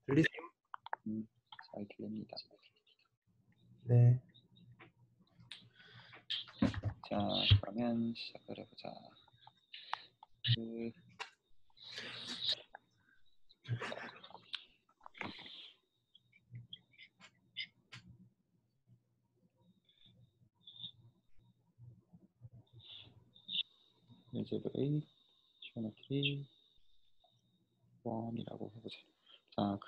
들리세요? 잘 들립니다. 네. 자, 그러면 시작을 해보자. 알제브레이 지오메트리 1이라고 해보자. 자,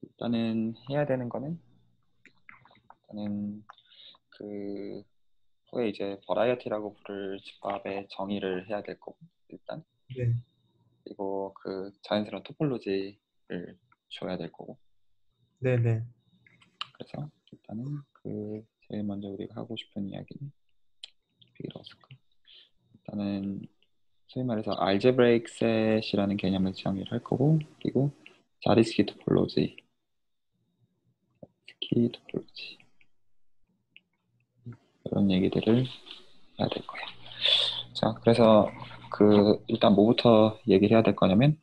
일단은 해야 되는 거는 후에 이제 버라이어티라고 부를 집합의 정의를 해야 될 거고, 일단. 네. 그리고 자연스러운 토폴로지를 줘야 될 거고. 네네. 그래서 일단은 제일 먼저 우리가 하고 싶은 이야기는 비로스까. 일단은 소위 말해서 알제브레이크 셋이라는 개념을 정의를 할 거고, 그리고 자리스키 토폴로지 이런 얘기들을 해야 될 거예요. 자, 그래서 일단 뭐부터 얘기를 해야 될 거냐면,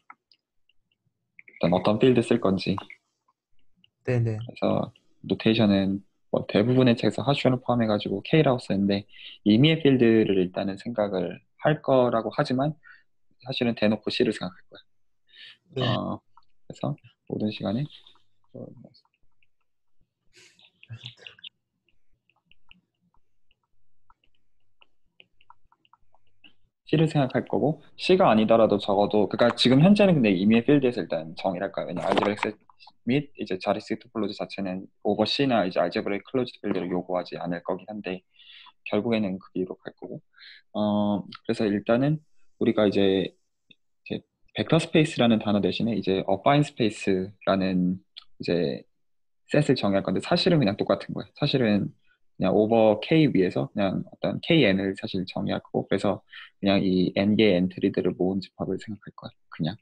일단 어떤 필드 쓸 건지. 네네. 그래서 노테이션은 뭐 대부분의 책에서 하슈를 포함해가지고 K라고 쓰는데, 임의의 필드를 일단은 생각을 할 거라고 하지만 사실은 대놓고 C를 생각할 거야. 네. 그래서 모든 시간에 C를 생각할 거고, C가 아니더라도 적어도, 그러니까 지금 현재는 근데 임의의 필드에서 일단 정의를 할까요? 왜냐면 알제브레이크 및 이제 자리스키 토폴로지 자체는 오버 C나 이제 알제브레이크 클로즈드 필드를 요구하지 않을 거긴 한데, 결국에는 그기로 갈 거고. 그래서 일단은 우리가 이제 벡터 스페이스라는 단어 대신에 이제 어파인 스페이스라는 이제 셋을 정의할 건데, 사실은 그냥 똑같은 거예요. 사실은 그냥 오버 K 위에서 그냥 어떤 KN을 사실 정의할 거고, 그래서 그냥 이 N개의 엔트리들을 모은 집합을 생각할 거예요. 그냥.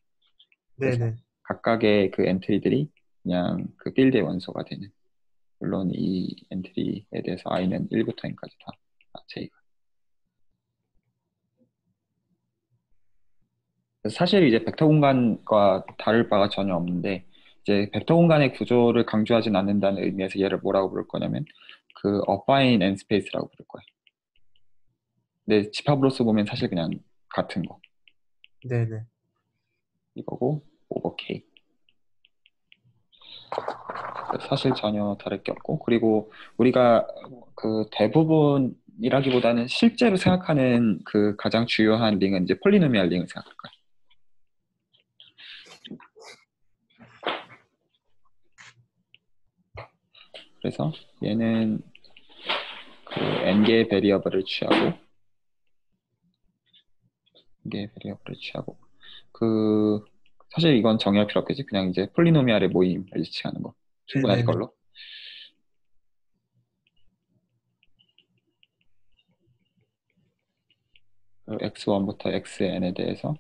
그래서 네네. 각각의 그 엔트리들이 그냥 그 필드의 원소가 되는. 물론 이 엔트리에 대해서 I는 1부터 N까지 다 J가. 사실 이제 벡터 공간과 다를 바가 전혀 없는데, 이제 벡터 공간의 구조를 강조하진 않는다는 의미에서 얘를 뭐라고 부를 거냐면 어파인 N 스페이스라고 부를 거예요. 근데 집합으로서 보면 사실 그냥 같은 거. 네네. 이거고 오버 K. 사실 전혀 다를 게 없고, 그리고 우리가 대부분이라기보다는 실제로 생각하는 가장 주요한 링은 이제 폴리노미얼 링을 생각할 거예요. 그래서 얘는 n개의 베리어블을 취하고, 사실 이건 정의할 필요 없겠지. 그냥 이제 폴리노미알의 모임을 지칭하는 거. 충분하지, 네네네. 걸로. x1부터 xn에 대해서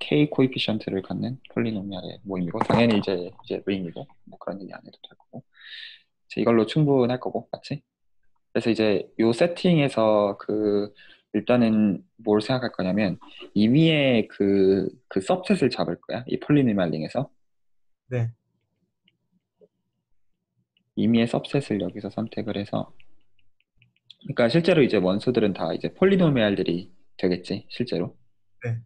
k 코이피션트를 갖는 폴리노미알의 모임이고, 당연히 이제 링이고, 뭐 그런 얘기 안 해도 될 거고. 이걸로 충분할 거고, 맞지? 그래서 이제 요 세팅에서 일단은 뭘 생각할 거냐면, 임의의 서브셋을 잡을 거야. 이 폴리노미알 링에서. 네. 임의의 서브셋을 여기서 선택을 해서, 그러니까 실제로 이제 원소들은 다 이제 폴리노미알들이 되겠지, 실제로. 네.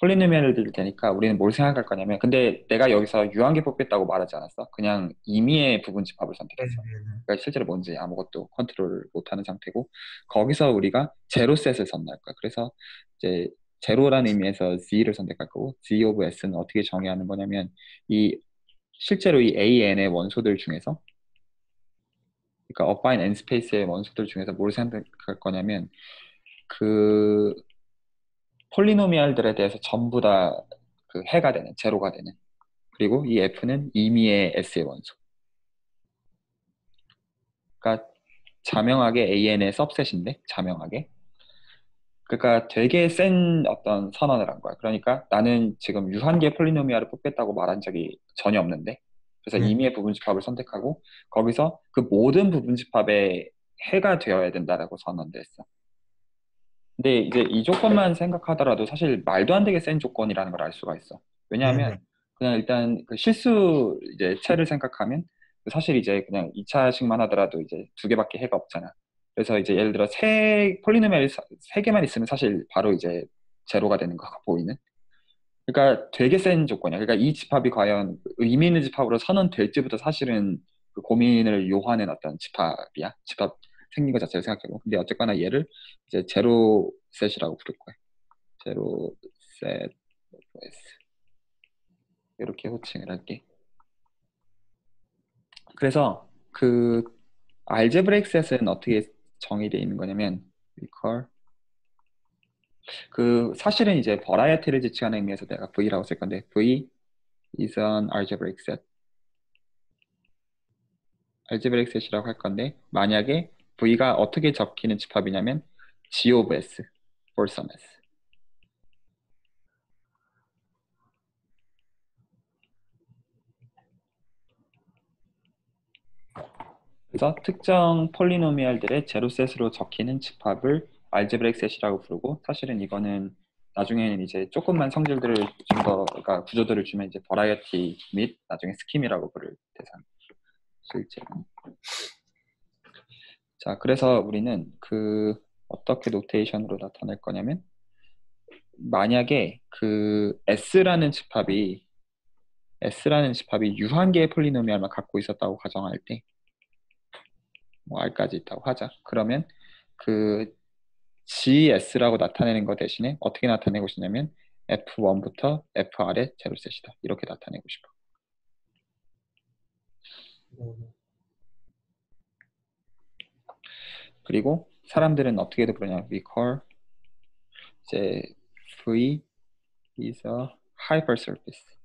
폴리노미알들이 되니까 우리는 뭘 생각할 거냐면, 근데 내가 여기서 유한계 뽑겠다고 말하지 않았어. 그냥 임의의 부분 집합을 선택했어. 네네네. 그러니까 실제로 뭔지 아무것도 컨트롤 못하는 상태고, 거기서 우리가 제로셋을 선택할 거야. 그래서 이제 제로라는 의미에서 Z를 선택할 거고, Z of S는 어떻게 정의하는 거냐면, 실제로 이 AN의 원소들 중에서, 그러니까 어파인 N 스페이스의 원소들 중에서 뭘 생각할 거냐면, 폴리노미알들에 대해서 전부 다 해가 되는, 제로가 되는. 그리고 이 F는 임의의 S의 원소. 그러니까 자명하게 AN의 सब셋인데, 자명하게. 그러니까 되게 센 어떤 선언을 한 거야. 그러니까 나는 지금 유한계 폴리노미알을 뽑겠다고 말한 적이 전혀 없는데, 그래서 네. 임의의 부분집합을 선택하고, 거기서 그 모든 부분집합에 해가 되어야 된다라고 선언도 했어. 근데 이제 이 조건만 생각하더라도 사실 말도 안 되게 센 조건이라는 걸 알 수가 있어. 왜냐하면 네네. 그냥 일단 그 실수 이제 채를 생각하면 사실 이제 그냥 2차식만 하더라도 이제 두 개밖에 해가 없잖아. 그래서 이제 예를 들어 폴리노미얼 세 개만 있으면 사실 바로 이제 제로가 되는 거가 보이는. 그러니까 되게 센 조건이야. 그러니까 이 집합이 과연 의미 있는 집합으로 선언될지부터 사실은 그 고민을 요하는 어떤 집합이야. 집합 생긴 것 자체를 생각하고. 근데 어쨌거나 얘를 이제 제로 셋이라고 부를 거야. 제로 셋 이렇게 호칭을 할게. 그래서 그 알제브레이크 셋은 어떻게 정의되어 있는 거냐면 recall 그 사실은 이제 버라이어티를 지칭하는 의미에서 내가 V라고 쓸 건데 V is an algebraic set. 알제브레이크 셋이라고 할 건데 만약에 V가 어떻게 적히는 집합이냐면 G of S for some S. 그래서 특정 폴리노미얼들의 제로셋으로 적히는 집합을 알제브레이크 셋이라고 부르고 사실은 이거는 나중에는 이제 조금만 성질들을 좀 더 그러니까 구조들을 주면 이제 버라이어티 및 나중에 스킴이라고 부를 대상 실제로. 자, 그래서 우리는 그 어떻게 노테이션으로 나타낼 거냐면 만약에 그 S라는 집합이 유한계의 폴리노미얼만 갖고 있었다고 가정할 때 뭐 R까지 있다고 하자. 그러면 그 GS라고 나타내는 것 대신에 어떻게 나타내고 싶냐면 F1부터 FR의 제로셋이다. 이렇게 나타내고 싶어. 네. 그리고 사람들은 어떻게도 부르냐. We call 이제 V is a hypersurface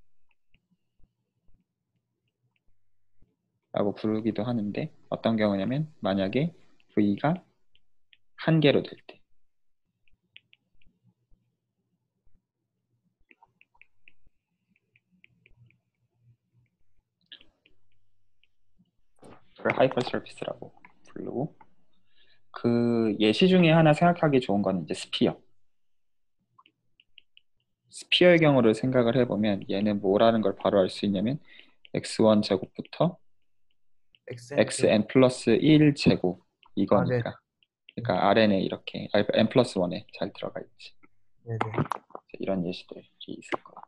라고 부르기도 하는데 어떤 경우냐면 만약에 V가 한 개로 될 때. 그걸 hypersurface라고 부르고 그 예시 중에 하나 생각하기 좋은 거는 이제 스피어. 스피어의 경우를 생각을 해보면 얘는 뭐라는 걸 바로 알 수 있냐면 x1 제곱부터 엑센트. xn 플러스 1 제곱 아, 네. 이거니까 그러니까 Rn에 이렇게 n 플러스 1에 잘 들어가 있지. 네네. 이런 예시들이 있을 거야.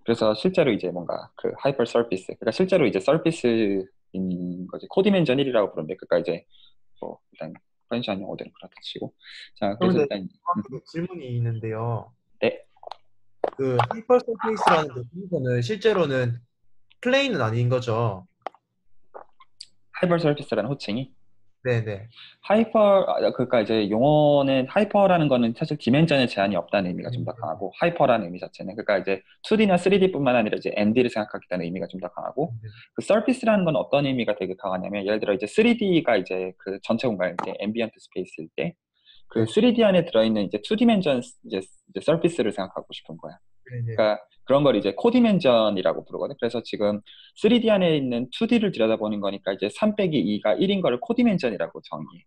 그래서 실제로 이제 뭔가 그 하이퍼 서피스 그러니까 실제로 이제 서피스인 거지 코디멘전 1이라고 부르는데 그러니까 이제 뭐 일단 프렌시한 용어들은 그렇다 치고 자 그래서 그런데 일단 질문이 있는데요. 네 그 하이퍼 서페이스라는 데피니션은 실제로는 플레인은 아닌 거죠. 하이퍼 서피스라는 호칭이 네네. 그러니까 이제 용어는 하이퍼라는 거는 사실 디멘전의 제한이 없다는 의미가 좀 더 네네. 강하고 하이퍼라는 의미 자체는 그러니까 이제 2D나 3D뿐만 아니라 이제 ND를 생각하겠다는 의미가 좀 더 강하고 그 서피스라는 건 어떤 의미가 되게 강하냐면 예를 들어 이제 3D가 이제 그 전체 공간일 때 앰비언트 스페이스일 때 그 네. 3D 안에 들어있는 이제 2디멘전 이제 서피스를 생각하고 싶은 거야. 네네. 그러니까 그런 걸 이제 코디멘전이라고 부르거든. 그래서 지금 3D 안에 있는 2D를 들여다보는 거니까 이제 3 빼기 2가 1인 거를 코디멘전이라고 정의해.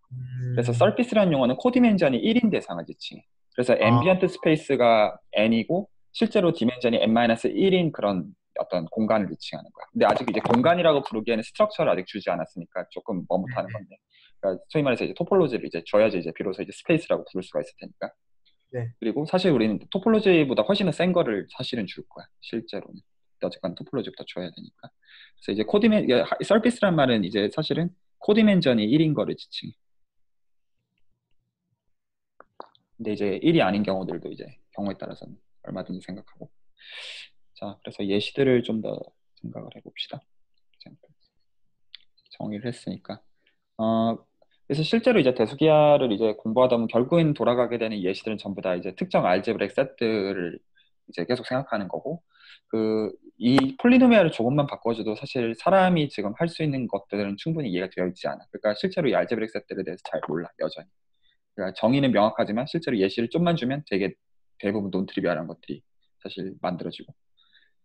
그래서 음. 서피스라는 용어는 코디멘전이 1인 대상을 지칭해. 그래서 아, 앰비언트 스페이스가 n이고 실제로 디멘전이 n-1인 그런 어떤 공간을 지칭하는 거야. 근데 아직 이제 공간이라고 부르기에는 스트럭처를 아직 주지 않았으니까 조금 머뭇하는 네네. 건데. 그러니까 소위 말해서 이제 토폴로지를 이제 줘야지 이제 비로소 이제 스페이스라고 부를 수가 있을 테니까. 네. 그리고 사실 우리는 토폴로지보다 훨씬 더 센 거를 사실은 줄 거야. 실제로는. 근데 어쨌건 토폴로지부터 줘야 되니까. 그래서 이제 서피스란 말은 이제 사실은 코디멘전이 1인 거를 지칭해. 근데 이제 1이 아닌 경우들도 이제 경우에 따라서는 얼마든지 생각하고. 자, 그래서 예시들을 좀 더 생각을 해봅시다. 정의를 했으니까. 그래서 실제로 이제 대수기하를 이제 공부하다 보면 결국엔 돌아가게 되는 예시들은 전부 다 이제 특정 알제브레이크 세트를 이제 계속 생각하는 거고, 이 폴리노미알을 조금만 바꿔줘도 사실 사람이 지금 할 수 있는 것들은 충분히 이해가 되어 있지 않아. 그러니까 실제로 이 알제브레이크 세트에 대해서 잘 몰라, 여전히. 그러니까 정의는 명확하지만 실제로 예시를 좀만 주면 되게 대부분 논트리비얼한 것들이 사실 만들어지고.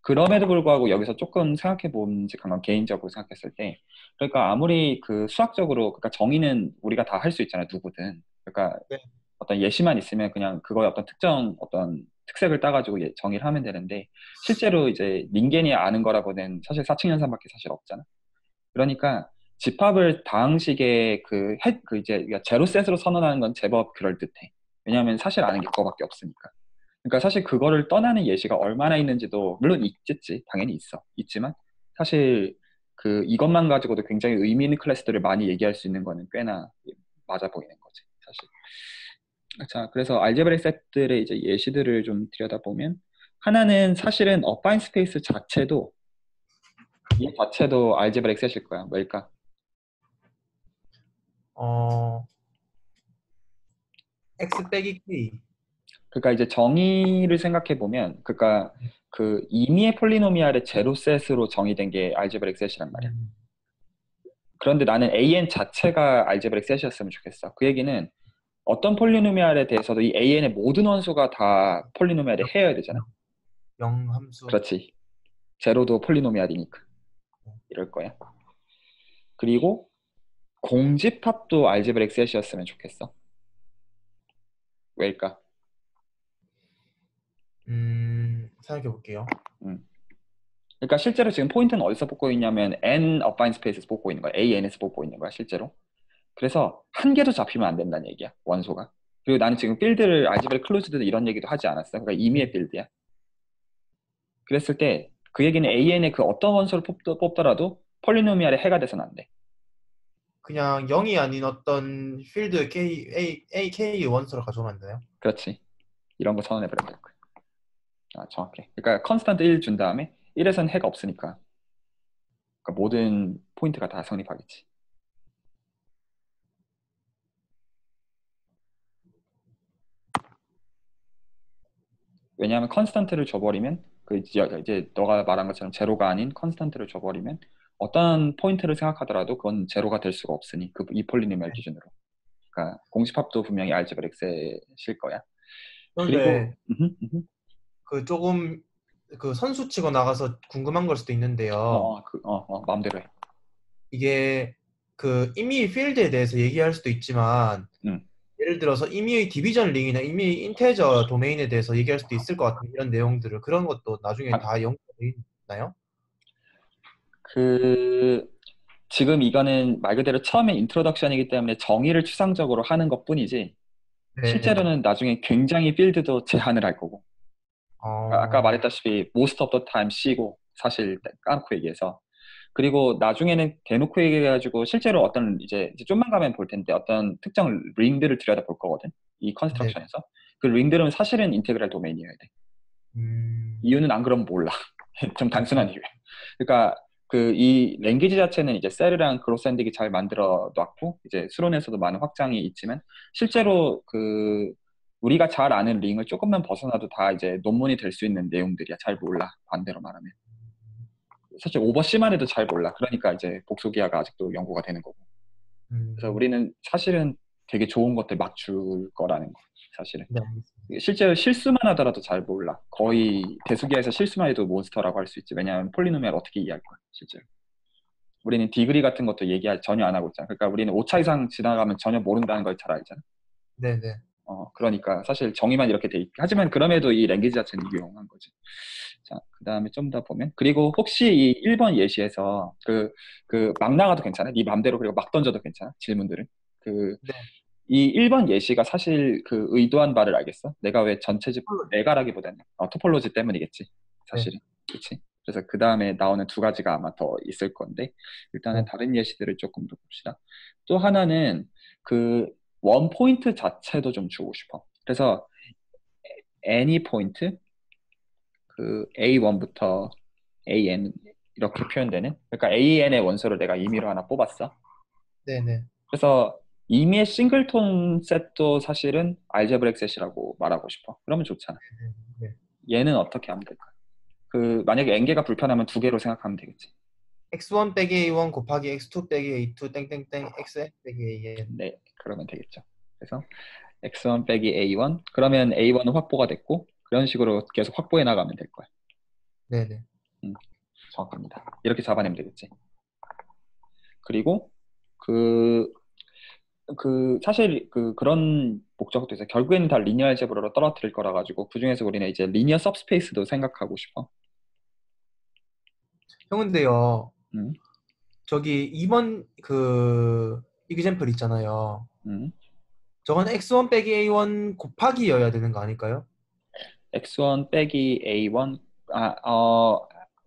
그럼에도 불구하고 여기서 조금 생각해 본지 강한 개인적으로 생각했을 때, 그러니까 아무리 그 수학적으로, 그러니까 정의는 우리가 다 할 수 있잖아요, 누구든. 그러니까 네. 어떤 예시만 있으면 그냥 그거의 어떤 특정 어떤 특색을 따가지고 정의를 하면 되는데 실제로 이제 닌겐이 아는 거라고는 사실 사칙연산밖에 사실 없잖아. 그러니까 집합을 다항식의 그 이제 제로셋으로 선언하는 건 제법 그럴듯해. 왜냐하면 사실 아는 게 그거밖에 없으니까. 그러니까 사실 그거를 떠나는 예시가 얼마나 있는지도 물론 있겠지. 당연히 있지만 사실 그 이것만 가지고도 굉장히 의미 있는 클래스들을 많이 얘기할 수 있는 거는 꽤나 맞아 보이는 거지, 사실. 자, 그래서 알제브레 셋들의 이제 예시들을 좀 들여다보면 하나는 사실은 어파인 스페이스 자체도 이 자체도 알제브레 셋일 거야. 뭘까? 어, X 빼기 K. 그러니까 이제 정의를 생각해 보면, 그러니까 그 임의의 폴리노미알의 제로셋으로 정의된 게 알제브레 셋이란 말이야. 음, 그런데 나는 AN 자체가 알제브레 셋이었으면 좋겠어. 그 얘기는 어떤 폴리노미알에 대해서도 이 AN의 모든 원소가 다 폴리노미알의 해여야 되잖아. 영함수. 그렇지. 제로도 폴리노미알이니까. 이럴 거야. 그리고 공집합도 알제브렉 셋이었으면 좋겠어. 왜일까? 생각해 볼게요. 음. 그러니까 실제로 지금 포인트는 어디서 뽑고 있냐면 n 어파인 스페이스에서 뽑고 있는 거야. AN에서 뽑고 있는 거야, 실제로. 그래서 한 개도 잡히면 안 된다는 얘기야, 원소가. 그리고 나는 지금 필드를 알제브렉 클로즈드 이런 얘기도 하지 않았어. 그러니까 임의의 필드야. 그랬을 때 그 얘기는 AN의 그 어떤 원소를 뽑더라도 폴리노미알의 해가 돼서는 안 돼. 그냥 0이 아닌 어떤 필드 K 원소를 가져오면 안 되나요? 그렇지. 이런 거 선언해버려야 될 거야. 아, 정확해. 그러니까 컨스탄트 1 준 다음에 1에서는 해가 없으니까 그러니까 모든 포인트가 다 성립하겠지. 왜냐하면 컨스탄트를 줘버리면 그 이제 너가 말한 것처럼 제로가 아닌 컨스탄트를 줘버리면 어떤 포인트를 생각하더라도 그건 제로가 될 수가 없으니 그 이 폴리노미얼 기준으로. 그러니까 공집합도 분명히 알제브렉스일 거야. 그리고 그런데 그 조금 그 선수 치고 나가서 궁금한 걸 수도 있는데요. 마음대로 해. 이게 그 임의 필드에 대해서 얘기할 수도 있지만 음. 예를 들어서 임의의 디비전 링이나 임의의 인테저 도메인에 대해서 얘기할 수도 있을 것 같은 이런 내용들을 그런 것도 나중에 아, 다 연결되어 있나요? 그 지금 이거는 말 그대로 처음에 인트로덕션이기 때문에 정의를 추상적으로 하는 것뿐이지 네. 실제로는 나중에 굉장히 필드도 제한을 할 거고 아까 어, 말했다시피 most of the time C고 사실 까놓고 얘기해서 그리고 나중에는 대놓고 얘기해가지고 실제로 어떤 이제 좀만 가면 볼 텐데 어떤 특정 링들을 들여다 볼 거거든 이 네. 컨스트럭션에서 그 링들은 사실은 인테그랄 도메인이어야 돼. 음, 이유는 안 그러면 몰라. 좀 단순한 이유야. 그러니까 그 이 랭귀지 자체는 이제 셀이랑 그로샌딕이 잘 만들어 놨고 이제 수론에서도 많은 확장이 있지만 실제로 그 우리가 잘 아는 링을 조금만 벗어나도 다 이제 논문이 될 수 있는 내용들이야. 잘 몰라. 반대로 말하면. 사실 오버C만 해도 잘 몰라. 그러니까 이제 복소기하가 아직도 연구가 되는 거고. 그래서 음, 우리는 사실은 되게 좋은 것들 막 줄 거라는 거. 사실은. 네, 알겠습니다. 실제로 실수만 하더라도 잘 몰라. 거의 대수기에서 실수만 해도 몬스터라고 할 수 있지. 왜냐하면 폴리노미얼 어떻게 이해할 거야, 실제로. 우리는 디그리 같은 것도 전혀 안 하고 있잖아. 그러니까 우리는 5차 이상 지나가면 전혀 모른다는 걸 잘 알잖아. 네, 네. 그러니까 사실 정의만 이렇게 돼 있고. 하지만 그럼에도 이 랭귀지 자체는 유용한 거지. 자, 그 다음에 좀 더 보면. 그리고 혹시 이 1번 예시에서 막 나가도 괜찮아? 네 맘대로 그리고 막 던져도 괜찮아? 질문들은. 그, 네. 이 1번 예시가 사실 그 의도한 바를 알겠어? 내가 왜 내가라기보다는 토폴로지 때문이겠지. 네. 사실은. 그치? 그래서 그 다음에 나오는 두 가지가 아마 더 있을 건데 일단은 네. 다른 예시들을 조금 더 봅시다. 또 하나는 그 원 포인트 자체도 좀 주고 싶어. 그래서 any 포인트 그 A1부터 AN 이렇게 표현되는 그러니까 AN의 원소를 내가 임의로 하나 뽑았어. 네, 네. 그래서 임의의 싱글톤 셋도 사실은 알제브렉 셋이라고 말하고 싶어. 그러면 좋잖아. 네. 얘는 어떻게 하면 될까? 그 만약에 n개가 불편하면 두 개로 생각하면 되겠지. X1 빼기 A1 곱하기 X2 빼기 A2 땡땡땡 Xn 빼기 AN. 네, 그러면 되겠죠. 그래서 x1 빼기 a1 그러면 a1은 확보가 됐고 그런 식으로 계속 확보해 나가면 될 거야. 네, 네. 음, 정확합니다. 이렇게 잡아내면 되겠지. 그리고 그 사실 그런 목적도 있어요. 결국에는 다 리니어 알제브라로 떨어뜨릴 거라 가지고 그 중에서 우리는 이제 리니어 सब스페이스도 생각하고 싶어. 형 근데요. 음, 저기 2번 그 이그젬플 있잖아요. 음. 저건 x1 빼기 a1 곱하기여야 되는 거 아닐까요? X1 빼기 A1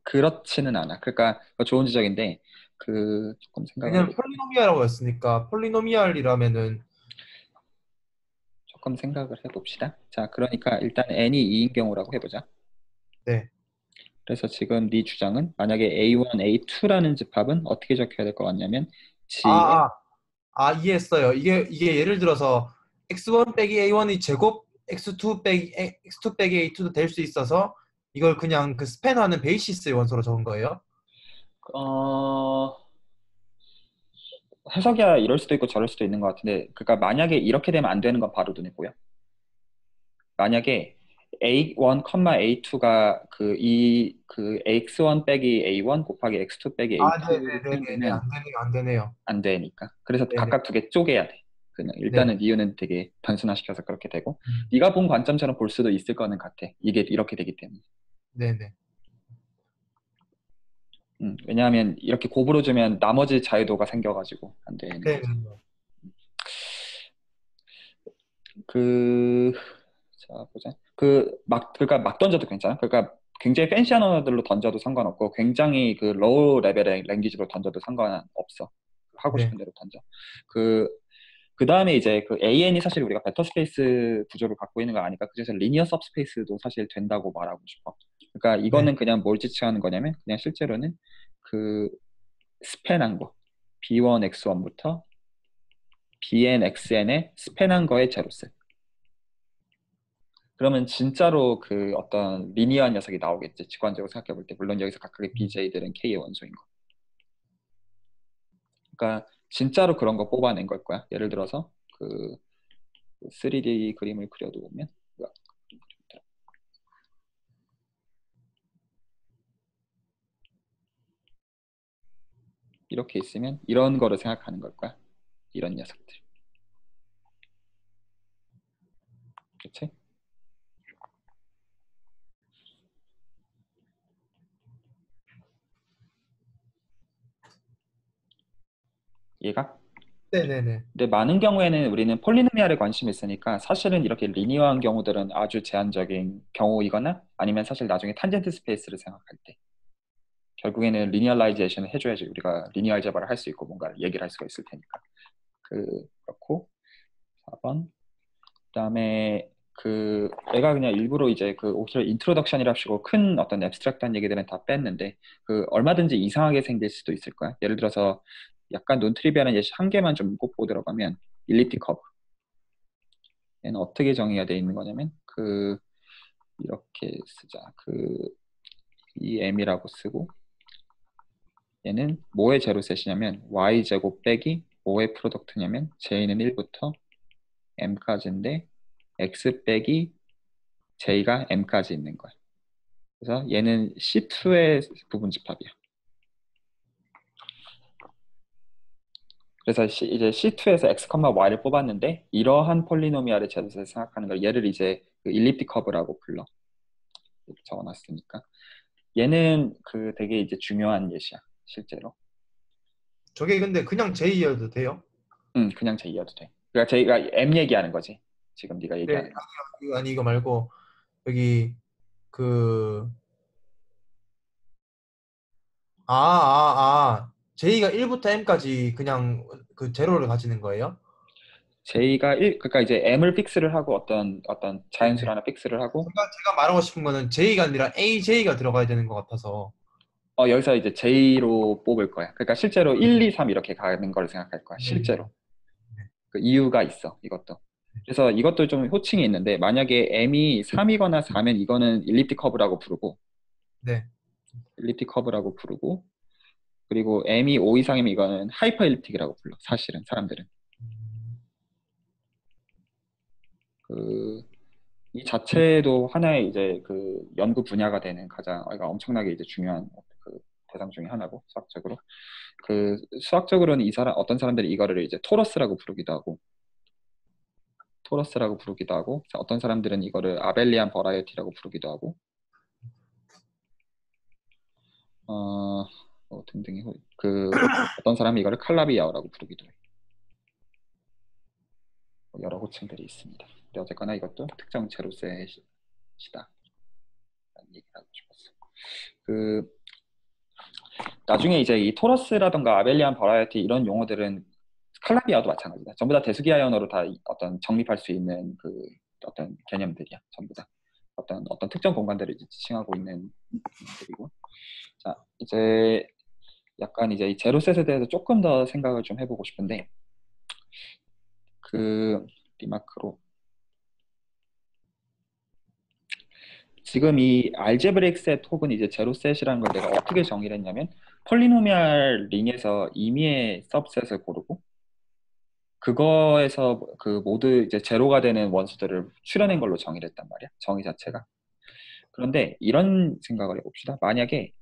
그렇지는 않아. 그러니까 그거 좋은 지적인데 조금 생각을 왜냐면 해보 폴리노미알이라고 했으니까 폴리노미알이라면은 조금 생각을 해봅시다. 자, 그러니까 일단 n이 2인 경우라고 해보자. 네. 그래서 지금 네 주장은 만약에 A1, A2라는 집합은 어떻게 적혀야 될 것 같냐면 아, G에 이해했어요. 이게 예를 들어서 x1 빼기 a1이 제곱 x2 빼기 a2도 될 수 있어서 이걸 그냥 그 스팬하는 베이시스의 원소로 적은 거예요? 어, 해석이 이럴 수도 있고 저럴 수도 있는 것 같은데 그러니까 만약에 이렇게 되면 안 되는 건 바로 눈에 보여. 만약에 A1, A2가 AX1 빼기 A1 곱하기 X2 빼기 A2로 네네네네. 표현되면 안 되네요. 안 되네요. 안 되니까. 그래서 네네. 각각 두 개 쪼개야 돼. 그냥 네. 일단은 이유는 되게 단순화시켜서 그렇게 되고 음, 네가 본 관점처럼 볼 수도 있을 거는 같아. 이게 이렇게 되기 때문에. 네네. 왜냐하면 이렇게 곱으로 주면 나머지 자유도가 생겨가지고 안 되는 네네. 거지. 그, 자, 보자. 그러니까 막 던져도 괜찮아. 그러니까 굉장히 팬시한 언어들로 던져도 상관없고, 굉장히 로우 레벨의 랭귀지로 던져도 상관없어. 하고 네. 싶은 대로 던져. 그, 그 다음에 이제 AN이 사실 우리가 베터 스페이스 구조를 갖고 있는 거 아니까, 그래서 리니어 सब스페이스도 사실 된다고 말하고 싶어. 그러니까 네. 이거는 그냥 뭘 지칭하는 거냐면, 그냥 실제로는 그 스팬한 거. B1X1부터 BNXN에 스팬한 거의 제로셋. 그러면 진짜로 어떤 리니어한 녀석이 나오겠지. 직관적으로 생각해 볼 때. 물론 여기서 각각의 BJ들은 K의 원소인 거. 그러니까 진짜로 그런 거 뽑아낸 걸 거야. 예를 들어서 3D 그림을 그려두면 이렇게 있으면 이런 거를 생각하는 걸 거야. 이런 녀석들. 그렇지? 얘가? 네네네. 근데 많은 경우에는 우리는 폴리노미알에 관심이 있으니까 사실은 이렇게 리니어한 경우들은 아주 제한적인 경우이거나 아니면 사실 나중에 탄젠트 스페이스를 생각할 때 결국에는 리니어라이제이션을 해줘야지 우리가 리니어 알제브라를 할 수 있고 뭔가 얘기를 할 수가 있을 테니까. 그렇고 4번 그다음에 내가 그냥 일부러 이제 오히려 인트로덕션이랍시고 큰 어떤 앱스트랙트한 얘기들은 다 뺐는데 얼마든지 이상하게 생길 수도 있을 거야. 예를 들어서 약간 논트리비얼한 예시 한 개만 좀 꼽고 들어가면 일리프틱 커브 얘는 어떻게 정의가 돼 있는 거냐면 이렇게 쓰자. 이 m이라고 쓰고 얘는 뭐의 제로셋이냐면 y제곱 빼기 뭐의 프로덕트냐면 j는 1부터 m까지인데 x 빼기 j가 m까지 있는 거야. 그래서 얘는 C2의 부분 집합이야. 그래서 이제 C2에서 x, y를 뽑았는데 이러한 폴리노미알의 제도를 생각하는 걸 얘를 이제 일립틱 커브라고 불러. 이렇게 적어놨으니까 얘는 되게 이제 중요한 예시야 실제로. 저게 근데 그냥 J여도 돼요? 그냥 J여도 돼. 그러니까 J가 M 얘기하는 거지. 지금 네가 네. 얘기하는 거. 아니 이거 말고 여기 그 J가 1부터 M까지 그냥 그 제로를 가지는 거예요? J가 그러니까 이제 M을 픽스를 하고 어떤 자연수를 네네. 하나 픽스를 하고 제가 말하고 싶은 거는 J가 아니라 AJ가 들어가야 되는 것 같아서. 여기서 이제 J로 뽑을 거야. 그러니까 실제로 1, 2, 3 이렇게 가는 걸 생각할 거야. 네네. 실제로. 그 이유가 있어, 이것도. 그래서 이것도 좀 호칭이 있는데, 만약에 m이 3이거나 4면 이거는 일립틱 커브라고 부르고, 네. 일립틱 커브라고 부르고, 그리고 m이 5 이상이면 이거는 하이퍼 일립틱이라고 불러, 사실은, 사람들은. 그, 이 자체도 하나의 이제 연구 분야가 되는 가장, 엄청나게 이제 중요한 대상 중에 하나고 수학적으로 그 수학적으로는 이 사람 어떤 사람들이 이거를 이제 토러스라고 부르기도 하고 자, 어떤 사람들은 이거를 아벨리안 버라이어티라고 부르기도 하고 등등이고 그 어떤 사람이 이거를 칼라비아어라고 부르기도 해요. 여러 호칭들이 있습니다. 근데 어쨌거나 이것도 특정 제로셋이다 라는 얘기를 하고 싶었어요. 그 나중에 이제 이 토러스라던가 아벨리안 버라이어티 이런 용어들은 칼라비아도 마찬가지다. 전부 다 대수기하 언어로 다 어떤 정립할 수 있는 그 어떤 개념들이야. 전부 다 어떤 특정 공간들을 이제 지칭하고 있는 개념들이고. 자 이제 약간 이제 이 제로셋에 대해서 조금 더 생각을 좀 해보고 싶은데 그 리마크로 지금 이 알제브레이크 셋 혹은 이제 제로셋이라는 걸 내가 어떻게 정의를 했냐면 폴리노미얼 링에서 임의의 서브셋을 고르고 그거에서 그 모두 이제 제로가 되는 원수들을 추려낸 걸로 정의를 했단 말이야. 정의 자체가. 그런데 이런 생각을 해봅시다. 만약에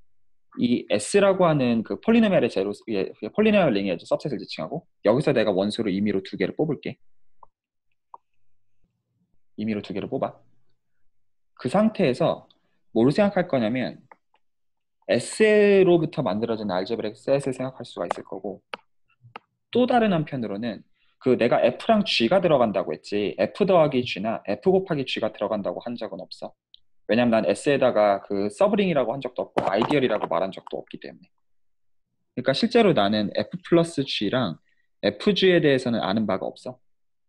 이 S라고 하는 그 폴리노미얼의 제로, 폴리노미얼 링의 서브셋을 지칭하고 여기서 내가 원수를 임의로 두 개를 뽑을게. 임의로 두 개를 뽑아. 그 상태에서 뭐를 생각할 거냐면 S로부터 만들어진 알제브레이크 셋을 생각할 수가 있을 거고 또 다른 한편으로는 그 내가 F랑 G가 들어간다고 했지 F 더하기 G나 F 곱하기 G가 들어간다고 한 적은 없어. 왜냐면 난 S에다가 그 서브링이라고 한 적도 없고 아이디얼이라고 말한 적도 없기 때문에. 그러니까 실제로 나는 F 플러스 G랑 FG에 대해서는 아는 바가 없어.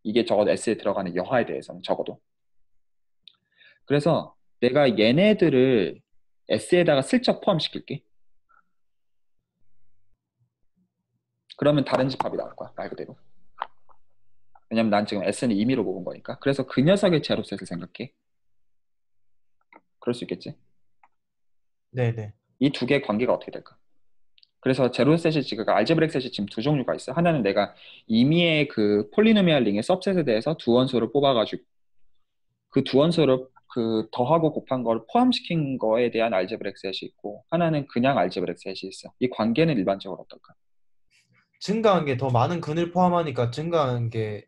이게 적어도 S에 들어가는 여하에 대해서는 적어도. 그래서 내가 얘네들을 S에다가 슬쩍 포함시킬게. 그러면 다른 집합이 나올 거야, 말 그대로. 왜냐면 난 지금 S는 임의로 뽑은 거니까. 그래서 그 녀석의 제로셋을 생각해. 그럴 수 있겠지? 네네. 이 두 개의 관계가 어떻게 될까? 그래서 제로셋이 지금 알제브레이크 셋이 지금 두 종류가 있어. 하나는 내가 임의의 그 폴리노미얼 링의 서브셋에 대해서 두 원소를 뽑아가지고 그 두 원소를 그 더하고 곱한 걸 포함시킨 거에 대한 알제브레이크 셋이 있고 하나는 그냥 알제브레이크 셋이 있어. 이 관계는 일반적으로 어떨까? 증가한 게 더 많은 근을 포함하니까 증가한 게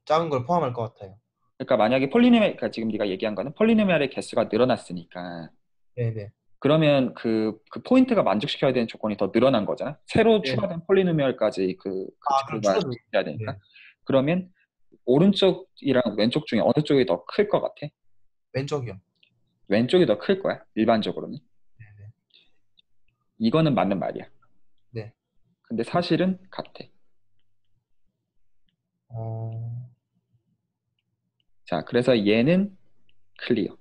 작은 걸 포함할 것 같아요. 그러니까 만약에 폴리노미얼, 그러니까 지금 네가 얘기한 거는 폴리노미얼의 개수가 늘어났으니까 네네. 그러면 그 포인트가 만족시켜야 되는 조건이 더 늘어난 거잖아. 새로 네. 추가된 폴리노미얼까지 그 아, 그럼 친구가 줄어들. 해야 되니까. 네. 그러면 오른쪽이랑 왼쪽 중에 어느 쪽이 더 클 것 같아? 왼쪽이요. 왼쪽이 더 클 거야. 일반적으로는. 네네. 이거는 맞는 말이야. 네. 근데 사실은 같아. 어, 자, 그래서 얘는 클리어.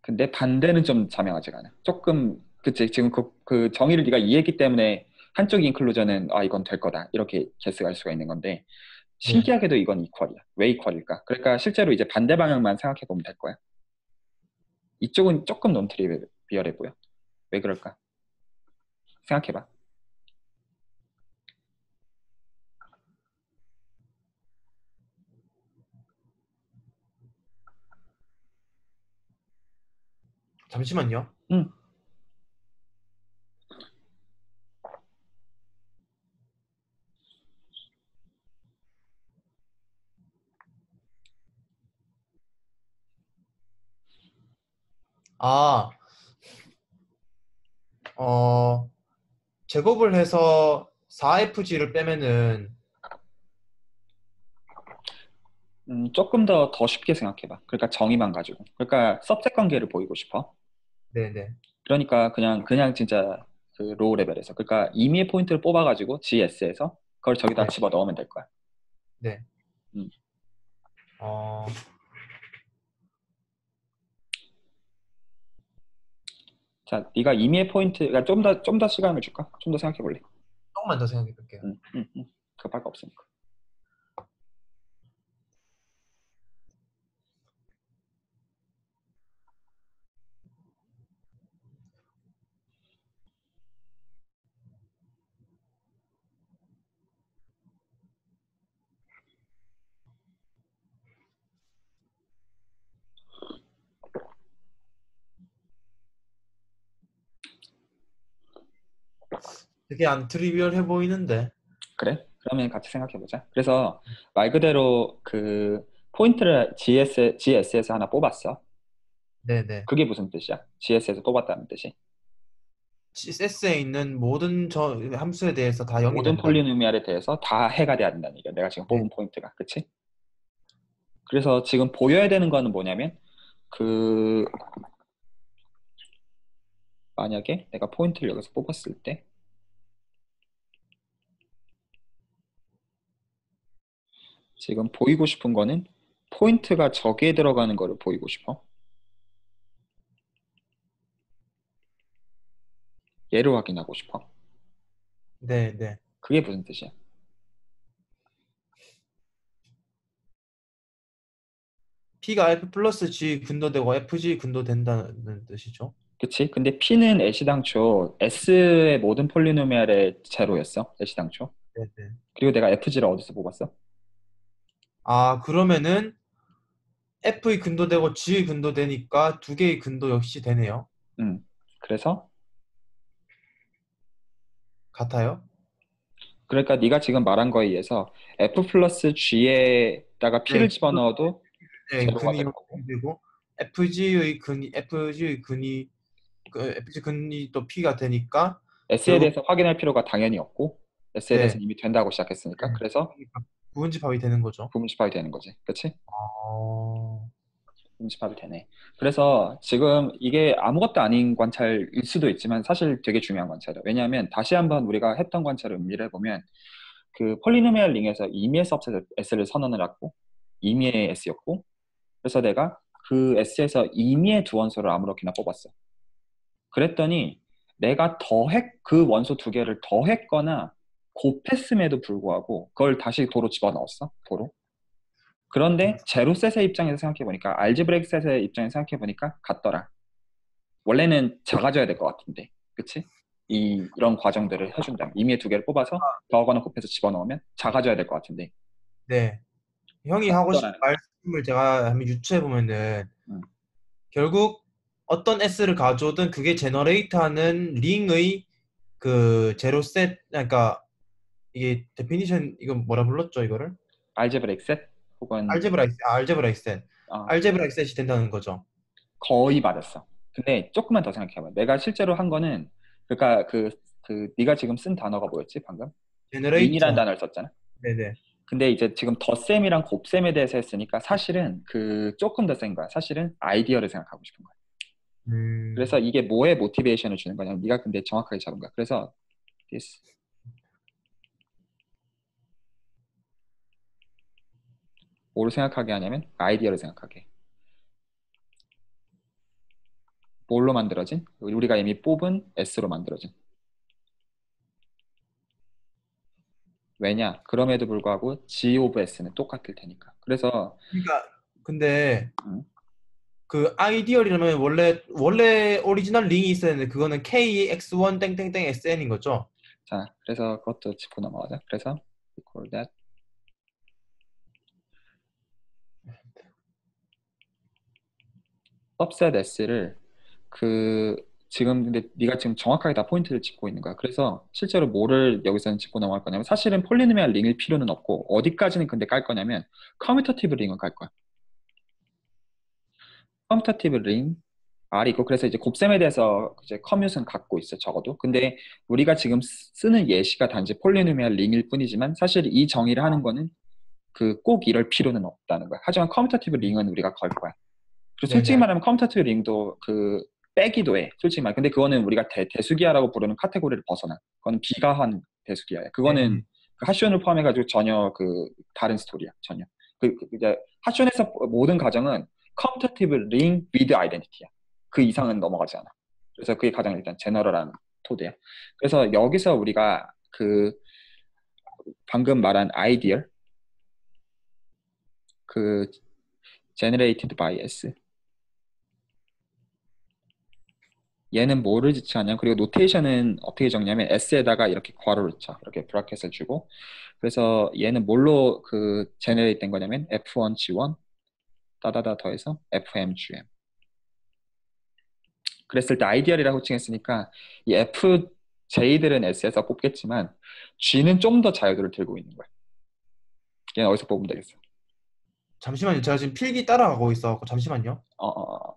근데 반대는 좀 자명하지가 않아. 조금 그치 지금 그 정의를 네가 이해했기 때문에 한쪽 인클루전은 아 이건 될 거다 이렇게 개스할 수가 있는 건데 네. 신기하게도 이건 이퀄이야. 왜 이퀄일까? 그러니까 실제로 이제 반대 방향만 생각해 보면 될 거야. 이쪽은 조금 논트리비얼해 보여. 왜 그럴까? 생각해봐. 잠시만요. 응. 아, 어, 제곱을 해서 4FG를 빼면은, 조금 더 쉽게 생각해봐. 그러니까 정의만 가지고. 그러니까 섭색 관계를 보이고 싶어. 네네. 그러니까 그냥 진짜 그 로우 레벨에서. 그러니까 임의의 포인트를 뽑아가지고 GS에서 그걸 저기다 네. 집어 넣으면 될 거야. 네. 음. 어, 자, 네가 임의의 포인트, 그러니까 좀 더 시간을 줄까? 좀 더 생각해 볼래? 조금만 더 생각해 볼게요. 급할 거 없으니까. 되게 안 트리비얼해 보이는데. 그래? 그러면 같이 생각해보자. 그래서 말 그대로 그 포인트를 GS에서 하나 뽑았어. 네네. 그게 무슨 뜻이야? GS에서 뽑았다는 뜻이? CSS에 있는 모든 함수에 대해서 다 0이 모든 된다. 폴리노미알에 대해서 다 해가 돼야 된다는 얘기야. 내가 지금 네. 뽑은 포인트가. 그치? 그래서 지금 보여야 되는 거는 뭐냐면 그 만약에 내가 포인트를 여기서 뽑았을 때 지금 보이고 싶은 거는 포인트가 저기에 들어가는 거를 보이고 싶어. 얘를 확인하고 싶어. 네네. 그게 무슨 뜻이야? P가 F 플러스 G 근도되고 FG 근도된다는 뜻이죠. 그치? 근데 P는 애시당초 S의 모든 폴리노미알의 제로였어. 애시당초. 네네. 그리고 내가 FG를 어디서 뽑았어? 아, 그러면은 F의 근도되고 G의 근도되니까 두 개의 근도 역시 되네요. 그래서 같아요? 그러니까 네가 지금 말한 거에 의해서 F 플러스 G에다가 P를 네. 집어넣어도 네, 제로가 근이 되는 역시 거고 되고 FG의 근이 FG 근이 또 P가 되니까 S에 결국 대해서 확인할 필요가 당연히 없고 S에 네. 대해서는 이미 된다고 시작했으니까 네. 그래서 부분집합이 되는 거죠. 부분집합이 되는 거지. 그치? 어, 분집합이 되네. 그래서 지금 이게 아무것도 아닌 관찰일 수도 있지만 사실 되게 중요한 관찰이야. 왜냐하면 다시 한번 우리가 했던 관찰을 음미를 해보면 그 폴리노미얼 링에서 임의의 सब셋 S를 선언을 했고 임의의 S였고 그래서 내가 그 S에서 임의의 두 원소를 아무렇게나 뽑았어. 그랬더니 내가 그 원소 두 개를 더했거나 곱했음에도 불구하고 그걸 다시 도로 집어넣었어. 도로. 그런데 제로셋의 입장에서 생각해보니까 알지브레이크 셋의 입장에서 생각해보니까 같더라. 원래는 작아져야 될 것 같은데 그치? 이런 과정들을 해준다면 임의의 두 개를 뽑아서 더하거나 곱해서 집어넣으면 작아져야 될 것 같은데 네. 형이 하고 싶은 같더라는 거야. 말씀을 제가 한번 유추해 보면은 음. 결국 어떤 S를 가져오든 그게 제너레이트하는 링의 그 제로 셋 그러니까 이게 데피니션 이건 뭐라 불렀죠 이거를? 알제브레이크 셋 혹은 알제브라익 셋. 어, 알제브라익 셋이 된다는 거죠. 거의 맞았어. 근데 조금만 더 생각해봐. 내가 실제로 한 거는 그러니까 네가 지금 쓴 단어가 뭐였지 방금? 링이라는 제너레이터. 단어를 썼잖아. 네네. 근데 이제 지금 덧셈이랑 곱셈에 대해서 했으니까 사실은 그 조금 더 센 거야. 사실은 아이디어를 생각하고 싶은 거야. 음, 그래서 이게 뭐에 모티베이션을 주는 거냐면 네가 근데 정확하게 잡은 거야. 그래서 this 뭐를 생각하게 하냐면 아이디어를 생각하게. 뭘로 만들어진? 우리가 이미 뽑은 S로 만들어진. 왜냐? 그럼에도 불구하고 G of S는 똑같을 테니까. 그래서 그러니까 근데 음, 그 아이디얼이라면 원래 오리지널 링이 있어야 되는데 그거는 KX1 땡땡땡 SN인 거죠? 자, 그래서 그것도 짚고 넘어가자. 그래서 recall that subset S를 그 지금 근데 네가 지금 정확하게 다 포인트를 짚고 있는 거야. 그래서 실제로 뭐를 여기서는 짚고 넘어갈 거냐면 사실은 폴리노미얼 링일 필요는 없고 어디까지는 근데 깔 거냐면 커뮤터티브 링을 깔 거야. 커뮤터티브 링 R이 있고 그래서 이제 곱셈에 대해서 이제 커뮤트는 갖고 있어 적어도. 근데 우리가 지금 쓰는 예시가 단지 폴리노미얼 링일 뿐이지만 사실 이 정의를 하는 거는 그 꼭 이럴 필요는 없다는 거야. 하지만 커뮤터티브 링은 우리가 걸 거야. 그리고 네네. 솔직히 말하면 커뮤터티브 링도 그 빼기도 해. 솔직히 말. 근데 그거는 우리가 대수기하라고 부르는 카테고리를 벗어나. 그건 비가한 대수기하야. 그거는 네. 그 하시온을 포함해가지고 전혀 그 다른 스토리야. 전혀. 이제 하시온에서 모든 가정은 커뮤터티브 링 with identity야. 그 이상은 넘어가지 않아. 그래서 그게 가장 일단 제너럴한 토대야. 그래서 여기서 우리가 그 방금 말한 아이디얼 그 generated by S 얘는 뭐를 지칭하냐 그리고 노테이션은 어떻게 적냐면 S에다가 이렇게 괄호를 쳐 이렇게 브라켓을 주고 그래서 얘는 뭘로 그 제너레이트 된 거냐면 F1 G1 따다다 더해서 FM GM 그랬을 때 아이디얼이라고 호칭했으니까 이 F J들은 S에서 뽑겠지만 G는 좀 더 자유도를 들고 있는 거야. 얘는 어디서 뽑으면 되겠어? 잠시만요. 제가 지금 필기 따라가고 있어. 잠시만요. 어, 어,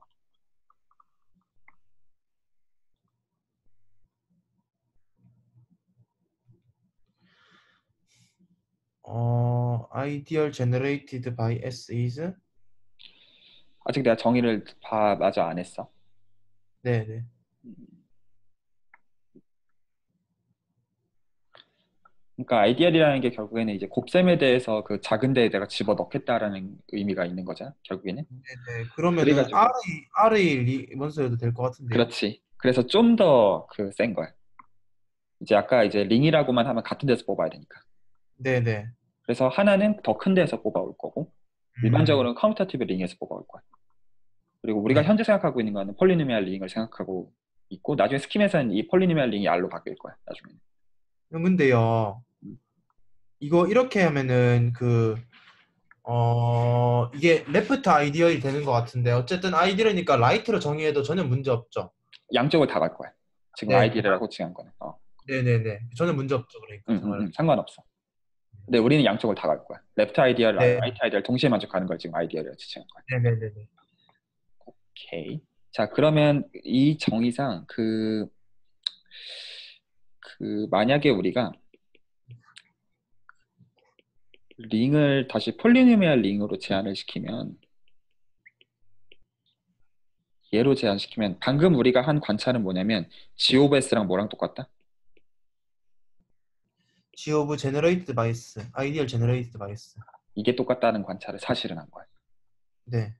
어. ideal generated by S is 아직 내가 정의를 마저 안 했어. 네네. 그러니까 아이디얼이라는 게 결국에는 이제 곱셈에 대해서 그 작은 데에 내가 집어 넣겠다라는 의미가 있는 거잖아. 결국에는. 네네. 그러면은 그래가지고 R의 리먼스여도 될 것 같은데요. 그렇지. 그래서 좀 더 그 센 거야. 이제 아까 이제 링이라고만 하면 같은 데서 뽑아야 되니까. 네네. 그래서 하나는 더 큰 데서 뽑아올 거고 음, 일반적으로는 커뮤터티브 링에서 뽑아올 거야. 그리고 우리가 네. 현재 생각하고 있는 거는 폴리노미얼 링을 생각하고 있고 나중에 스킴에서는 이 폴리노미얼 링이 R로 바뀔 거야. 나중에는. 근데요, 음. 이거 이렇게 하면은 이게 레프트 아이디어이 되는 것 같은데, 어쨌든 아이디어니까 라이트로 정의해도 전혀 문제 없죠. 양쪽을 다 갈 거야. 지금 네. 아이디어라고 칭한 거는. 네네네. 전혀 문제 없죠. 그러니까 생활. 상관없어. 근데 우리는 양쪽을 다 갈 거야. 레프트 아이디어, 네. 라이트 아이디어를 동시에 만족하는 걸 지금 아이디어를 지칭한 거야. 네네네네. 오케이. 자, 그러면 이 정의상 만약에 우리가 링을 다시 폴리노미얼 링으로 제한을 시키면 얘로 제한시키면 방금 우리가 한 관찰은 뭐냐면 G 오브 S랑 뭐랑 똑같다? G of generated by S. ideal generated by S. 이게 똑같다는 관찰을 사실은 한 거야. 네.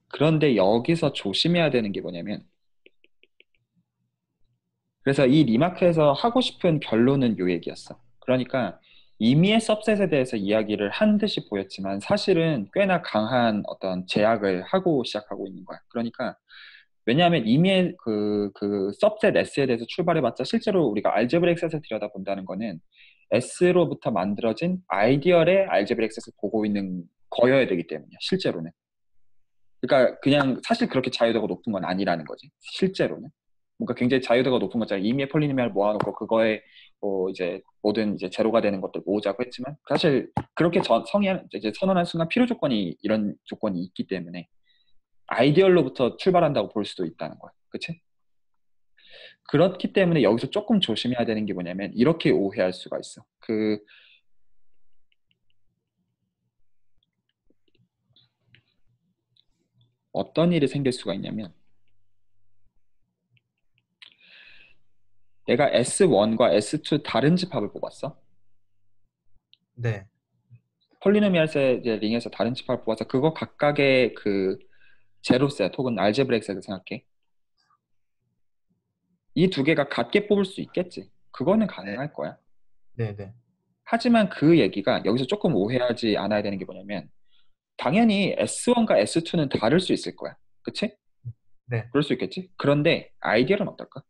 그런데 여기서 조심해야 되는 게 뭐냐면 그래서 이 리마크에서 하고 싶은 결론은 요 얘기였어. 그러니까 임의의 सब셋에 대해서 이야기를 한 듯이 보였지만 사실은 꽤나 강한 어떤 제약을 하고 시작하고 있는 거야. 그러니까 왜냐하면 임의의 그 सब셋 S에 대해서 출발해봤자 실제로 우리가 알제브레이크 셋을 들여다본다는 거는 S로부터 만들어진 아이디얼의 알제브레이크 셋을 보고 있는 거여야 되기 때문이야. 실제로는. 그러니까 그냥 사실 그렇게 자유도가 높은 건 아니라는 거지. 실제로는. 뭔가 굉장히 자유도가 높은 거잖아. 임의의 폴리노미얼 모아놓고 그거에 뭐 이제 모든 이제 제로가 되는 것들 모으자고 했지만 사실 그렇게 성의한 이제 선언한 순간 필요 조건이 이런 조건이 있기 때문에 아이디얼로부터 출발한다고 볼 수도 있다는 거야. 그치? 그렇기 때문에 여기서 조금 조심해야 되는 게 뭐냐면 이렇게 오해할 수가 있어. 어떤 일이 생길 수가 있냐면 내가 S1과 S2 다른 집합을 뽑았어. 네. 폴리노미얼 이제 링에서 다른 집합을 뽑아서 그거 각각의 그 제로셋 혹은 알제브레이크 셋을 생각해. 이 두 개가 같게 뽑을 수 있겠지. 그거는 네. 가능할 거야. 네네. 하지만 그 얘기가 여기서 조금 오해하지 않아야 되는 게 뭐냐면 당연히 S1과 S2는 다를 수 있을 거야. 그치? 네. 그럴 수 있겠지? 그런데 아이디어는 어떨까?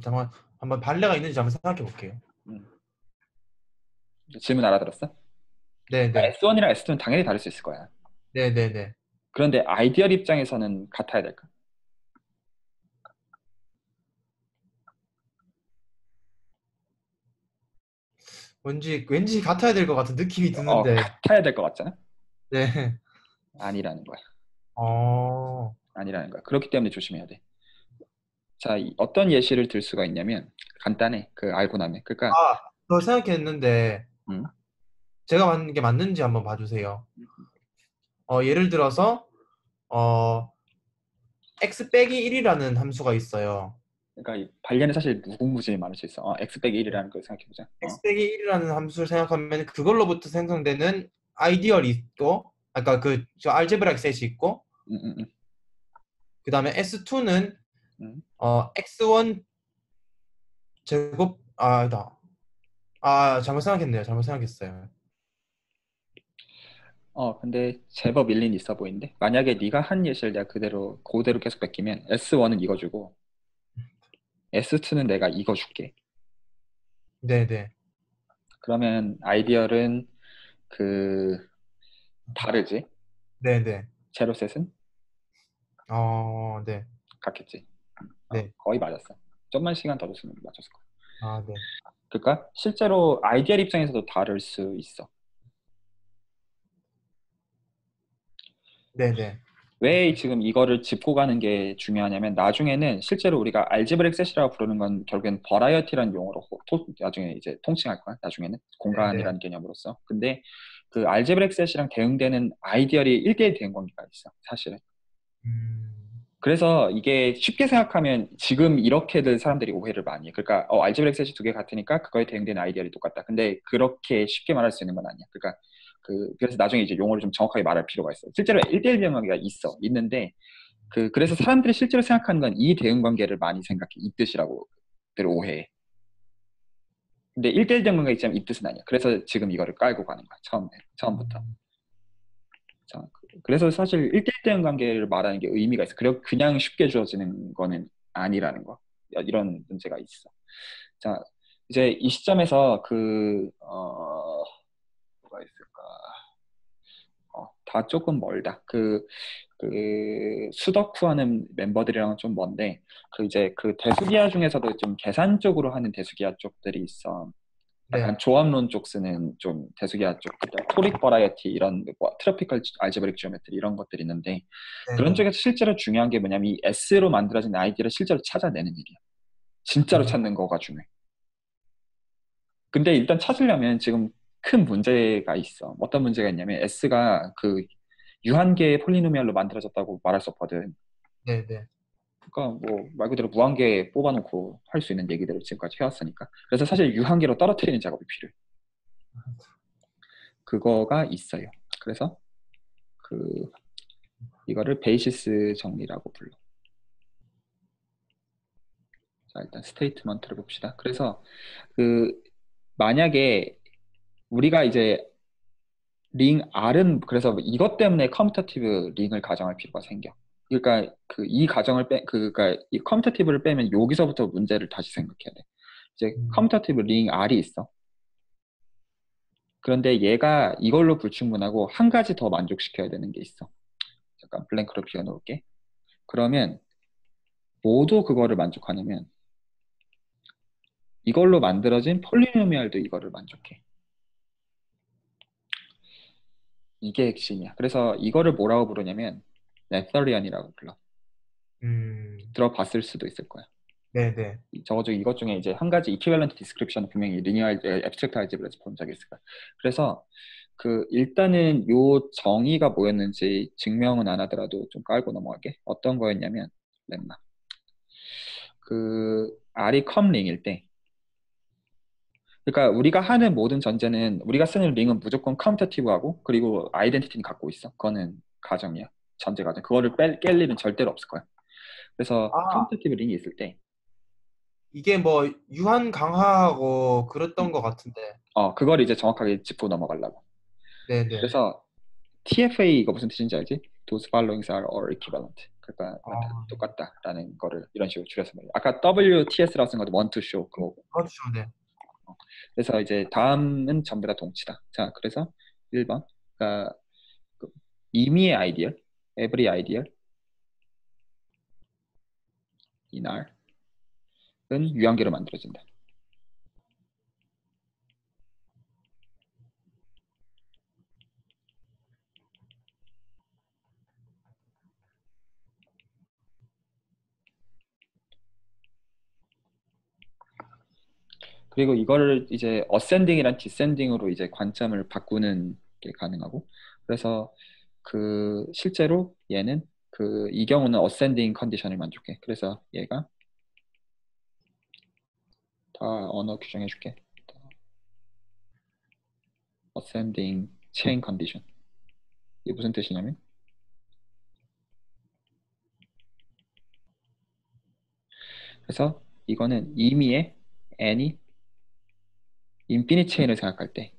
잠깐 한번 발레가 있는지 한번 생각해 볼게요. 음. 질문 알아들었어? 네네. S1이랑 S2는 당연히 다를 수 있을 거야. 네네네. 그런데 아이디얼 입장에서는 같아야 될까? 왠지 같아야 될 것 같은 느낌이 드는데. 같아야 될 것 같잖아? 네. 아니라는 거야. 어. 아니라는 거야. 그렇기 때문에 조심해야 돼. 자, 어떤 예시를 들 수가 있냐면 간단해. 알고 나면. 그러니까 저 생각했는데 음, 제가 만든 게 맞는지 한번 봐주세요. 예를 들어서 어, x 빼기 1이라는 함수가 있어요. 그러니까 이 발견이 사실 무궁무진이 많을 수 있어. x 빼기 1이라는 걸 생각해보자. x 빼기 1이라는 함수를 생각하면 그걸로부터 생성되는 아이디얼이 있고, 아까 저 알제브라ik 셋이 있고, 음, 음, 음, 그 다음에 s2는 음. x1 제곱 아니다. 잘못 생각했네요. 잘못 생각했어요. 근데 제법 일리는 있어 보이는데 만약에 네가 한 예시를 내가 그대로 계속 베끼면 S1은 이거 주고 S2는 내가 이거 줄게. 네네. 그러면 아이디얼은 다르지? 네네. 제로셋은? 네. 같겠지. 네. 거의 맞았어. 좀만 시간 더 줬으면 맞췄을 거야. 아, 네. 그러니까 실제로 아이디얼 입장에서도 다를 수 있어. 네네. 왜 지금 이거를 짚고 가는 게 중요하냐면 나중에는 실제로 우리가 알제브릭 셋이라고 부르는 건 결국엔 버라이어티라는 용어로 나중에 이제 통칭할 거야. 나중에는 네네. 공간이라는 개념으로서. 근데 그 알제브릭 셋이랑 대응되는 아이디얼이 1대1 대응 관계가 있어. 사실은. 음, 그래서 이게 쉽게 생각하면 지금 이렇게들 사람들이 오해를 많이 해. 그러니까 알제브릭 셋이 두 개 같으니까 그거에 대응되는 아이디얼이 똑같다. 근데 그렇게 쉽게 말할 수 있는 건 아니야. 그러니까 그래서 나중에 이제 용어를 좀 정확하게 말할 필요가 있어. 실제로 1대1 대응 관계가 있는데 그래서 사람들이 실제로 생각하는 건 이 대응 관계를 많이 생각해. 이 뜻이라고 들 오해해. 근데 1대1 대응 관계가 있지만 이 뜻은 아니야. 그래서 지금 이거를 깔고 가는 거야. 처음부터. 자, 그래서 사실 1대1 대응 관계를 말하는 게 의미가 있어. 그냥 쉽게 주어지는 거는 아니라는 거. 이런 문제가 있어. 자, 이제 이 시점에서 뭐가 있을까? 다 조금 멀다. 수덕후 하는 멤버들이랑은 좀 먼데, 이제 대수기화 중에서도 좀 계산적으로 하는 대수기화 쪽들이 있어. 네. 약간 조합론 쪽 쓰는 좀 대수기화 쪽, 토릭 버라이어티 이런 뭐 트로피컬 알제브릭 지오메트리 이런 것들이 있는데 그런 네네. 쪽에서 실제로 중요한 게 뭐냐면 이 S로 만들어진 아이디를 실제로 찾아내는 일이야. 진짜로 음, 찾는 거가 중요해. 근데 일단 찾으려면 지금 큰 문제가 있어. 어떤 문제가 있냐면 S가 유한계의 폴리노미얼로 만들어졌다고 말할 수 없거든. 네네. 그러니까 뭐 말 그대로 무한계 뽑아놓고 할 수 있는 얘기들을 지금까지 해왔으니까. 그래서 사실 유한계로 떨어뜨리는 작업이 필요해. 그거가 있어요. 그래서 그 이거를 베이시스 정리라고 불러. 자, 일단 스테이트먼트를 봅시다. 그래서 그 만약에 우리가 이제 링 R은 그래서 이것 때문에 커뮤터티브 링을 가정할 필요가 생겨. 그러니까 이 가정을 그러니까 이 커뮤터티브를 빼면 여기서부터 문제를 다시 생각해야 돼. 이제 음, 커뮤터티브 링 R이 있어. 그런데 얘가 이걸로 불충분하고 한 가지 더 만족시켜야 되는 게 있어. 잠깐 블랭크로 비워놓을게. 그러면 모두 그거를 만족하냐면 이걸로 만들어진 폴리노미얼도 이거를 만족해. 이게 핵심이야. 그래서 이거를 뭐라고 부르냐면 네서리안이라고 불러. 음, 들어봤을 수도 있을 거야. 네네. 적어도 이것 중에 이제 한 가지 이퀴밸런트 디스크립션 분명히 리니어 앱스트랙트 알제브라에서 본 적이 있을 거야. 그래서 일단은 요 정의가 뭐였는지 증명은 안 하더라도 좀 깔고 넘어갈게. 어떤 거였냐면 lemma. R이 컴링일 때 그러니까 우리가 하는 모든 전제는 우리가 쓰는 링은 무조건 카운터티브하고 그리고 아이덴티티는 갖고 있어. 그거는 가정이야. 전제 가정. 그거를 깰 일은 절대로 없을 거야. 그래서 아, 카운터티브 링이 있을 때 이게 뭐 유한 강화하고 그랬던 것 같은데. 그걸 이제 정확하게 짚고 넘어가려고. 네네. 그래서 TFA 이거 무슨 뜻인지 알지? Those followings are all equivalent. 그러니까 아, 똑같다라는 거를 이런 식으로 줄여서 말이야. 아까 WTS라고 쓴 것도 want to show 그거고. 그렇죠. 네. 그래서 이제 다음은 전부 다 동치다. 자, 그래서 1번. 그러니까 그 임의의 아이디얼, every ideal in R은 유한계로 만들어진다. 그리고 이거를 이제 ascending이란 descending으로 이제 관점을 바꾸는 게 가능하고 그래서 실제로 얘는 이 경우는 ascending 컨디션을 만족해. 그래서 얘가 다 언어 규정해 줄게. ascending chain condition. 이게 무슨 뜻이냐면 그래서 이거는 임의의 n이 인피니트 체인을 생각할 때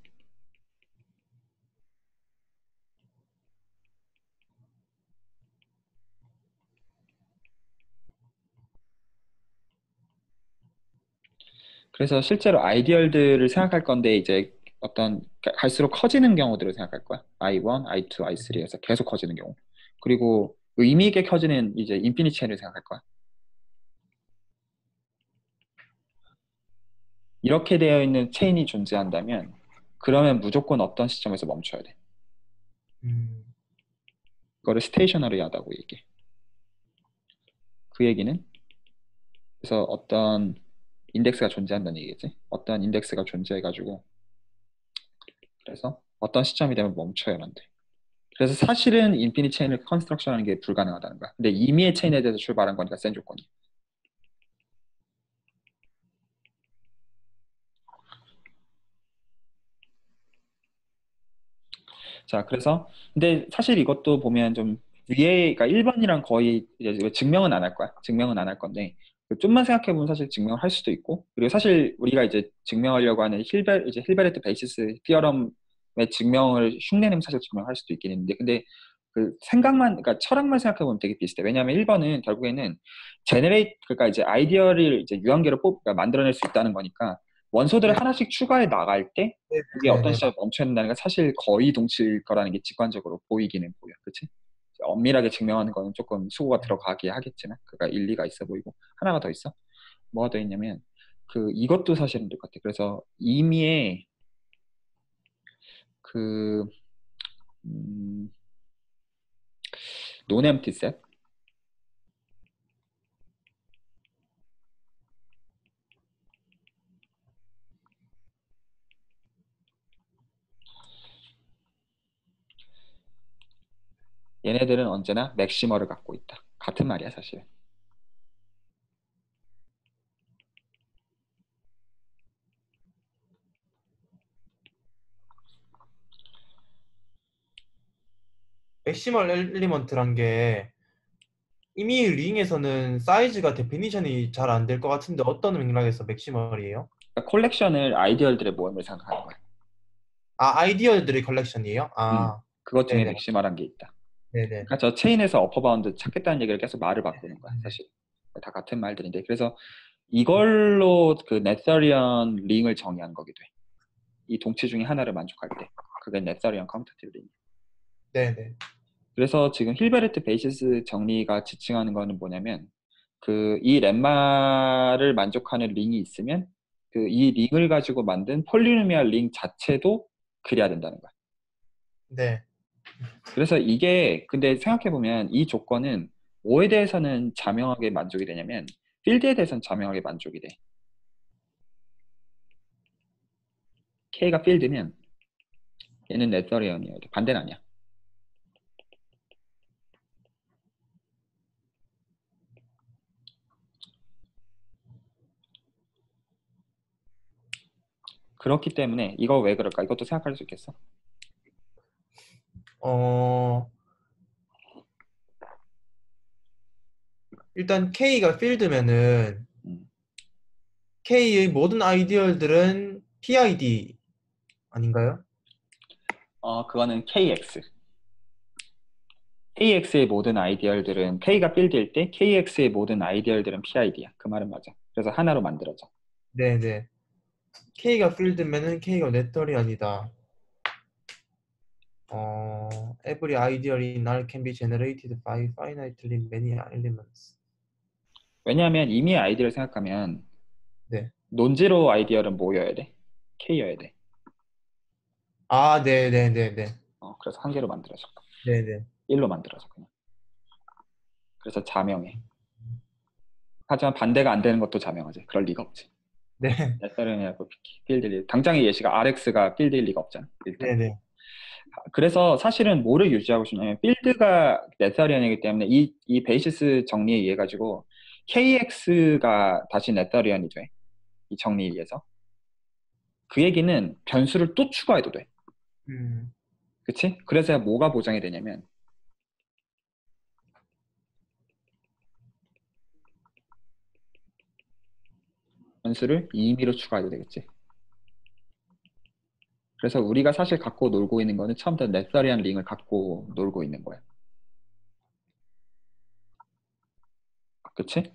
그래서 실제로 아이디얼들을 생각할 건데 이제 어떤 갈수록 커지는 경우들을 생각할 거야. I1, I2, I3에서 계속 커지는 경우. 그리고 의미 있게 커지는 이제 인피니트 체인을 생각할 거야. 이렇게 되어 있는 체인이 존재한다면 그러면 무조건 어떤 시점에서 멈춰야 돼. 음, 그거를 스테이셔너리하다고 얘기해. 그 얘기는 그래서 어떤 인덱스가 존재한다는 얘기겠지. 어떤 인덱스가 존재해가지고 그래서 어떤 시점이 되면 멈춰야만 돼. 그래서 사실은 인피니트 체인을 컨스트럭션하는 게 불가능하다는 거야. 근데 임의의 체인에 대해서 출발한 거니까 센 조건이. 자, 그래서 근데 사실 이것도 보면 좀 위에 그러니까 1번이랑 거의 이제 증명은 안 할 거야. 증명은 안 할 건데 그 좀만 생각해 보면 사실 증명을 할 수도 있고 그리고 사실 우리가 이제 증명하려고 하는 힐베르트 베이시스 티어럼의 증명을 흉내내면 사실 증명할 수도 있긴 있는데 근데 그 생각만 그러니까 철학만 생각해 보면 되게 비슷해. 왜냐하면 1번은 결국에는 그러니까 이제 아이디어를 이제 유한계로 그러니까 만들어낼 수 있다는 거니까 원소들을 네, 하나씩 추가해 나갈 때 네, 이게 네, 어떤 네, 시점에 멈춰야 된다는 게 사실 거의 동치일 거라는 게 직관적으로 보이기는 보여. 그치? 엄밀하게 증명하는 거는 조금 수고가 들어가게 하겠지만 그가 일리가 있어 보이고 하나가 더 있어. 뭐가 더 있냐면 그 이것도 사실은 똑같아. 그래서 이미의 그 음, 논엠티 셋 얘네들은 언제나 맥시머를 갖고 있다. 같은 말이야 사실. 맥시멀 엘리먼트란 게 이미 링에서는 사이즈가 데피니션이 잘 안 될 것 같은데 어떤 맥락에서 맥시멀이에요? 그러니까 콜렉션을 아이디어들의 모임을 생각하는 거야. 아, 아이디어들의 컬렉션이에요? 음, 아, 그것 중에 네네, 맥시멀한 게 있다. 네네. 그러니까 저 체인에서 어퍼바운드 찾겠다는 얘기를 계속 말을 바꾸는 거야 사실. 다 같은 말들인데 그래서 이걸로 그 네서리언 링을 정의한 거기도 해. 이 동치 중에 하나를 만족할 때. 그게 네서리언 커뮤테티브 링. 네네. 그래서 지금 힐베르트 베이시스 정리가 지칭하는 거는 뭐냐면 그 이 렘마를 만족하는 링이 있으면 그 이 링을 가지고 만든 폴리노미얼 링 자체도 그래야 된다는 거야. 네. 그래서 이게 근데 생각해 보면 이 조건은 뭐에 대해서는 자명하게 만족이 되냐면 필드에 대해서는 자명하게 만족이 돼. K가 필드면 얘는 네서리언이어야 돼. 반대는 아니야. 그렇기 때문에 이거 왜 그럴까? 이것도 생각할 수 있겠어. 어, 일단 K가 필드면은 음. K의 모든 아이디어들은 PID 아닌가요? 그거는 KX. KX의 모든 아이디얼들은 K가 필드일 때 KX의 모든 아이디얼들은 PID야. 그 말은 맞아. 그래서 하나로 만들어져. 네네. K가 필드면은 K가 넷덜이 아니다. Every ideal in R can be generated by finitely many elements. 왜냐하면 이미 아이디어를 생각하면 네. 논제로 아이디어는 뭐여야 돼? K여야 돼. 아, 네네네네. 그래서 한 개로 만들어져. 네네. 1로 만들어져 그냥. 그래서 자명해. 하지만 반대가 안 되는 것도 자명하지. 그럴 리가 없지. 네. 네서리언이라고 필드일 리 당장의 예시가 RX가 필드일 리가 없잖아. 일단. 네네. 그래서 사실은 뭐를 유지하고 싶냐면 필드가 네서리언이기 때문에 이 베이시스 정리에 의해 가지고 KX가 다시 네서리언이 돼. 이 정리에 의해서. 그 얘기는 변수를 또 추가해도 돼. 음, 그치? 그래서 뭐가 보장이 되냐면 변수를 임의로 추가해도 되겠지. 그래서 우리가 사실 갖고 놀고 있는 거는 처음부터 네서리언 링을 갖고 놀고 있는 거야. 그치?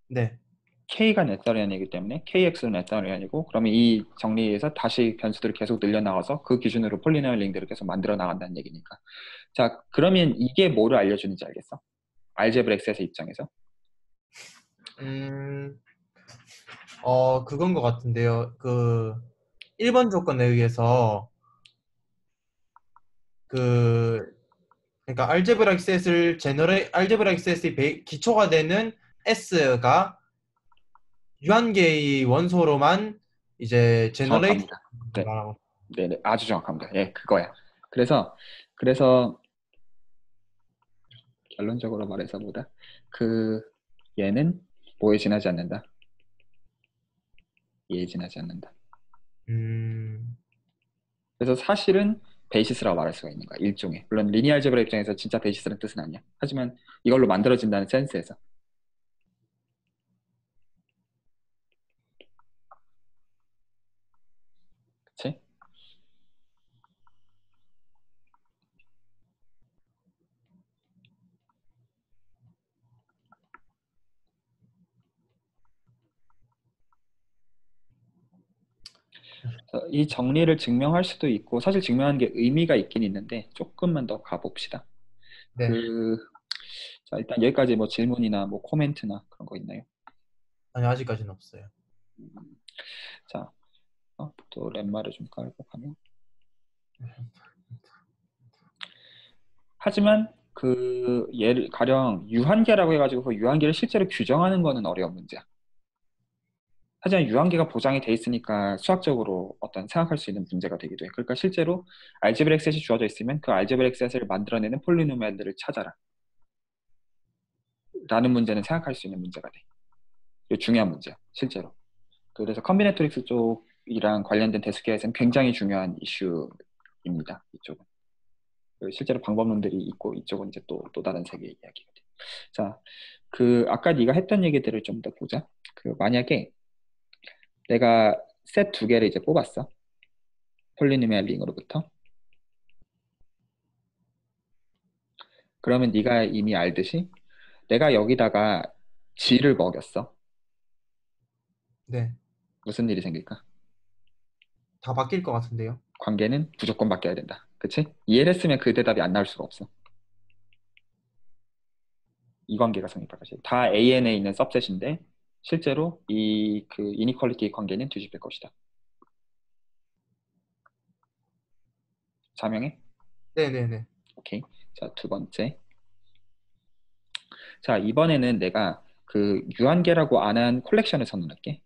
네. K가 네서리언이기 때문에 KX는 네서리언이고 그러면 이 정리에서 다시 변수들을 계속 늘려나가서 그 기준으로 폴리노미얼 링들을 계속 만들어 나간다는 얘기니까. 자, 그러면 이게 뭐를 알려주는지 알겠어? 알제브라 엑셋의 입장에서. 음, 그건 것 같은데요. 1번 조건에 의해서 그 그러니까 알제브라 셋의 기초가 되는 S가 유한계의 원소로만 이제 제너레이트 정확합니다. 네, 말하고. 네, 아주 정확합니다. 예, 그거야. 그래서 결론적으로 말해서 뭐다? 그 얘는 뭐에 지나지 않는다. 얘에 지나지 않는다. 음, 그래서 사실은 베이시스라고 말할 수가 있는 거야. 일종의. 물론 리니어 알제브라 입장에서 진짜 베이시스라는 뜻은 아니야. 하지만 이걸로 만들어진다는 센스에서. 그치? 이 정리를 증명할 수도 있고 사실 증명하는 게 의미가 있긴 있는데 조금만 더 가봅시다. 네. 자, 일단 여기까지 뭐 질문이나 뭐 코멘트나 그런 거 있나요? 아니, 아직까지는 없어요. 음, 자, 또 렛마를 좀 깔고 가면. 하지만 예를 가령 유한계라고 해가지고 그 유한계를 실제로 규정하는 거는 어려운 문제야. 하지만 유한계가 보장이 돼 있으니까 수학적으로 어떤 생각할 수 있는 문제가 되기도 해. 그러니까 실제로 알제브렉 셋이 주어져 있으면 그 알제브렉 셋을 만들어내는 폴리노미알들을 찾아라. 라는 문제는 생각할 수 있는 문제가 돼. 이거 중요한 문제야, 실제로. 그래서 컴비네토릭스 쪽이랑 관련된 대수계에서는 굉장히 중요한 이슈입니다. 이쪽은. 실제로 방법론들이 있고 이쪽은 이제 또 다른 세계의 이야기거든. 자, 아까 네가 했던 얘기들을 좀 더 보자. 만약에 내가 셋 두 개를 이제 뽑았어. 폴리노미얼 링으로부터. 그러면 네가 이미 알듯이 내가 여기다가 G를 먹였어. 네. 무슨 일이 생길까? 다 바뀔 것 같은데요. 관계는 무조건 바뀌어야 된다. 그치? 이해를 했으면 그 대답이 안 나올 수가 없어. 이 관계가 성립할 것이다. 다 AN에 있는 सब셋인데 실제로 이니퀄리티 관계는 뒤집힐 것이다. 자명해? 네네네. 오케이. 자, 두 번째. 자, 이번에는 내가 유한계라고 안 한 콜렉션을 선언할게.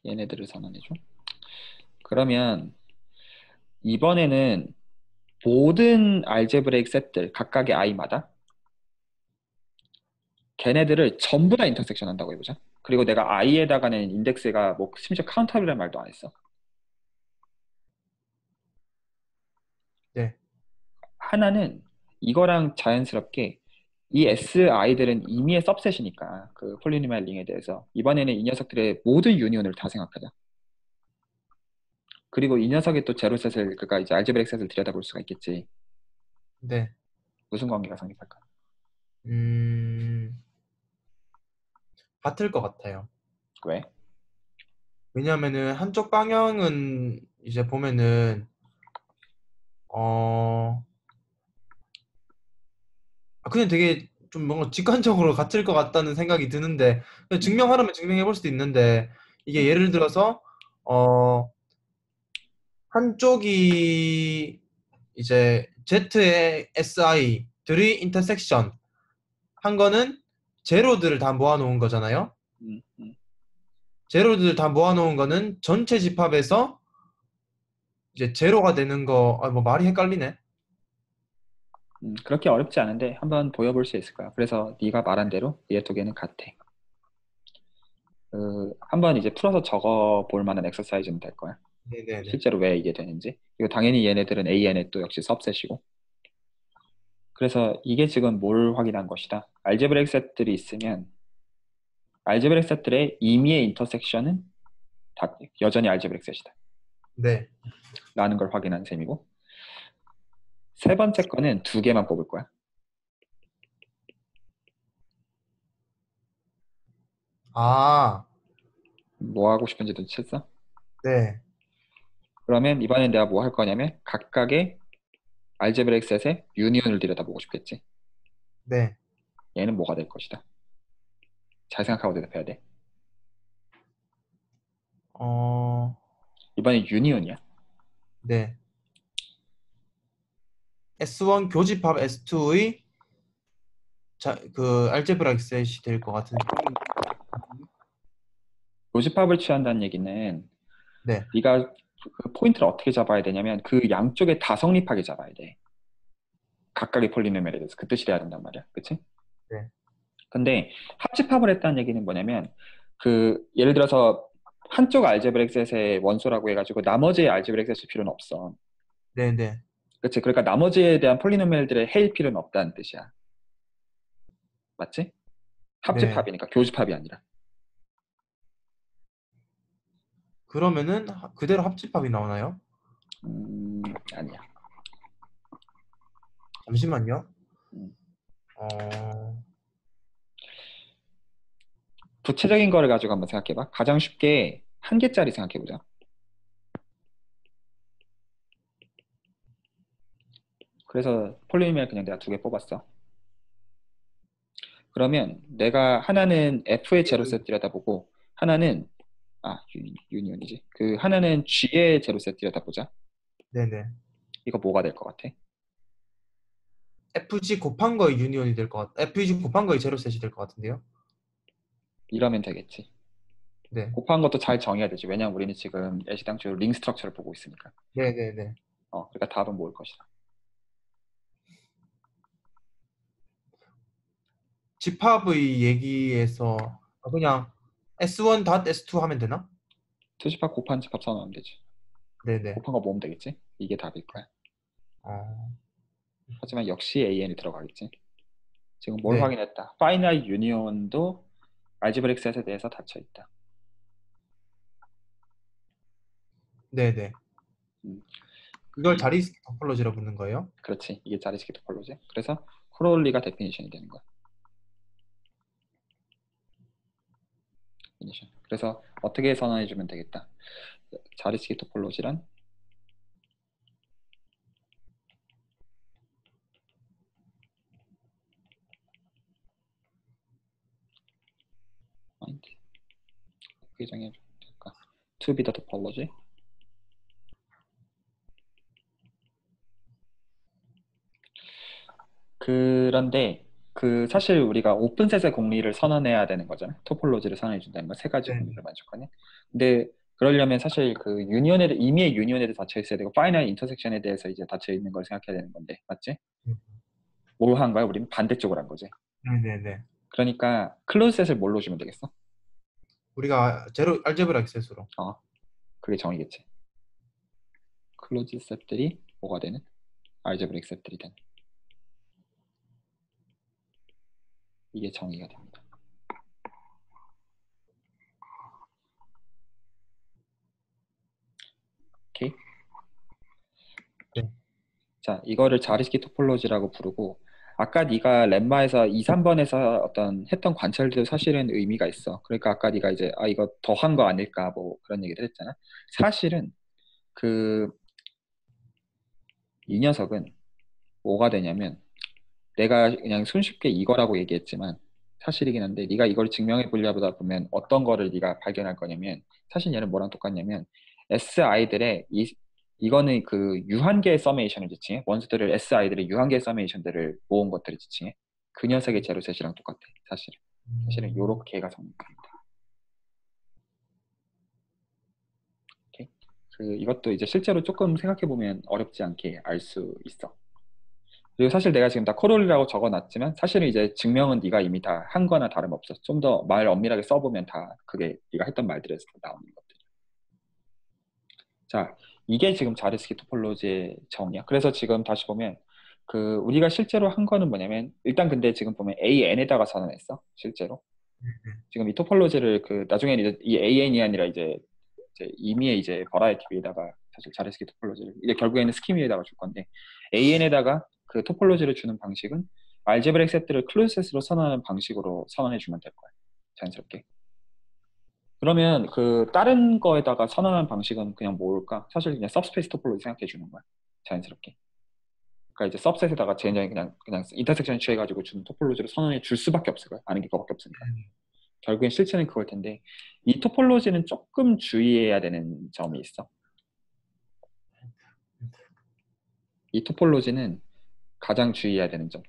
얘네들을 선언해줘. 그러면 이번에는 모든 알제브레이크 셋들 각각의 i마다 걔네들을 전부 다 인터섹션 한다고 해보자. 그리고 내가 i에다가는 인덱스가 뭐 심지어 카운터블이라는 말도 안 했어. 네. 하나는 이거랑 자연스럽게 이 SI들은 임의의 सब셋이니까 그 폴리노미얼 링에 대해서 이번에는 이 녀석들의 모든 유니온을 다 생각하자. 그리고 이 녀석의 또 제로셋을 그러니까 이제 알제브렉 셋을 들여다볼 수가 있겠지. 네. 무슨 관계가 성립할까? 음, 같을 것 같아요. 왜? 왜냐하면은 한쪽 방향은 이제 보면은 어 그냥 되게 좀 뭔가 직관적으로 같을 것 같다는 생각이 드는데 그냥 음, 증명하라면 증명해 볼 수도 있는데 이게 음, 예를 들어서 어 한쪽이 이제 Z의 SI들이 인터섹션 한 거는 제로들을 다 모아놓은 거잖아요. 음, 음, 제로들 다 모아놓은 거는 전체 집합에서 이제 제로가 되는 거, 뭐 말이 헷갈리네. 그렇게 어렵지 않은데 한번 보여볼 수 있을 거야. 그래서 네가 말한 대로 얘 두 개는 같아. 한번 이제 풀어서 적어 볼 만한 엑서사이즈는 될 거야. 네네네. 실제로 왜 이게 되는지. 이거 당연히 얘네들은 AN의 또 역시 सब셋이고. 그래서 이게 지금 뭘 확인한 것이다. 알제브렉 셋들이 있으면 알제브렉 셋들의 임의의 인터섹션은 다 여전히 알제브렉 셋이다. 네. 라는 걸 확인한 셈이고 세 번째 거는 두 개만 뽑을 거야. 아, 뭐 하고 싶은지 눈치챘어? 네, 그러면 이번엔 내가 뭐 할 거냐면 각각의 알제브레이크 셋의 유니온을 들여다보고 싶겠지. 네. 얘는 뭐가 될 것이다. 잘 생각하고 대답해야 돼. 어, 이번엔 유니온이야. 네. S1 교집합 S2의 그 알제브라 엑셋이 될 것 같은 느낌. 교집합을 취한다는 얘기는 네, 네가 그 포인트를 어떻게 잡아야 되냐면 그 양쪽에 다 성립하게 잡아야 돼. 각각의 폴리노미얼에 대해서 그 뜻이 돼야 된단 말이야. 그치? 네, 근데 합집합을 했다는 얘기는 뭐냐면 그 예를 들어서 한쪽 알제브렉 셋의 원소라고 해가지고 나머지의 알제브렉 셋일 필요는 없어. 네, 네, 그치? 그러니까 나머지에 대한 폴리노미얼들의 해일 필요는 없다는 뜻이야. 맞지? 네. 합집합이니까 교집합이 아니라. 그러면은 그대로 합집합이 나오나요? 아니야. 잠시만요. 음. 어, 구체적인 거를 가지고 한번 생각해봐. 가장 쉽게 한 개짜리 생각해보자. 그래서 폴리노미얼 그냥 내가 두 개 뽑았어. 그러면 내가 하나는 F의 제로셋 들여다보고 하나는 유니온이지. 그 하나는 G의 제로셋 들여다보자. 네네. 이거 뭐가 될 것 같아? FG 곱한 거의 유니온이 될 것 FG 곱한 거의 제로셋이 될 것 같은데요? 이러면 되겠지. 네, 곱한 것도 잘 정해야 되지. 왜냐면 우리는 지금 애시당초 링 스트럭처를 보고 있으니까. 네네네. 그러니까 답은 뭐일 것이다. 집합의 얘기에서 그냥 S1 닷 S2 하면 되나? 투집합 곱한 집합 선언하면 되지. 네네. 곱한 거 모으면 되겠지. 이게 답일 거야. 어, 하지만 역시 AN이 들어가겠지. 지금 뭘 네, 확인했다. 파이나이 유니온도 알지브릭 셋에 대해서 닫혀 있다. 네네. 음, 이걸 자리스키 토폴로지라고 부르는 거예요? 그렇지. 이게 자리스키 토폴로지. 그래서 크롤리가 데피니션이 되는 거야. 데피니션. 그래서 어떻게 선언해 주면 되겠다. 자리스키 토폴로지란 마인드. 어떻게 정해 주면 될까? To be the topology. 그런데 그 사실 우리가 오픈셋의 공리를 선언해야 되는 거잖아. 토폴로지를 선언해 준다는 건 세 가지 네. 공리를 만족하는. 근데 그러려면 사실 그 유니온에 이미의 유니온에도 닫혀 있어야 되고 파이널 인터섹션에 대해서 이제 닫혀 있는 걸 생각해야 되는 건데 맞지? 뭘 한 거야? 우리는 반대쪽으로 한 거지. 네네네. 그러니까 클로즈셋을 뭘로 주면 되겠어? 우리가 제로 알제브라 액세스로. 그게 정의겠지. 클로즈셋들이 뭐가 되는? 알제브릭 셋들이 되는. 이게 정의가 됩니다. 오케이? 네. 자, 이거를 자리스키 토폴로지라고 부르고 아까 네가 렘마에서 2, 3번에서 어떤 했던 관찰도 사실은 의미가 있어. 그러니까 아까 네가 이제 이거 더한 거 아닐까 뭐 그런 얘기를 했잖아. 사실은 그 이 녀석은 뭐가 되냐면 내가 그냥 손쉽게 이거라고 얘기했지만 사실이긴 한데 네가 이걸 증명해 보려다 보면 어떤 거를 네가 발견할 거냐면 사실 얘는 뭐랑 똑같냐면 SI들의 이거는 그 유한계 서메이션을 지칭해. 원수들을 SI들의 유한계 서메이션들을 모은 것들을 지칭해. 그 녀석의 제로셋이랑 똑같아. 사실은 요렇게가 성립합니다. 오케이? 이것도 이제 실제로 조금 생각해 보면 어렵지 않게 알 수 있어. 그리고 사실 내가 지금 다 코롤이라고 적어놨지만 사실은 이제 증명은 네가 이미 다 한 거나 다름없어. 좀 더 말 엄밀하게 써보면 다 그게 네가 했던 말들에서 나오는 것들. 자, 이게 지금 자르스키 토폴로지의 정의야. 그래서 지금 다시 보면 그 우리가 실제로 한 거는 뭐냐면 일단 근데 지금 보면 AN에다가 선언했어. 실제로. 지금 이 토폴로지를 그 나중에 이제 이 AN이 아니라 이제 임의의 이제 버라이티 위에다가 사실 자르스키 토폴로지를 이제 결국에는 스킴 위에다가 줄 건데 AN에다가 그 토폴로지를 주는 방식은 알제브렉 셋들을 클로즈 셋으로 선언하는 방식으로 선언해 주면 될 거야. 자연스럽게. 그러면 그 다른 거에다가 선언하는 방식은 그냥 뭘까? 사실 그냥 सब스페이스 토폴로지 생각해 주는 거야. 자연스럽게. 그러니까 이제 सब셋에다가 젠장이 그냥 인터섹션 취해가지고 주는 토폴로지로 선언해 줄 수밖에 없을 거야. 아는 게 그거밖에 없으니까. 결국엔 실체는 그걸 텐데 이 토폴로지는 조금 주의해야 되는 점이 있어. 이 토폴로지는 가장 주의해야 되는 점.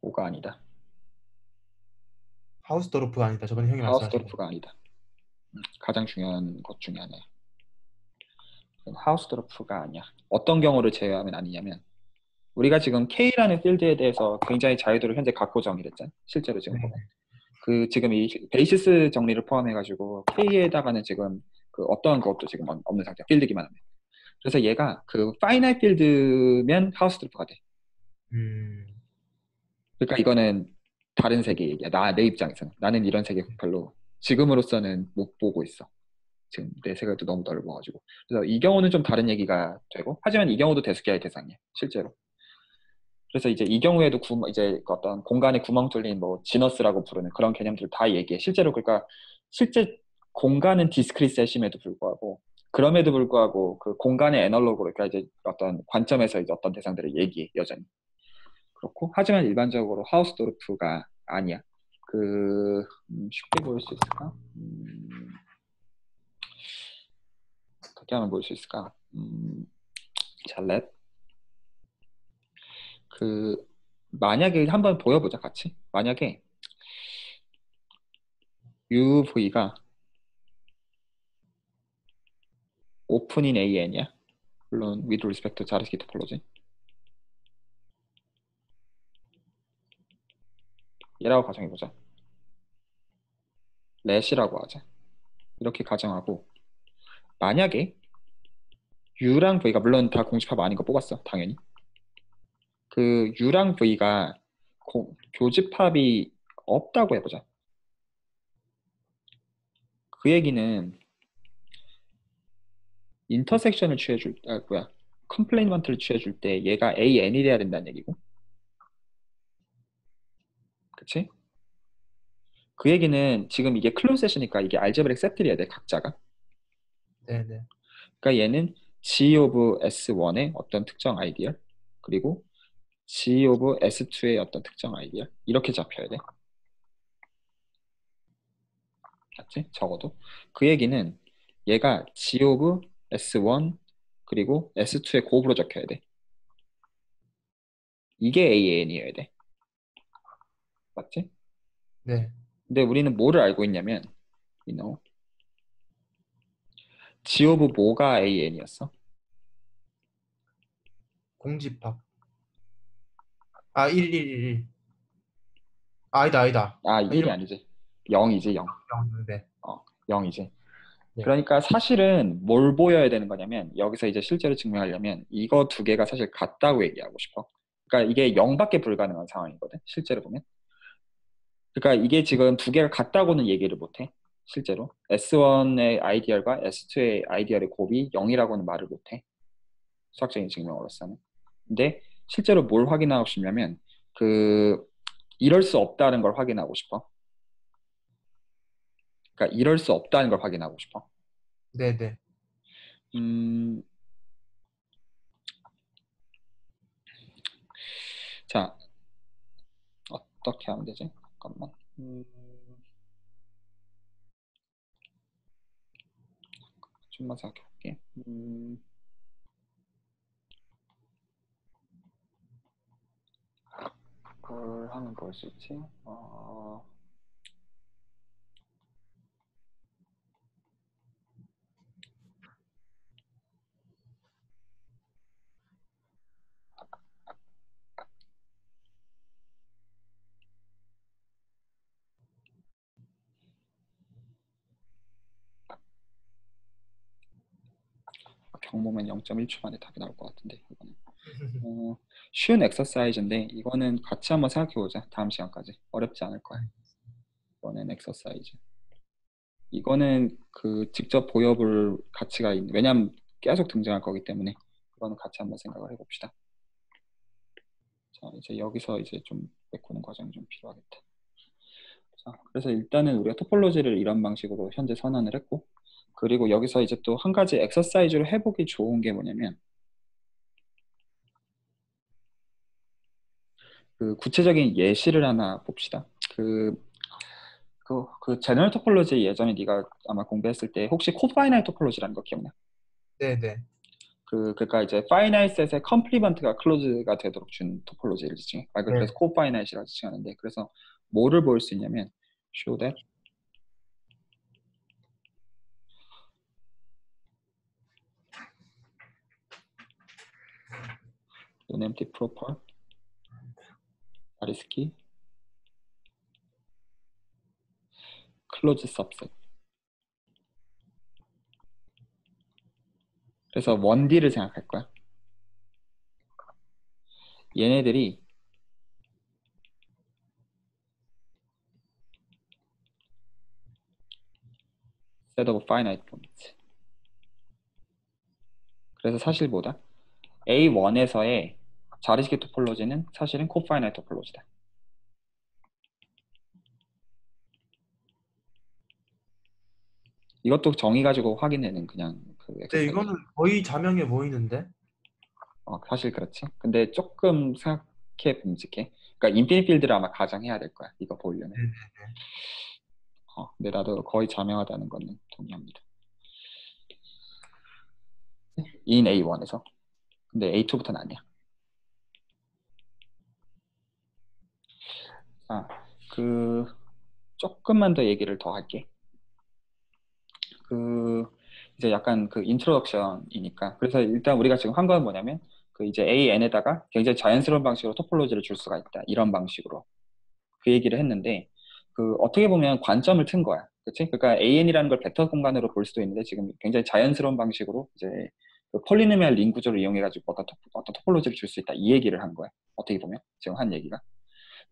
오가 아니다. 하우스도르프가 아니다. 저번에 형이 말씀하신 거. 하우스도르프가 아니다. 가장 중요한 것 중에 하나야. 하우스도르프가 아니야. 어떤 경우를 제외하면 아니냐면 우리가 지금 K라는 필드에 대해서 굉장히 자유도를 현재 갖고 정의했잖아. 실제로 지금 보면. 그 지금 이 베이시스 정리를 포함해가지고 K에다가는 지금 그 어떠한 것도 지금 없는 상태야. 필드기만 하면. 그래서 얘가 그 파이널 필드면 하우스도르프가 돼. 그러니까 이거는 다른 세계 얘기야. 내 입장에서는. 나는 이런 세계 별로 지금으로서는 못 보고 있어. 지금 내 세계도 너무 넓어가지고. 그래서 이 경우는 좀 다른 얘기가 되고, 하지만 이 경우도 대수기하의 대상이야. 실제로. 그래서 이제 이 경우에도 이제 어떤 공간에 구멍 뚫린 뭐 지너스라고 부르는 그런 개념들을 다 얘기해. 실제로 그러니까 실제 공간은 디스크릿 셋임에도 불구하고 그럼에도 불구하고 그 공간의 애널로그로 그러니까 이제 어떤 관점에서 이제 어떤 대상들을 얘기해 여전히. 그렇고 하지만 일반적으로 하우스도르프가 아니야. 쉽게 보일 수 있을까? 어떻게 하면 보일 수 있을까? 잘렛. 만약에 한번 보여보자 같이. 만약에 UV가 오픈인 AN이야. 물론 with respect to 자르스키 토폴로지. 얘라고 가정해보자. 렛이라고 하자. 이렇게 가정하고 만약에 U랑 V가 물론 다 공집합 아닌 거 뽑았어. 당연히. 그 U랑 V가 교집합이 없다고 해보자. 그 얘기는 인터섹션을 컴플레인먼트를 취해줄 때 얘가 AN이 돼야 된다는 얘기고. 그치? 그 얘기는 지금 이게 클로셋이니까 이게 알제브릭 셋들이야 돼 각자가. 네네. 그러니까 얘는 G of S1의 어떤 특정 아이디얼 그리고 G of S2의 어떤 특정 아이디얼 이렇게 잡혀야 돼. 맞지? 적어도. 그 얘기는 얘가 G of S1 그리고 S2의 곱으로 적혀야 돼. 이게 AN이어야 돼. 맞지? 네. 근데 우리는 뭐를 알고 있냐면 G of 뭐가 AN이었어? 공집합. 1. 아니다. 1이 1 아니지. 0이지 0. 네. 0이지. 네. 그러니까 사실은 뭘 보여야 되는 거냐면 여기서 이제 실제로 증명하려면 이거 두 개가 사실 같다고 얘기하고 싶어. 그러니까 이게 0밖에 불가능한 상황이거든. 실제로 보면. 그러니까 이게 지금 두 개가 같다고는 얘기를 못해. 실제로. S1의 아이디얼과 S2의 아이디얼의 곱이 0이라고는 말을 못해. 수학적인 증명으로서는. 근데 실제로 뭘 확인하고 싶냐면 이럴 수 없다는 걸 확인하고 싶어. 그러니까 이럴 수 없다는 걸 확인하고 싶어. 네네. 자, 어떻게 하면 되지? 잠깐만. 좀만 생각해 볼게. 뭘 하면 볼 수 있지? 경보면 0.1초 만에 답이 나올 것 같은데 이거는 쉬운 엑서사이즈인데 이거는 같이 한번 생각해 보자. 다음 시간까지 어렵지 않을 거야. 이거는 엑서사이즈. 이거는 직접 보여볼 가치가 있는. 왜냐면 계속 등장할 거기 때문에 이거는 같이 한번 생각을 해봅시다. 자, 이제 여기서 이제 좀 메꾸는 과정이 좀 필요하겠다. 자, 그래서 일단은 우리가 토폴로지를 이런 방식으로 현재 선언을 했고, 그리고 여기서 이제 또 한 가지 엑서사이즈로 해보기 좋은 게 뭐냐면, 그 구체적인 예시를 하나 봅시다. 그 제너럴 토폴로지 예전에 네가 아마 공부했을 때 혹시 코파이나이트 토폴로지라는 거 기억나? 네네. 그러니까 이제 파이나이트 셋의 컴플리먼트가 클로즈가 되도록 준 토폴로지를 지칭해. 아, 네. 그래서 코파이나이트라고 지칭하는데, 그래서 뭐를 보일 수 있냐면 show that an empty proper is key closed subset. 그래서 1D를 생각할 거야. 얘네들이 set of finite points. 그래서 사실 뭐다? A1에서의 자리식의 토폴로지는 사실은 코파이나이트 토폴로지다. 이것도 정의 가지고 확인하는 그냥 그 네, 엑서사이즈. 이거는 거의 자명해 보이는데. 사실 그렇지. 근데 조금 생각해 봄직해. 그러니까 인피니트 필드를 아마 가정해야 될 거야. 이거 보려면. 네네. 근데 나도 거의 자명하다는 거는 동의합니다. in A1에서. 근데 A2부터는 아니야. 자, 조금만 더 얘기를 더 할게. 이제 약간 그 인트로덕션이니까. 그래서 일단 우리가 지금 한 건 뭐냐면, 이제 AN에다가 굉장히 자연스러운 방식으로 토폴로지를 줄 수가 있다. 이런 방식으로. 그 얘기를 했는데, 어떻게 보면 관점을 튼 거야. 그치? 그러니까 AN이라는 걸 벡터 공간으로 볼 수도 있는데, 지금 굉장히 자연스러운 방식으로 이제 그 폴리노미얼 링 구조를 이용해가지고 어떤 토폴로지를 줄 수 있다. 이 얘기를 한 거야. 어떻게 보면. 지금 한 얘기가.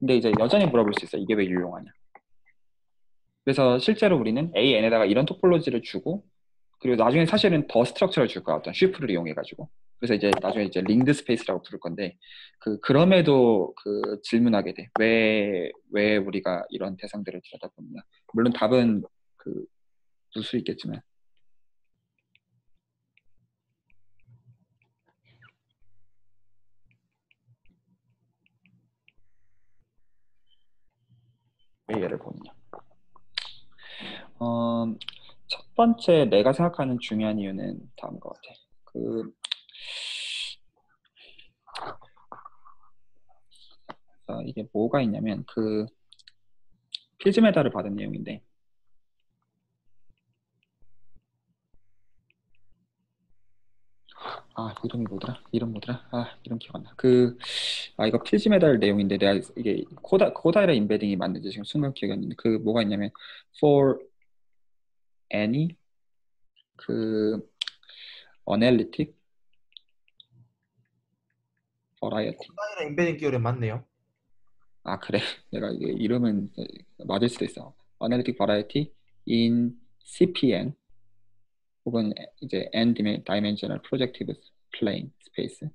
근데 이제 여전히 물어볼 수 있어. 이게 왜 유용하냐. 그래서 실제로 우리는 AN에다가 이런 토폴로지를 주고, 그리고 나중에 사실은 더 스트럭처를 줄 거야. 어떤 쉬프를 이용해가지고. 그래서 이제 나중에 이제 링드 스페이스라고 부를 건데, 그럼에도 질문하게 돼. 왜 우리가 이런 대상들을 들여다보느냐. 물론 답은 볼 수 있겠지만. 왜 얘를 보느냐. 첫 번째 내가 생각하는 중요한 이유는 다음인 것 같아. 이게 뭐가 있냐면, 필즈 메달을 받은 내용인데, 이름 뭐더라? 이름 기억 안 나. 이거 필지 메달 내용인데, 내가 이게 코다이라 인베딩이 맞는지 지금 순간 기억이 안 나는데, 뭐가 있냐면, for any, analytic variety. 코다이라 인베딩 기어에 맞네요. 그래. 내가 이게 이름은 맞을 수도 있어. analytic variety in CPN, 혹은 이제 n dimensional projective plane space.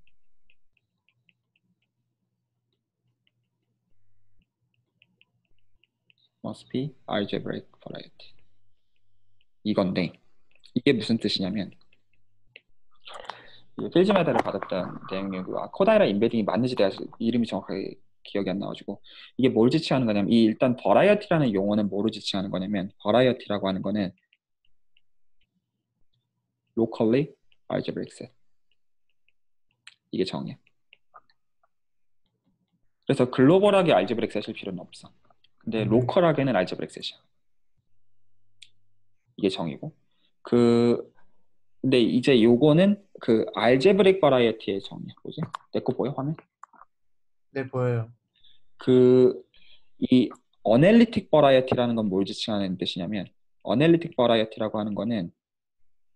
must be algebraic variety. 이건데, 이게 무슨 뜻이냐면, 필즈 메달을 받았던 내용이 코다이라 인베딩이 맞는지 내가 이름이 정확하게 기억이 안 나가지고, 이게 뭘 지칭하는 거냐면, 일단 버라이어티라는 용어는 뭐로 지칭하는 거냐면, 버라이어티라고 하는 거는 locally algebraic set. 이게 정의야. 그래서 글로벌하게 알제브릭 셋일 필요는 없어. 근데 로컬하게는 알제브릭 셋이야. 이게 정의고. 근데 이제 요거는 알제브릭 버라이어티의 정의야. 뭐지? 내 거 보여, 화면? 네, 보여요. 이 어널리틱 버라이어티라는 건 뭘 지칭하는 뜻이냐면, 어널리틱 버라이어티라고 하는 거는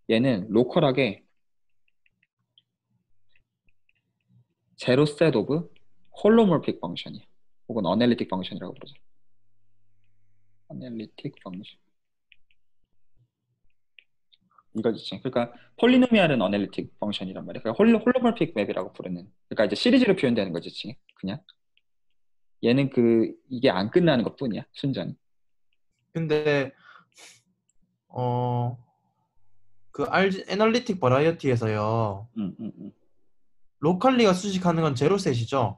얘는 로컬하게 제로 셋 오브 홀로모픽 펑션이야. 혹은 어널리틱 펑션이라고 부르죠. 어널리틱 펑션. 이거지. 그러니까 폴리노미알은 어널리틱 펑션이란 말이야. 그러니까 홀로몰픽 맵이라고 부르는. 그러니까 이제 시리즈로 표현되는 거지. 그냥. 얘는 이게 안 끝나는 것뿐이야, 순전히. 근데 어 그 애널리틱 버라이어티에서요. 음, 음, 음. 로컬리가 수식하는 건 제로셋이죠?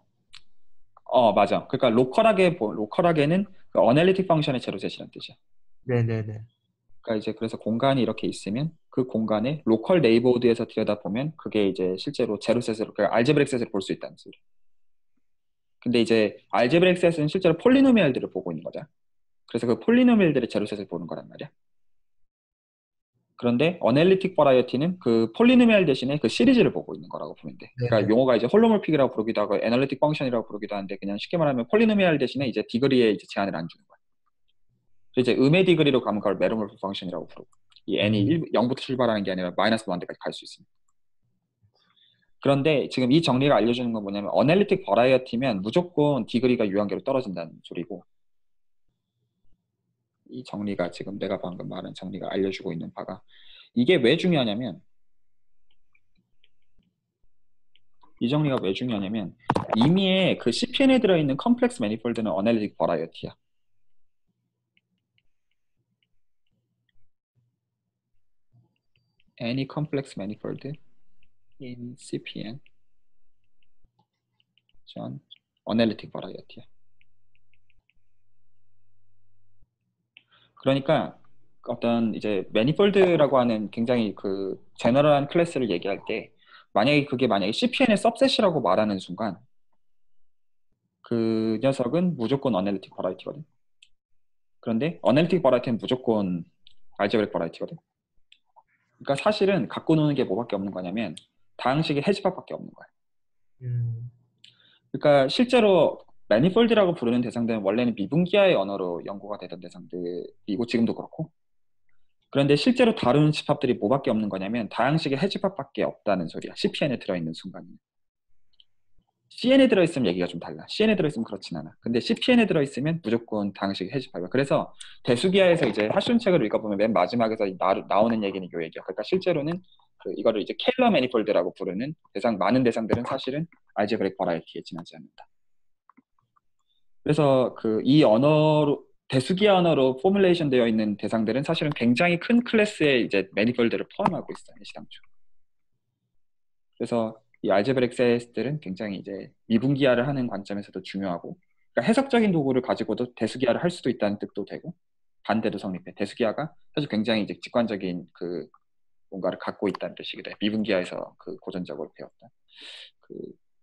맞아. 그러니까 로컬하게는 그 어널리틱 펑션의 제로셋이란 뜻이야. 네네네. 그러니까 이제 그래서 공간이 이렇게 있으면 그 공간에 로컬 네이버드에서 들여다보면 그게 이제 실제로 제로셋으로, 그러니까 알제브릭 셋을 볼 수 있다는 소리. 근데 이제 알제브릭 셋은 실제로 폴리노미얼들을 보고 있는 거죠. 그래서 그 폴리노미얼들의 제로셋을 보는 거란 말이야. 그런데 어널리틱 버라이어티는 그 폴리노미얼 대신에 그 시리즈를 보고 있는 거라고 보면 돼. 그러니까 네네. 용어가 이제 홀로몰픽이라고 부르기도 하고 애널리틱 펑션이라고 부르기도 하는데, 그냥 쉽게 말하면 폴리노미얼 대신에 이제 디그리에 이제 제한을 안 주는 거야. 그래서 이제 음의 디그리로 가면 그걸 메르몰프 펑션이라고 부르고, 이 n이 0부터 출발하는 게 아니라 마이너스 1까지 갈 수 있습니다. 그런데 지금 이 정리가 알려주는 건 뭐냐면, 어널리틱 버라이어티면 무조건 디그리가 유한계로 떨어진다는 소리고, 이 정리가 지금 내가 방금 말한 정리가 알려주고 있는 바가, 이게 왜 중요하냐면, 이 정리가 왜 중요하냐면 이미의 그 CPN에 들어있는 컴플렉스 매니폴드는 어널리틱 버라이어티야. Any complex manifold in CPN 전 어널리틱 버라이어티야. 그러니까 어떤 이제 매니폴드라고 하는 굉장히 그 제너럴한 클래스를 얘기할 때, 만약에 CPN의 सब셋이라고 말하는 순간 그 녀석은 무조건 어널리틱 버라이어티거든. 그런데 어널리틱 버라이어티는 무조건 알제브릭 버라이어티거든. 그러니까 사실은 갖고 노는 게 뭐밖에 없는 거냐면 다항식의 해집합밖에 없는 거야. 음, 그러니까 실제로 매니폴드라고 부르는 대상들은 원래는 미분기하의 언어로 연구가 되던 대상들이고 지금도 그렇고, 그런데 실제로 다루는 집합들이 뭐밖에 없는 거냐면 다항식의 해집합밖에 없다는 소리야. CPN에 들어있는 순간은. CN에 들어있으면 얘기가 좀 달라. CN에 들어있으면 그렇진 않아. 근데 CPN에 들어있으면 무조건 다항식의 해집합이야. 그래서 대수기하에서 이제 하슌 책을 읽어보면 맨 마지막에서 나오는 얘기는 요 얘기야. 그러니까 실제로는 이거를 이제 켈러 매니폴드라고 부르는 많은 대상들은 사실은 알제브릭 버라이어티에 지나지 않는다. 그래서 이 언어로, 대수기하 언어로 포뮬레이션 되어 있는 대상들은 사실은 굉장히 큰 클래스의 이제 매니폴드를 포함하고 있어요. 시당초. 그래서 이 알제브릭 셋들은 굉장히 이제 미분기하를 하는 관점에서도 중요하고, 그러니까 해석적인 도구를 가지고도 대수기하를 할 수도 있다는 뜻도 되고, 반대도 성립해. 대수기하가 사실 굉장히 이제 직관적인 뭔가를 갖고 있다는 뜻이기도 해. 미분기하에서 고전적으로 배웠다.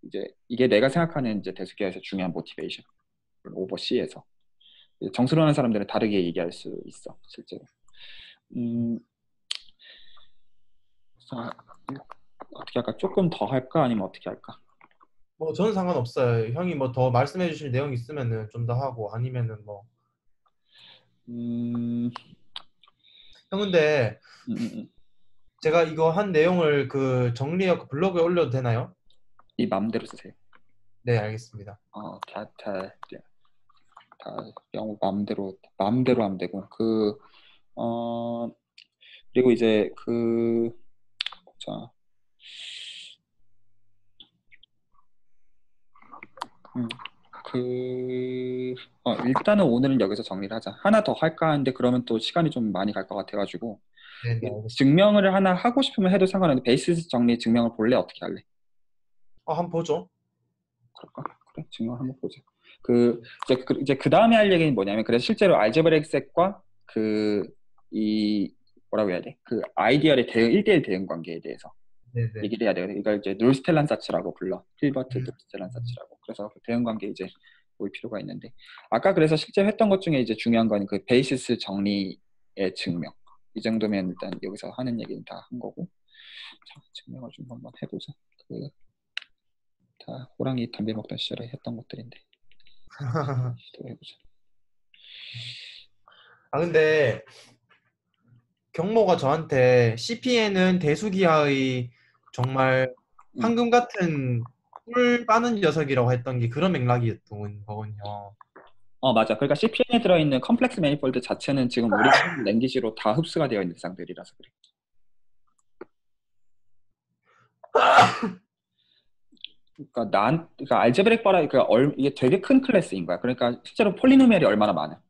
이제 이게 내가 생각하는 이제 대수기하에서 중요한 모티베이션. 오버 C에서 정수론하는 사람들은 다르게 얘기할 수 있어, 실제로. 자, 어떻게 할까? 조금 더 할까? 아니면 어떻게 할까? 뭐 저는 상관없어요. 형이 뭐 더 말씀해 주실 내용 있으면은 좀 더 하고 아니면은 뭐. 음, 형 근데 음, 음, 음. 제가 이거 한 내용을 그 정리해서 블로그에 올려도 되나요? 이 마음대로 쓰세요. 네, 알겠습니다. 다 영어 마음대로 하면 되고, 어, 그리고 이제 자, 음, 일단은 오늘은 여기서 정리를 하자. 하나 더 할까 하는데 그러면 또 시간이 좀 많이 갈 것 같아가지고, 네, 네, 알겠습니다. 증명을 하나 하고 싶으면 해도 상관없는데 베이시스 정리 증명을 볼래? 어떻게 할래? 한번 보죠. 그럴까? 그래, 증명 한번 보자. 이제 그 다음에 할 얘기는 뭐냐면, 그래서 실제로 알제브레익 셋과 이 뭐라고 해야 돼? 아이디얼의 1대1 대응 관계에 대해서 네, 네. 얘기를 해야 돼. 이걸 이제 룰스텔란 사치라고 불러. 힐버트 음, 룰스텔란 사치라고. 그래서 그 대응 관계 이제 볼 필요가 있는데, 아까 그래서 실제 했던 것 중에 이제 중요한 건 그 베이시스 정리의 증명. 이 정도면 일단 여기서 하는 얘기는 다 한 거고. 자, 증명을 좀 한번 해보자. 다 호랑이 담배 먹던 시절에 했던 것들인데 시도해보자. 근데 경모가 저한테 CPN은 대수기하의 정말 응. 황금 같은 꿀 빠는 녀석이라고 했던 게 그런 맥락이었던 거군요. 맞아. 그러니까 CPN에 들어있는 컴플렉스 매니폴드 자체는 지금 우리가 하는 랭귀지로 다 흡수가 되어 있는 대상들이라서 그래. 그러니까 알제브릭 바라, 이게 되게 큰 클래스인 거야. 그러니까 실제로 폴리노미알이 얼마나 많아.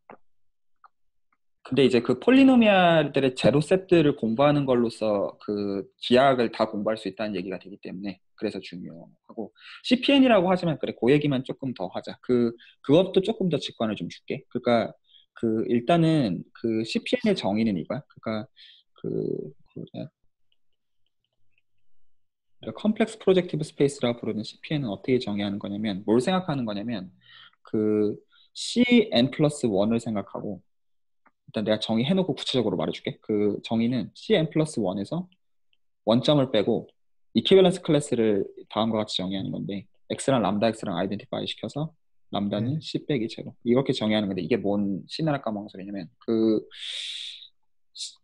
근데 이제 그 폴리노미알들의 제로 셋들을 공부하는 걸로써 그 기하학을 다 공부할 수 있다는 얘기가 되기 때문에 그래서 중요하고 CPN이라고 하지만 그래 그 얘기만 조금 더 하자. 그것도 조금 더 직관을 좀 줄게. 그러니까 그 일단은 그 CPN의 정의는 이거야. 그러니까 그 컴플렉스 프로젝티브 스페이스라고 부르는 CPN은 어떻게 정의하는 거냐면 뭘 생각하는 거냐면 그 CN 플러스 1을 생각하고 일단 내가 정의해놓고 구체적으로 말해줄게. 그 정의는 CN 플러스 1에서 원점을 빼고 이퀴밸런스 클래스를 다음과 같이 정의하는 건데 X랑 람다 X랑 아이덴티파이 시켜서 람다는 네. C 빼기 제로 이렇게 정의하는 건데 이게 뭔 신나라 까먹은 소리냐면 그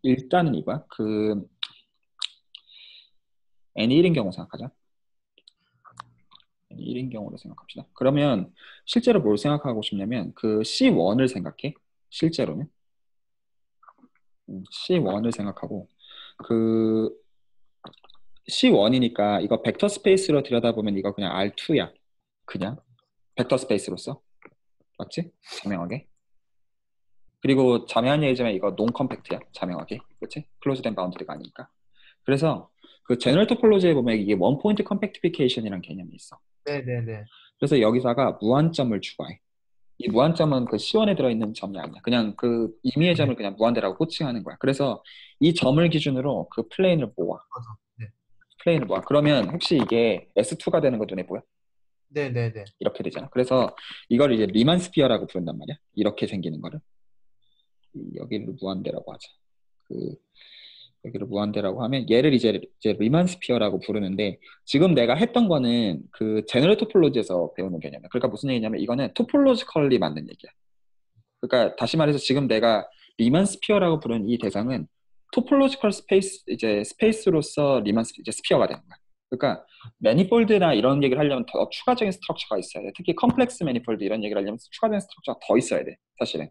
일단은 이거야. 그 N이 1인 경우 생각하자. N이 1인 경우로 생각합시다. 그러면 실제로 뭘 생각하고 싶냐면 그 C1을 생각해. 실제로는 C1을 생각하고 그 C1이니까 이거 벡터 스페이스로 들여다보면 이거 그냥 R2야. 그냥 벡터 스페이스로서. 맞지? 자명하게. 그리고 자명한 얘기지만 이거 논 컴팩트야. 자명하게. 그렇지? 클로즈된 바운드리가 아니니까. 그래서 그 제너럴 토폴로지에 보면 이게 원 포인트 컴팩티피케이션이라는 개념이 있어. 네네네. 그래서 여기다가 무한점을 추가해. 이 무한점은 그 C1에 들어있는 점이 아니야. 그냥 그 임의의 네. 점을 그냥 무한대라고 호칭하는 거야. 그래서 이 점을 기준으로 그 플레인을 모아. 맞아. 네. 플레인을 모아. 그러면 혹시 이게 S2가 되는 거 눈에 보여? 네네네. 이렇게 되잖아. 그래서 이걸 이제 리만 스피어라고 부른단 말이야. 이렇게 생기는 거를 여기를 무한대라고 하자. 그 여기를 무한대라고 하면 얘를 이제 리만 스피어라고 부르는데 지금 내가 했던 거는 그 제너럴 토폴로지에서 배우는 개념이야. 그러니까 무슨 얘기냐면 이거는 토폴로지컬리 맞는 얘기야. 그러니까 다시 말해서 지금 내가 리만 스피어라고 부르는 이 대상은 토폴로지컬 스페이스 이제 스페이스로서 리만 이제 스피어가 되는 거야. 그러니까 매니폴드나 이런 얘기를 하려면 더 추가적인 스트럭처가 있어야 돼. 특히 컴플렉스 매니폴드 이런 얘기를 하려면 추가적인 스트럭처가 더 있어야 돼. 사실은.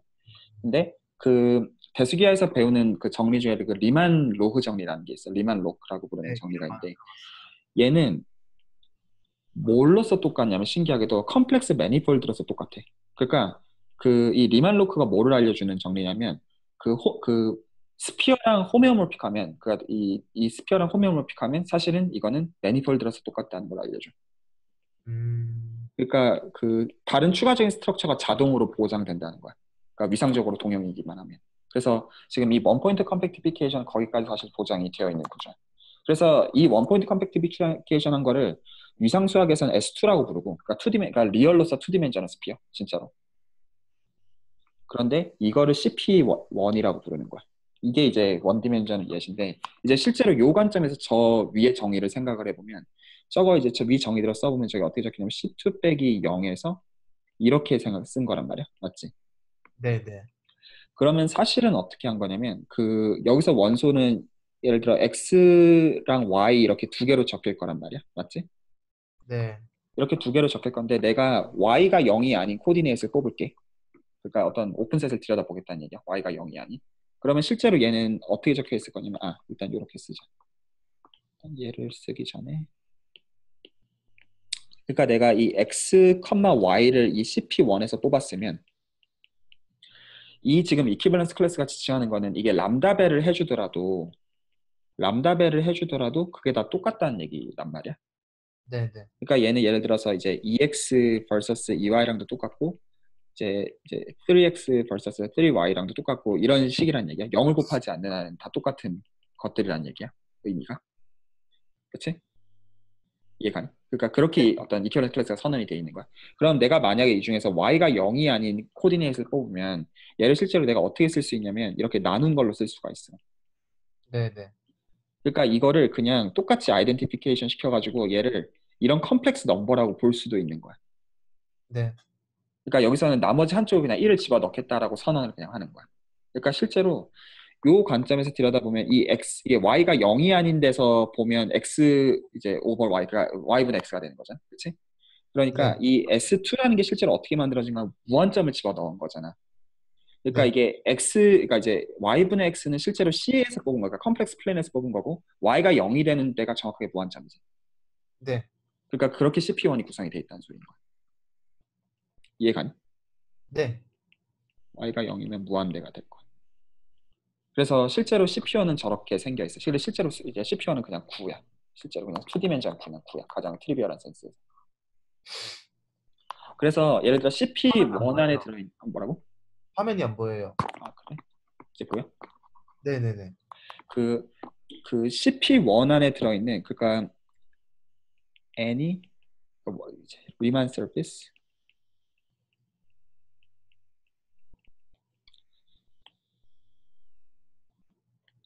근데 그 대수기하에서 배우는 그 정리 중에 그 리만 로흐 정리라는 게 있어. 리만 로크라고 부르는 네. 정리가 있는데 얘는 뭘로서 똑같냐면 신기하게도 컴플렉스 매니폴드로서 똑같아. 그러니까 그 이 리만 로크가 뭐를 알려주는 정리냐면 그 스피어랑 호메오몰픽하면 이 스피어랑 호메오몰픽하면 사실은 이거는 매니폴드로서 똑같다는 걸 알려줘. 음. 그러니까 그 다른 추가적인 스트럭처가 자동으로 보장된다는 거야. 그러니까 위상적으로 동형이기만 하면. 그래서 지금 이 원포인트 컴팩티피케이션 거기까지 사실 보장이 되어 있는 거죠. 그래서 이 원포인트 컴팩티피케이션 한 거를 위상수학에서는 S2라고 부르고, 그러니까 그러니까 리얼로서 2디멘전al 스피어, 진짜로. 그런데 이거를 CP1이라고 부르는 거야. 이게 이제 원디멘전al 예시인데, 이제 실제로 요 관점에서 저 위의 정의를 생각을 해보면, 저거 이제 저 위 정의대로 써보면 저게 어떻게 적히냐면 C2 빼기 0에서 이렇게 쓴 거란 말이야. 맞지? 네네. 그러면 사실은 어떻게 한 거냐면 그 여기서 원소는 예를 들어 X랑 Y 이렇게 두 개로 적힐 거란 말이야. 맞지? 네. 이렇게 두 개로 적힐 건데 내가 Y가 0이 아닌 코디네이트를 뽑을게. 그러니까 어떤 오픈셋을 들여다보겠다는 얘기야. Y가 0이 아닌. 그러면 실제로 얘는 어떻게 적혀 있을 거냐면 일단 이렇게 쓰자. 일단 얘를 쓰기 전에 그러니까 내가 이 X, Y를 이 CP1에서 뽑았으면 이 지금 이퀴밸런스 클래스가 지칭하는 거는 이게 람다벨을 해주더라도 그게 다 똑같다는 얘기란 말이야. 네네. 그러니까 얘는 예를 들어서 이제 EX vs EY랑도 똑같고 이제 3X vs 3Y랑도 똑같고 이런 식이란 얘기야. 0을 곱하지 않는 한은 다 똑같은 것들이란 얘기야. 의미가. 그치? 이해가니? 그러니까 네. 그렇게 어떤 이퀴밸런스 클래스가 선언이 돼 있는 거야. 그럼 내가 만약에 이 중에서 Y가 0이 아닌 코디네이트를 뽑으면 얘를 실제로 내가 어떻게 쓸 수 있냐면 이렇게 나눈 걸로 쓸 수가 있어. 네네. 그러니까 이거를 그냥 똑같이 아이덴티피케이션 시켜가지고 얘를 이런 컴플렉스 넘버라고 볼 수도 있는 거야. 네. 그러니까 여기서는 나머지 한쪽을 그냥 1을 집어넣겠다라고 선언을 그냥 하는 거야. 그러니까 실제로 요 관점에서 들여다보면 이게 y가 0이 아닌 데서 보면 x 이제 오버 y가 y분의 x가 되는 거잖아. 그렇지? 네. 그러니까 이 S2라는 게 실제로 어떻게 만들어진가 무한점을 집어넣은 거잖아. 그러니까 네. 이게 그러니까 이제 y분의 x는 실제로 C에서 뽑은 거야. 그러니까 컴플렉스 플레인에서 뽑은 거고 y가 0이 되는 데가 정확하게 무한점이지. 네. 그러니까 그렇게 CP1이 구성이 돼 있다는 소리인 거야. 이해가니? 네. y가 0이면 무한대가 될 거야. 그래서 실제로 CPU는 저렇게 생겨 있어. 실제로 이제 CPU는 그냥 구야. 실제로 그냥 2디멘전 구는 구야. 가장 트리비얼한 센스에서. 그래서 예를 들어 화면이 안 CP1 안에 보여요. 들어있는 뭐라고? 화면이 안 보여요. 아 그래? 이제 보여? 네네네. 그, 그 CP1 안에 들어있는 그러니까 any 뭐 이제 리만 서비스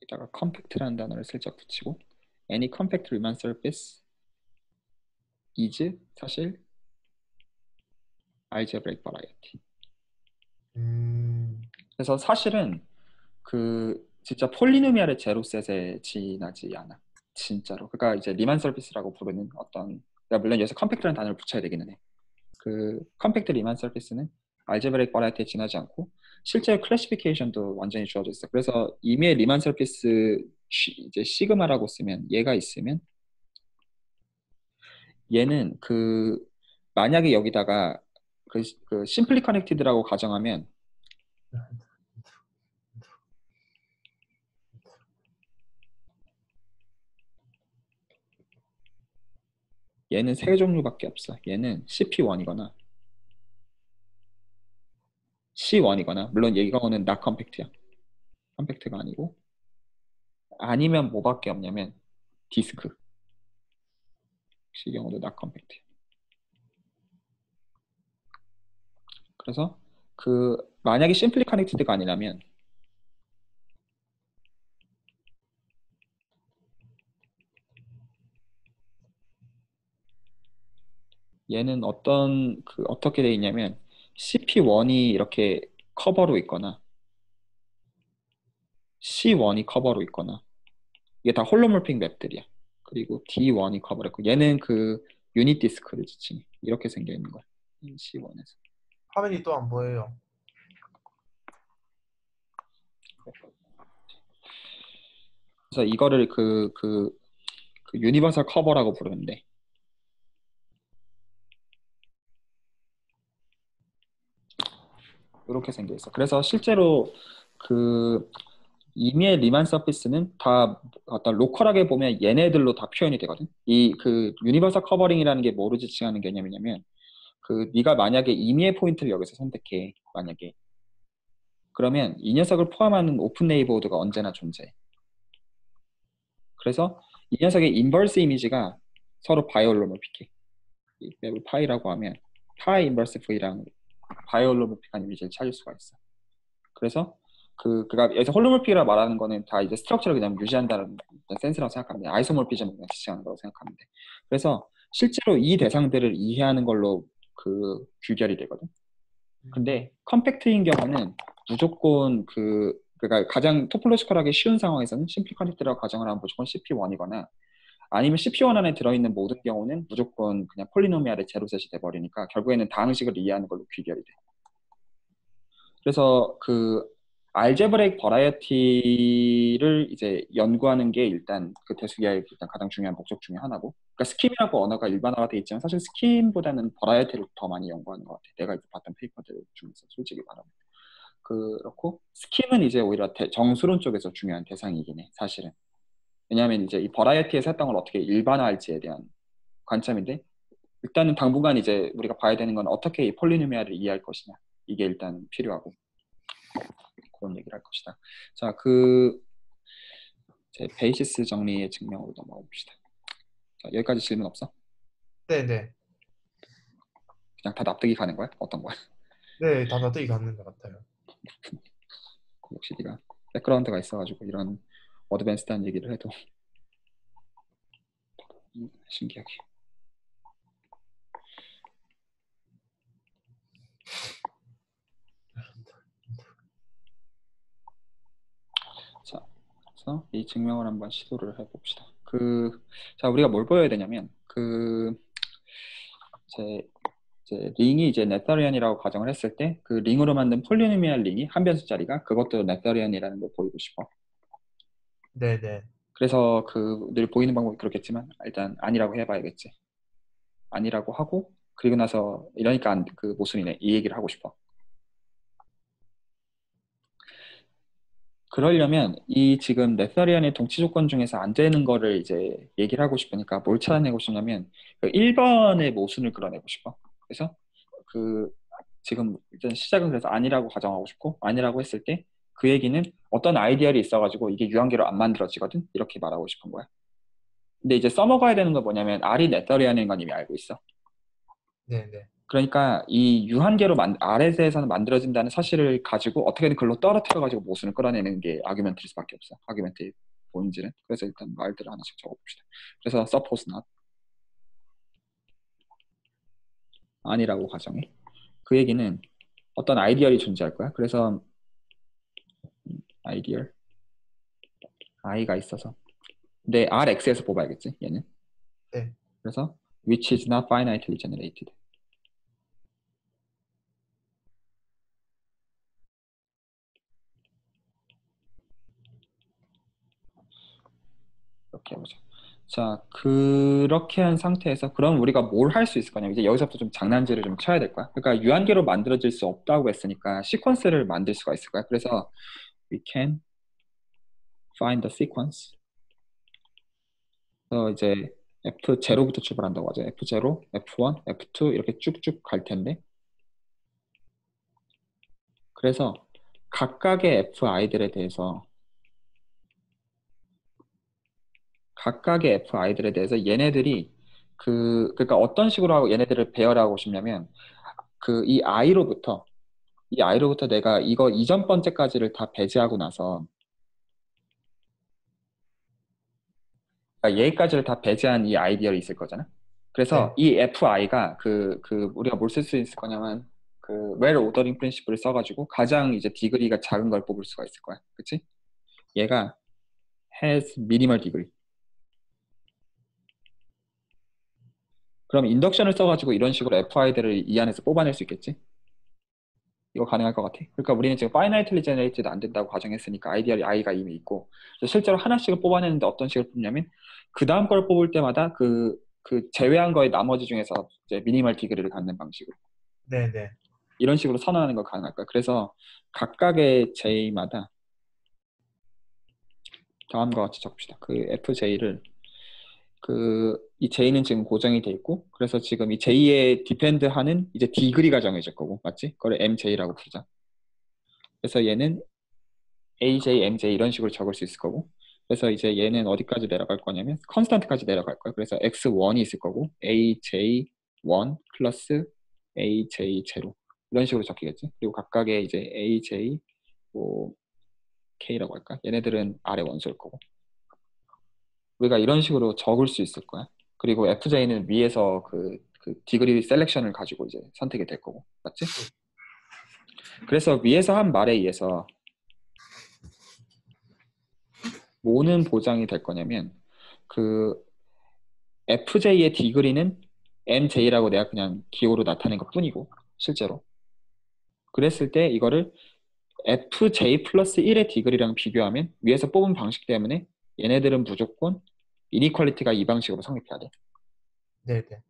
이따가 compact라는 단어를 슬쩍 붙이고 any compact Riemann surface is 사실 algebraic variety. 그래서 사실은 그 진짜 폴리노미알의 제로셋에 지나지 않아. 진짜로. 그러니까 이제 리만 서비스라고 부르는 어떤 그러니까 물론 여기서 컴팩트라는 단어를 붙여야 되기는 해. 그 컴팩트 리만 서비스는 알제브레이크 버라이티에 지나지 않고 실제 클래시피케이션도 완전히 주어져 있어. 그래서 이미의 리만 서비스 이제 시그마라고 쓰면 얘가 있으면 얘는 그 만약에 여기다가 그 심플리 커넥티드라고 가정하면 얘는 세 종류밖에 없어. 얘는 CP1이거나 C1이거나 물론 이거는 not 컴팩트야. 컴팩트가 아니고 아니면 뭐밖에 없냐면 디스크. 이 경우도 not 컴팩트. 그래서 그 만약에 심플리 커넥티드가 아니라면 얘는 어떻게 돼 있냐면 CP1이 이렇게 커버로 있거나 C1이 커버로 있거나 이게 다 홀로몰픽 맵들이야. 그리고 D1이 커버로 있고 얘는 그 유닛 디스크를 지칭해. 이렇게 생겨 있는 거야. C1에서. 화면이 또 안 보여요. 그래서 이거를 그 유니버설 커버라고 부르는데 이렇게 생겨 있어. 그래서 실제로 그 이미의 리만 서피스는 다 어떤 로컬하게 보면 얘네들로 다 표현이 되거든. 이 그 유니버설 커버링이라는 게 뭐로 지칭하는 개념이냐면 그 네가 만약에 이미의 포인트를 여기서 선택해 만약에 그러면 이 녀석을 포함하는 오픈 네이버호드가 언제나 존재해. 그래서 이 녀석의 인버스 이미지가 서로 바이올로모픽해. 이 맵을 파이라고 하면 파이 인버스 V랑 바이올로모픽한 이미지를 찾을 수가 있어. 그래서 그가 여기서 홀로몰픽이라 말하는 거는 다 이제 스트럭처를 그냥 유지한다는 센스라고 생각하면 돼. 아이소몰피즘을 그냥 지칭하는 거라고 생각하면 돼. 그래서 실제로 이 대상들을 이해하는 걸로 그 규결이 되거든. 근데 컴팩트인 경우는 무조건 그러니까 가장 토폴로지컬하게 쉬운 상황에서는 심플 커넥트라고 가정을 하면 무조건 CP1이거나 아니면 CP1 안에 들어있는 모든 경우는 무조건 그냥 폴리노미알의 제로셋이 돼버리니까 결국에는 다항식을 이해하는 걸로 귀결이 돼. 그래서 그 알제브레이크 버라이어티를 이제 연구하는 게 일단 그 대수기하의 일단 가장 중요한 목적 중에 하나고, 그러니까 스킴이라고 언어가 일반화가 돼 있지만 사실 스킴보다는 버라이어티를 더 많이 연구하는 것 같아. 내가 이제 봤던 페이퍼들 중에서 솔직히 말하면. 그렇고 스킴은 이제 오히려 정수론 쪽에서 중요한 대상이긴 해, 사실은. 왜냐하면 이제 이 버라이어티에서 했던 걸 어떻게 일반화할지에 대한 관점인데, 일단은 당분간 이제 우리가 봐야 되는 건 어떻게 이 폴리노미알을 이해할 것이냐, 이게 일단 필요하고 그런 얘기를 할 것이다. 자, 제 베이시스 정리의 증명으로 넘어가 봅시다. 자, 여기까지 질문 없어? 네네. 그냥 다 납득이 가는 거야? 어떤 거야? 네, 다 납득이 가는 것 같아요. 역시 네가 백그라운드가 있어가지고 이런 어드밴스드한 얘기를 해도 신기하게. 자, 그래서 이 증명을 한번 시도를 해봅시다. 자, 우리가 뭘 보여야 되냐면 제 링이 이제 네터리안이라고 가정을 했을 때 그 링으로 만든 폴리노미얼 링이 한 변수짜리가 그것도 네터리안이라는 걸 보이고 싶어. 네네. 그래서 늘 보이는 방법이 그렇겠지만 일단 아니라고 해봐야겠지. 아니라고 하고 그리고 나서 이러니까 그 모순이네. 이 얘기를 하고 싶어. 그러려면 이 지금 네서리안의 동치 조건 중에서 안 되는 거를 이제 얘기를 하고 싶으니까 뭘 찾아내고 싶냐면 그 1번의 모순을 끌어내고 싶어. 그래서 그 지금 일단 시작은 그래서 아니라고 가정하고 싶고 아니라고 했을 때 그 얘기는 어떤 아이디어이 있어가지고 이게 유한계로 안 만들어지거든 이렇게 말하고 싶은 거야. 근데 이제 써먹어야 되는 건 뭐냐면 R이 네서리안인 건 이미 알고 있어. 네네. 그러니까 이 유한계로 RS에서는 만들어진다는 사실을 가지고 어떻게든 글로 떨어뜨려가지고 모순을 끌어내는 게 아규멘트일 수밖에 없어. 아규멘트의 본질은. 그래서 일단 말들을 하나씩 적어봅시다. 그래서 suppose not 아니라고 가정해. 그 얘기는 어떤 아이디얼이 존재할 거야. 그래서 아이디얼 i가 있어서 근데 Rx에서 뽑아야겠지 얘는. 네. 그래서 which is not finitely generated 이렇게 해보자. 자, 그렇게 한 상태에서 그럼 우리가 뭘 할 수 있을 거냐면 이제 여기서부터 좀 장난질을 좀 쳐야 될 거야. 그러니까 유한계로 만들어질 수 없다고 했으니까 시퀀스를 만들 수가 있을 거야. 그래서 we can find the sequence. 그래서 이제 F0부터 출발한다고 하죠. F0, F1, F2 이렇게 쭉쭉 갈 텐데 그래서 각각의 FI들에 대해서 얘네들이 그러니까 어떤 식으로 하고 얘네들을 배열하고 싶냐면 그 이 i로부터 내가 이거 이전 번째까지를 다 배제하고 나서 그러니까 얘까지를 다 배제한 이 아이디어가 있을 거잖아. 그래서 네. 이 FI가 우리가 뭘 쓸 수 있을 거냐면 그 well ordering principle을 써가지고 가장 이제 디그리가 작은 걸 뽑을 수가 있을 거야. 그치? 얘가 has minimal degree. 그럼 인덕션을 써가지고 이런 식으로 FI들을 이 안에서 뽑아낼 수 있겠지? 이거 가능할 것 같아. 그러니까 우리는 지금 finitely generated 안 된다고 가정했으니까 아이디어이 i가 이미 있고 실제로 하나씩을 뽑아내는데 어떤 식으로 뽑냐면 그 다음 걸 뽑을 때마다 그 제외한 거의 나머지 중에서 이제 미니멀 디그리를 갖는 방식으로 네네. 이런 식으로 선언하는 거 가능할 거야. 그래서 각각의 j마다 다음과 같이 적읍시다. 그 fj를 이 j는 지금 고정이 돼 있고 그래서 지금 이 j에 디펜드하는 이제 디그리가 정해질 거고 맞지? 그걸 mj라고 부르자. 그래서 얘는 AJ, MJ 이런 식으로 적을 수 있을 거고 그래서 이제 얘는 어디까지 내려갈 거냐면 컨스턴트까지 내려갈 거예요. 그래서 X1이 있을 거고 AJ1 플러스 AJ0 이런 식으로 적히겠지. 그리고 각각의 이제 AJ 뭐 K라고 할까? 얘네들은 아래 원소일 거고 우리가 이런 식으로 적을 수 있을 거야. 그리고 FJ는 위에서 그 디그리 셀렉션을 가지고 이제 선택이 될 거고 맞지? 그래서 위에서 한 말에 의해서 뭐는 보장이 될 거냐면 그 FJ의 디그리는 MJ라고 내가 그냥 기호로 나타낸 것 뿐이고 실제로 그랬을 때 이거를 FJ 플러스 1의 디그리랑 비교하면 위에서 뽑은 방식 때문에 얘네들은 무조건 이니퀄리티가 이 방식으로 성립해야 돼. 네네.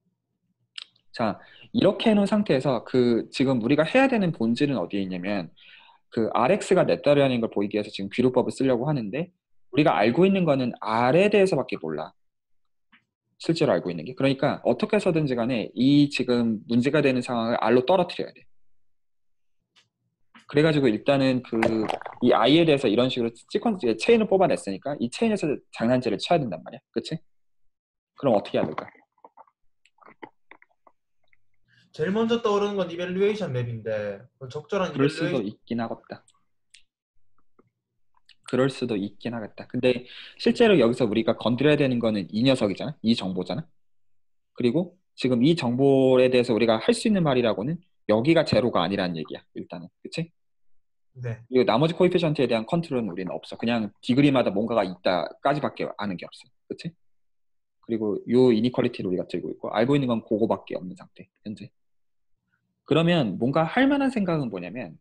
자, 이렇게 해놓은 상태에서 지금 우리가 해야 되는 본질은 어디에 있냐면 그 RX가 넷다리아는 걸 보이기 위해서 지금 귀로법을 쓰려고 하는데 우리가 알고 있는 거는 R에 대해서밖에 몰라. 실제로 알고 있는 게. 그러니까 어떻게 해서든지 간에 이 지금 문제가 되는 상황을 R로 떨어뜨려야 돼. 그래가지고 일단은 이 I에 대해서 이런 식으로 시퀀스 체인을 뽑아냈으니까 이 체인에서 장난질을 쳐야 된단 말이야. 그치? 그럼 어떻게 해야 될까? 제일 먼저 떠오르는 건 이밸류에이션 맵인데 적절한 그럴 수도 이밸류에이션. 있긴 하겠다. 그럴 수도 있긴 하겠다. 근데 실제로 여기서 우리가 건드려야 되는 거는 이 녀석이잖아. 이 정보잖아. 그리고 지금 이 정보에 대해서 우리가 할 수 있는 말이라고는 여기가 제로가 아니라는 얘기야. 일단은. 그치? 네. 그리고 나머지 코이피션트에 대한 컨트롤은 우리는 없어. 그냥 디그리마다 뭔가가 있다까지밖에 아는 게 없어. 그치? 그리고 요 이니퀄리티를 우리가 들고 있고 알고 있는 건 그거밖에 없는 상태. 현재. 그러면 뭔가 할 만한 생각은 뭐냐면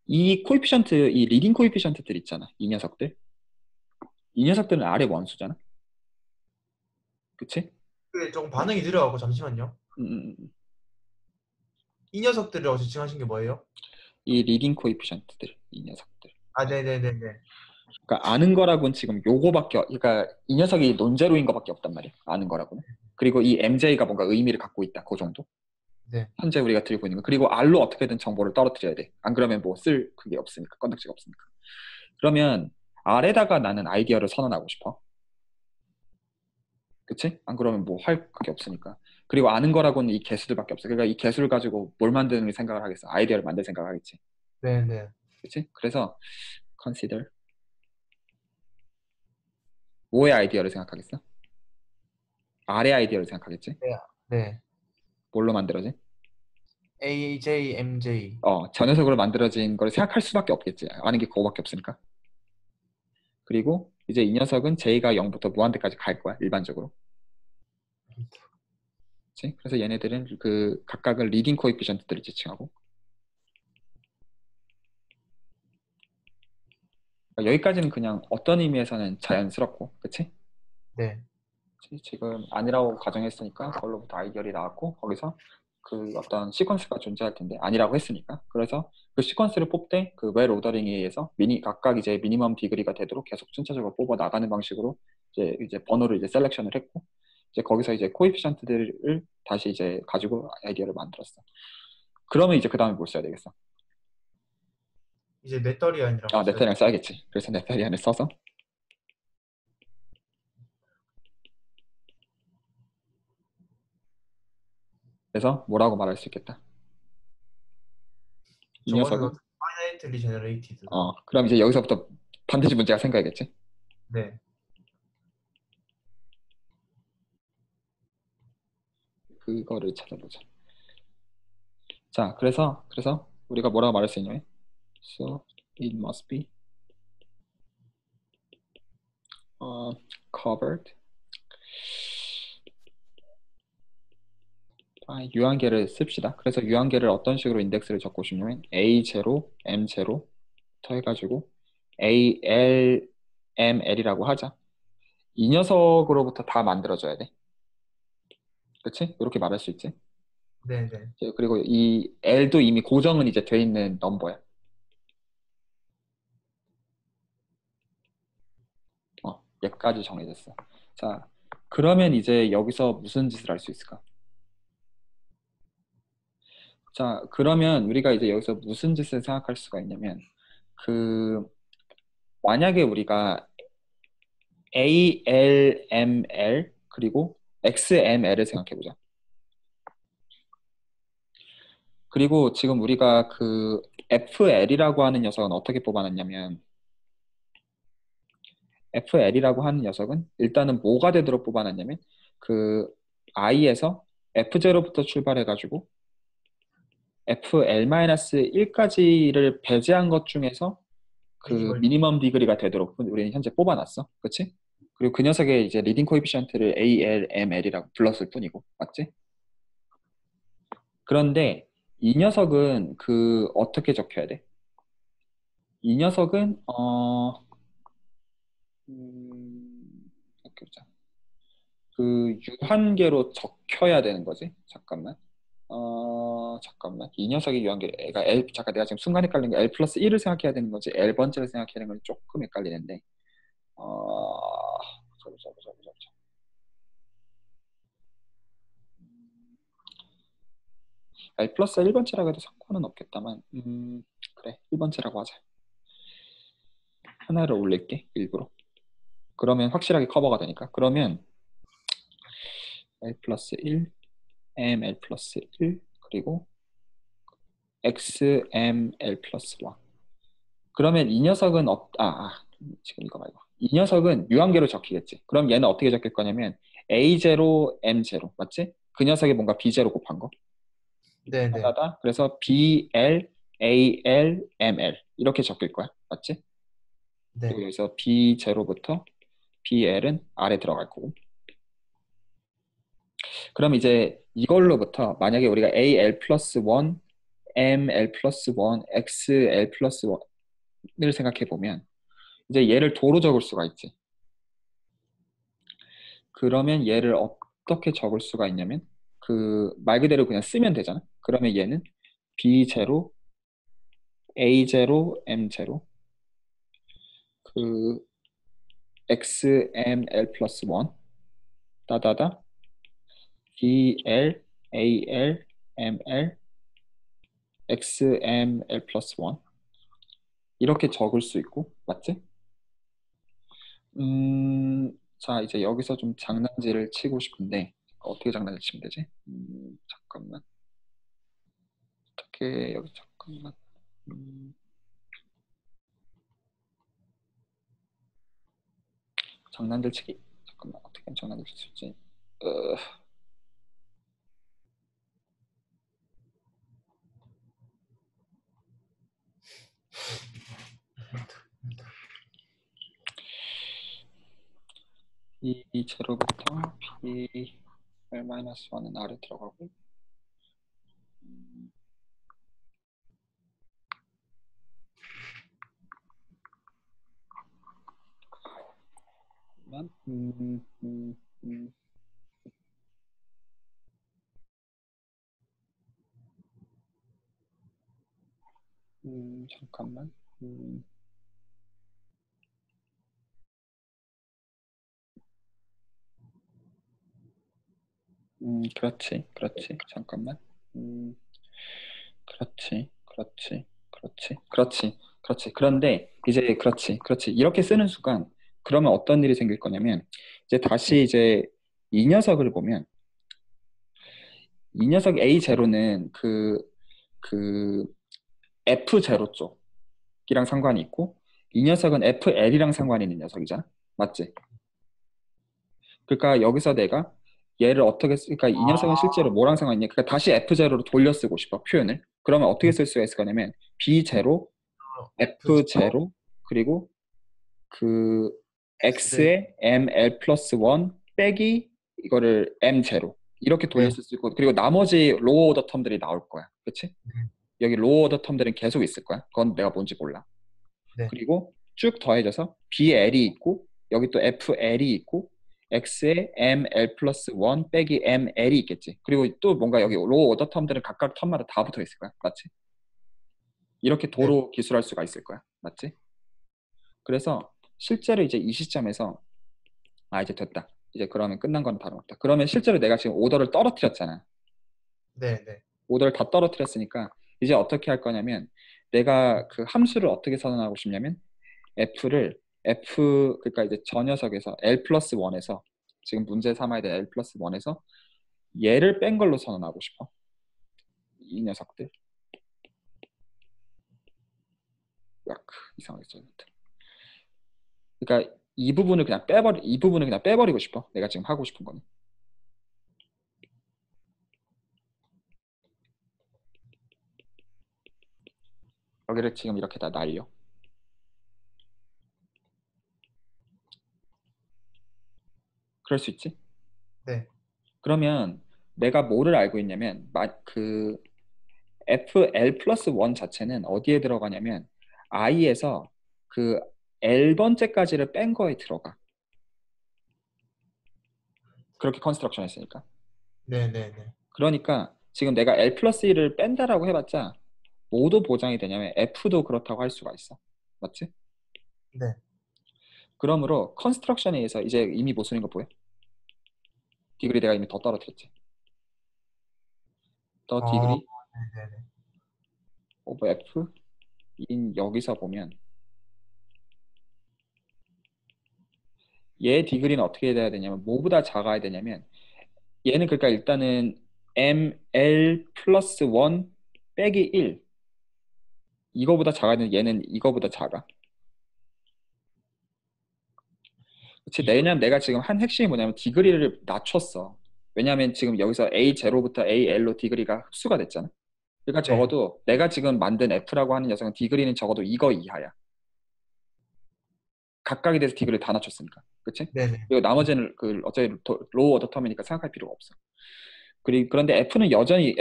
이 코이피션트, 이 리딩 코이피션트들 있잖아. 이 녀석들. 이 녀석들은 아래 원수잖아. 그치? 그게 조금 반응이 느려가고 잠시만요. 음, 음, 음. 이 녀석들이라고 지칭하신 게 뭐예요? 이 리딩 코에피션트들, 이 녀석들. 아, 네네네네. 그러니까 아는 거라고는 지금 요거밖에, 그러니까 이 녀석이 논제로인 거밖에 없단 말이야. 아는 거라고는. 그리고 이 MJ가 뭔가 의미를 갖고 있다. 그 정도. 네. 현재 우리가 들고 있는 거. 그리고 R로 어떻게든 정보를 떨어뜨려야 돼. 안 그러면 뭐 쓸 그게 없으니까, 건덕지가 없으니까. 그러면 R에다가 나는 아이디어를 선언하고 싶어. 그치? 안 그러면 뭐 할 그게 없으니까. 그리고 아는 거라고는 이 개수들밖에 없어. 그러니까 이 개수를 가지고 뭘 만드는 생각을 하겠어. 아이디어를 만들 생각을 하겠지. 네네. 그치? 그래서 consider 뭐의 아이디어를 생각하겠어? R의 아이디어를 생각하겠지? 네. 네. 뭘로 만들어진? AJMJ. 저 녀석으로 만들어진 걸 생각할 수밖에 없겠지. 아는 게 그거밖에 없으니까. 그리고 이제 이 녀석은 J가 0부터 무한대까지 갈 거야. 일반적으로. 그치? 그래서 얘네들은 그 각각을 리딩 코에피션트들을 지칭하고 그러니까 여기까지는 그냥 어떤 의미에서는 자연스럽고 그치? 네. 지금 아니라고 가정했으니까 그걸로부터 아이디어이 나왔고 거기서 그 어떤 시퀀스가 존재할 텐데 아니라고 했으니까 그래서 그 시퀀스를 뽑되 그 웰 오더링에 의해서 각각 이제 미니멈 디그리가 되도록 계속 순차적으로 뽑아 나가는 방식으로 이제 번호를 이제 셀렉션을 했고 이제 거기서 이제 코에피션트들을 다시 이제 가지고 아이디어를 만들었어. 그러면 이제 그 다음에 뭘 써야 되겠어? 이제 네터리안이라고 써야 네타리안 돼요. 써야겠지. 그래서 네타리안을 써서 그래서 뭐라고 말할 수 있겠다. 이 저거는 녀석은 어떻게 finitely generated. 그럼 이제 여기서부터 반드시 문제가 생겨야겠지. 네. 그거를 찾아보자. 자, 그래서 우리가 뭐라고 말할 수 있냐면 so it must be covered 유한계를 씁시다. 그래서 유한계를 어떤 식으로 인덱스를 적고 싶냐면 A0, M0부터 해가지고 AL, ML이라고 하자. 이 녀석으로부터 다 만들어줘야 돼. 그치? 이렇게 말할 수 있지. 네네. 그리고 이 L도 이미 고정은 이제 돼 있는 넘버야. 얘까지 정해졌어. 자, 그러면 이제 여기서 무슨 짓을 할 수 있을까? 자, 그러면 우리가 이제 여기서 무슨 짓을 생각할 수가 있냐면, 그, 만약에 우리가 ALML 그리고 XML을 생각해보자. 그리고 지금 우리가 그 FL이라고 하는 녀석은 어떻게 뽑아놨냐면, FL이라고 하는 녀석은 일단은 뭐가 되도록 뽑아놨냐면, 그 I에서 F0부터 출발해가지고 FL-1까지를 배제한 것 중에서 그 미니멀. 미니멈 디그리가 되도록 우리는 현재 뽑아놨어. 그치? 그리고 그 녀석의 이제 리딩 코에피션트를 ALML이라고 불렀을 뿐이고, 맞지? 그런데 이 녀석은 그 어떻게 적혀야 돼? 이 녀석은 어떻게 보자. 그 유한계로 적혀야 되는 거지. 잠깐만. 잠깐만. 이 녀석의 유한계, 애가 잠깐 내가 지금 순간 헷갈린 거 L 플러스 1을 생각해야 되는 거지. L 번째를 생각해야 되는 건 조금 헷갈리는데. 보자. L 플러스 1번째라고 해도 상관은 없겠다만, 그래. 1번째라고 하자. 하나를 올릴게, 일부러. 그러면 확실하게 커버가 되니까. 그러면 L 플러스 1, ML 플러스 1, 그리고 XML 플러스 1. 그러면 이 녀석은 지금 이거 말고 이 녀석은 유한계로 적히겠지. 그럼 얘는 어떻게 적힐 거냐면 A0, M0 맞지? 그 녀석이 뭔가 B0 곱한 거 네네. 하나다. 그래서 BL, AL, ML 이렇게 적힐 거야. 맞지? 그리고 네. 여기서 B0부터 BL은 아래 들어갈 거고. 그럼 이제 이걸로부터 만약에 우리가 AL 플러스 1, ML 플러스 1, XL 플러스 1을 생각해 보면 이제 얘를 도로 적을 수가 있지. 그러면 얘를 어떻게 적을 수가 있냐면 그 말 그대로 그냥 쓰면 되잖아. 그러면 얘는 B0, A0, M0 그 XML 플러스 1 따다다 DL, AL, ML, XML 플러스 1 이렇게 적을 수 있고 맞지? 자 이제 여기서 좀 장난질을 치고 싶은데 어떻게 장난을 치면 되지? 잠깐만 어떻게 여기 잠깐만 음, 장난질 치기 잠깐만 어떻게 하면 장난질 칠수 있지? 어, 이 제로부터 B R-1은 아래 들어가고 음, 잠깐만 잠깐만 그렇지 잠깐만 음, 그렇지. 그런데 이제 그렇지. 이렇게 쓰는 순간 그러면 어떤 일이 생길 거냐면 이제 다시 이제 이 녀석을 보면 이 녀석 A0는 그 F0 쪽이랑 상관이 있고 이 녀석은 FL이랑 상관이 있는 녀석이잖아. 맞지? 그러니까 여기서 내가 얘를 어떻게 그러니까 이 녀석은 실제로 뭐랑 상관이 있냐? 그러니까 다시 F0로 돌려 쓰고 싶어 표현을. 그러면 어떻게 쓸 수가 있을 거냐면 B0 F0 F0 그리고 그 X X에 ML 플러스 1 빼기 이거를 M0 이렇게 네. 돌렸을 수 있고 그리고 나머지 로어 오더 텀들이 나올 거야. 그치? 여기 로어 오더 텀들은 계속 있을 거야. 그건 내가 뭔지 몰라. 네. 그리고 쭉 더해져서 BL이 있고 여기 또 FL이 있고 X에 ML 플러스 1 빼기 ML이 있겠지. 그리고 또 뭔가 여기 로어 오더 텀들은 각각 텀마다 다 붙어 있을 거야. 맞지? 이렇게 네. 도로 기술할 수가 있을 거야. 맞지? 그래서 실제로 이제 이 시점에서 아 이제 됐다. 이제 그러면 끝난 건 다름없다. 그러면 실제로 내가 지금 오더를 떨어뜨렸잖아. 네. 네. 오더를 다 떨어뜨렸으니까 이제 어떻게 할 거냐면 내가 그 함수를 어떻게 선언하고 싶냐면 f를 f 그러니까 이제 저 녀석에서 l 플러스 1에서 지금 문제 삼아야 될 l 플러스 1에서 얘를 뺀 걸로 선언하고 싶어. 이 녀석들. 약 이상하게 써야겠다. 그러니까 이 부분을 그냥 빼버리고 싶어. 내가 지금 하고 싶은 거는. 여기를 지금 이렇게 다 날려. 그럴 수 있지? 네. 그러면 내가 뭐를 알고 있냐면 그 FL 플러스 1 자체는 어디에 들어가냐면 I에서 그 L번째까지를 뺀 거에 들어가. 그렇게 컨스트럭션 했으니까. 네. 네. 네. 그러니까 지금 내가 L 플러스 1을 뺀다라고 해봤자 뭐도 보장이 되냐면 F도 그렇다고 할 수가 있어. 맞지? 네. 그러므로 컨스트럭션에 의해서 이제 이미 못 쓰는 거 보여? 디그리 내가 이미 더 떨어뜨렸지. 더 어, 디그리 네. 네. 오버 F 인 여기서 보면 얘 디그리는 어떻게 돼야 되냐면 뭐보다 작아야 되냐면 얘는 그러니까 일단은 ml 플러스 1 빼기 1 이거보다 작아야 되는 얘는 이거보다 작아. 그치? 이거. 왜냐면 내가 지금 한 핵심이 뭐냐면 디그리를 낮췄어. 왜냐면 지금 여기서 A0부터 AL로 디그리가 흡수가 됐잖아. 그러니까 네. 적어도 내가 지금 만든 F라고 하는 녀석은 디그리는 적어도 이거 이하야. 각각에 대해서 디그리를 다 낮췄으니까. 그치? 네. 네. 그리고 나머지는 그 어차피 로우 오더 텀이니까 생각할 필요가 없어. 그런데 F는 여전히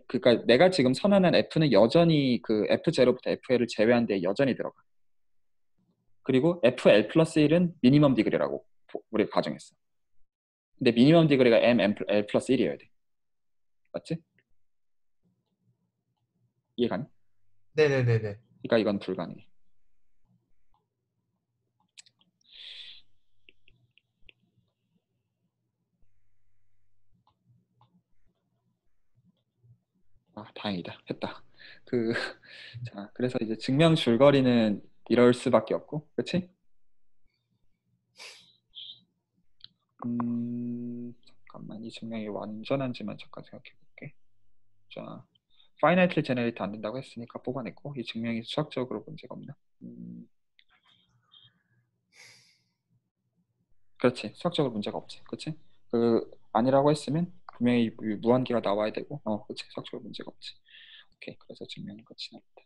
그러니까 내가 지금 선언한 F는 여전히 그 F0부터 FL을 제외한 데 여전히 들어가. 그리고 FL 플러스 1은 미니멈 디그리라고 우리가 가정했어. 근데 미니멈 디그리가 L 플러스 1이어야 돼. 맞지? 이해가니? 네네네네. 그러니까 이건 불가능해. 아, 다행이다. 했다. 그, 자, 그래서 이제 증명 줄거리는 이럴 수밖에 없고, 그치? 잠깐만, 이 증명이 완전한지만 잠깐 생각해 볼게. 자, 파이나이틀 제너레이트 안 된다고 했으니까 뽑아냈고, 이 증명이 수학적으로 문제가 없나? 그렇지. 수학적으로 문제가 없지. 그치? 그, 아니라고 했으면 분명히 무한계가 나와야 되고, 그치. 수학적으로 문제가 없지. 오케이. 그래서 증명은 끝이 납니다.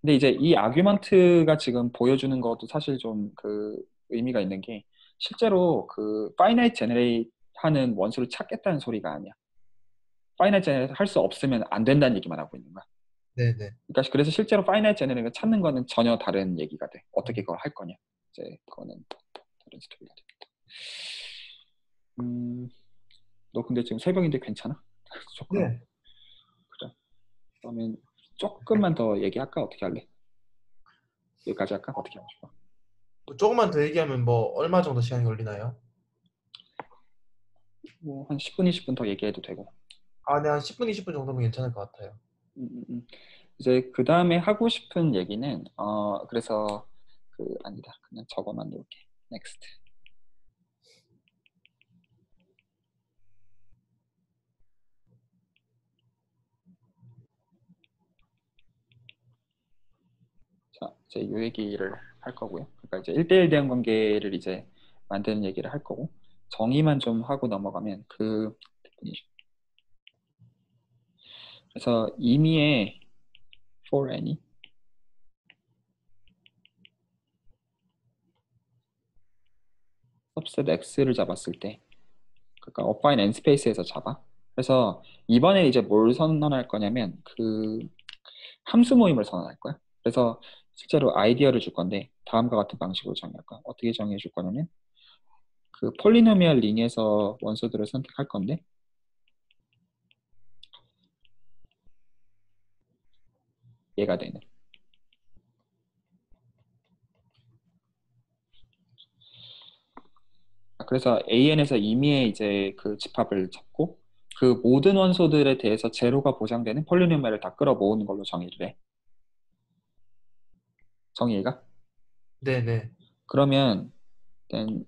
근데 이제 이 아규먼트가 지금 보여주는 것도 사실 좀 그 의미가 있는 게 실제로 그 파이나이트 제너레이트 하는 원소를 찾겠다는 소리가 아니야. 파이나이트 제너레이트 할 수 없으면 안 된다는 얘기만 하고 있는 거야. 네네. 그러니까 그래서 실제로 파이나이트 제너레이트를 찾는 거는 전혀 다른 얘기가 돼. 어떻게 그걸 할 거냐. 이제 그거는 다른 스토리가 돼. 너 근데 지금 새벽인데 괜찮아? 조금 네. 그래. 그러면 조금만 더 얘기할까? 어떻게 할래? 여기까지 할까? 어떻게 하고 싶어? 뭐 조금만 더 얘기하면 뭐 얼마 정도 시간이 걸리나요? 뭐 한 10분, 20분 더 얘기해도 되고. 아, 네, 한 10분, 20분 정도면 괜찮을 것 같아요. 음, 음, 음. 이제 그 다음에 하고 싶은 얘기는 그래서 그 아니다. 그냥 적어만 놓을게. next. 자, 이제 이 얘기를 할 거고요. 그러니까 이제 1대1 대응 관계를 이제 만드는 얘기를 할 거고 정의만 좀 하고 넘어가면 그래서 임의의 for any subset x를 잡았을 때 그러니까 affine n 스페이스에서 잡아. 그래서 이번에 이제 뭘 선언할 거냐면 그 함수 모임을 선언할 거야. 그래서 실제로 아이디어를 줄 건데 다음과 같은 방식으로 정의할 거야. 어떻게 정의해 줄 거냐면 그 폴리노미얼 링에서 원소들을 선택할 건데 얘가 되는. 그래서 AN에서 임의의 이제 그 집합을 잡고 그 모든 원소들에 대해서 제로가 보장되는 폴리노미얼을 다 끌어 모으는 걸로 정의를 해. 정의가? 네네. 그러면 then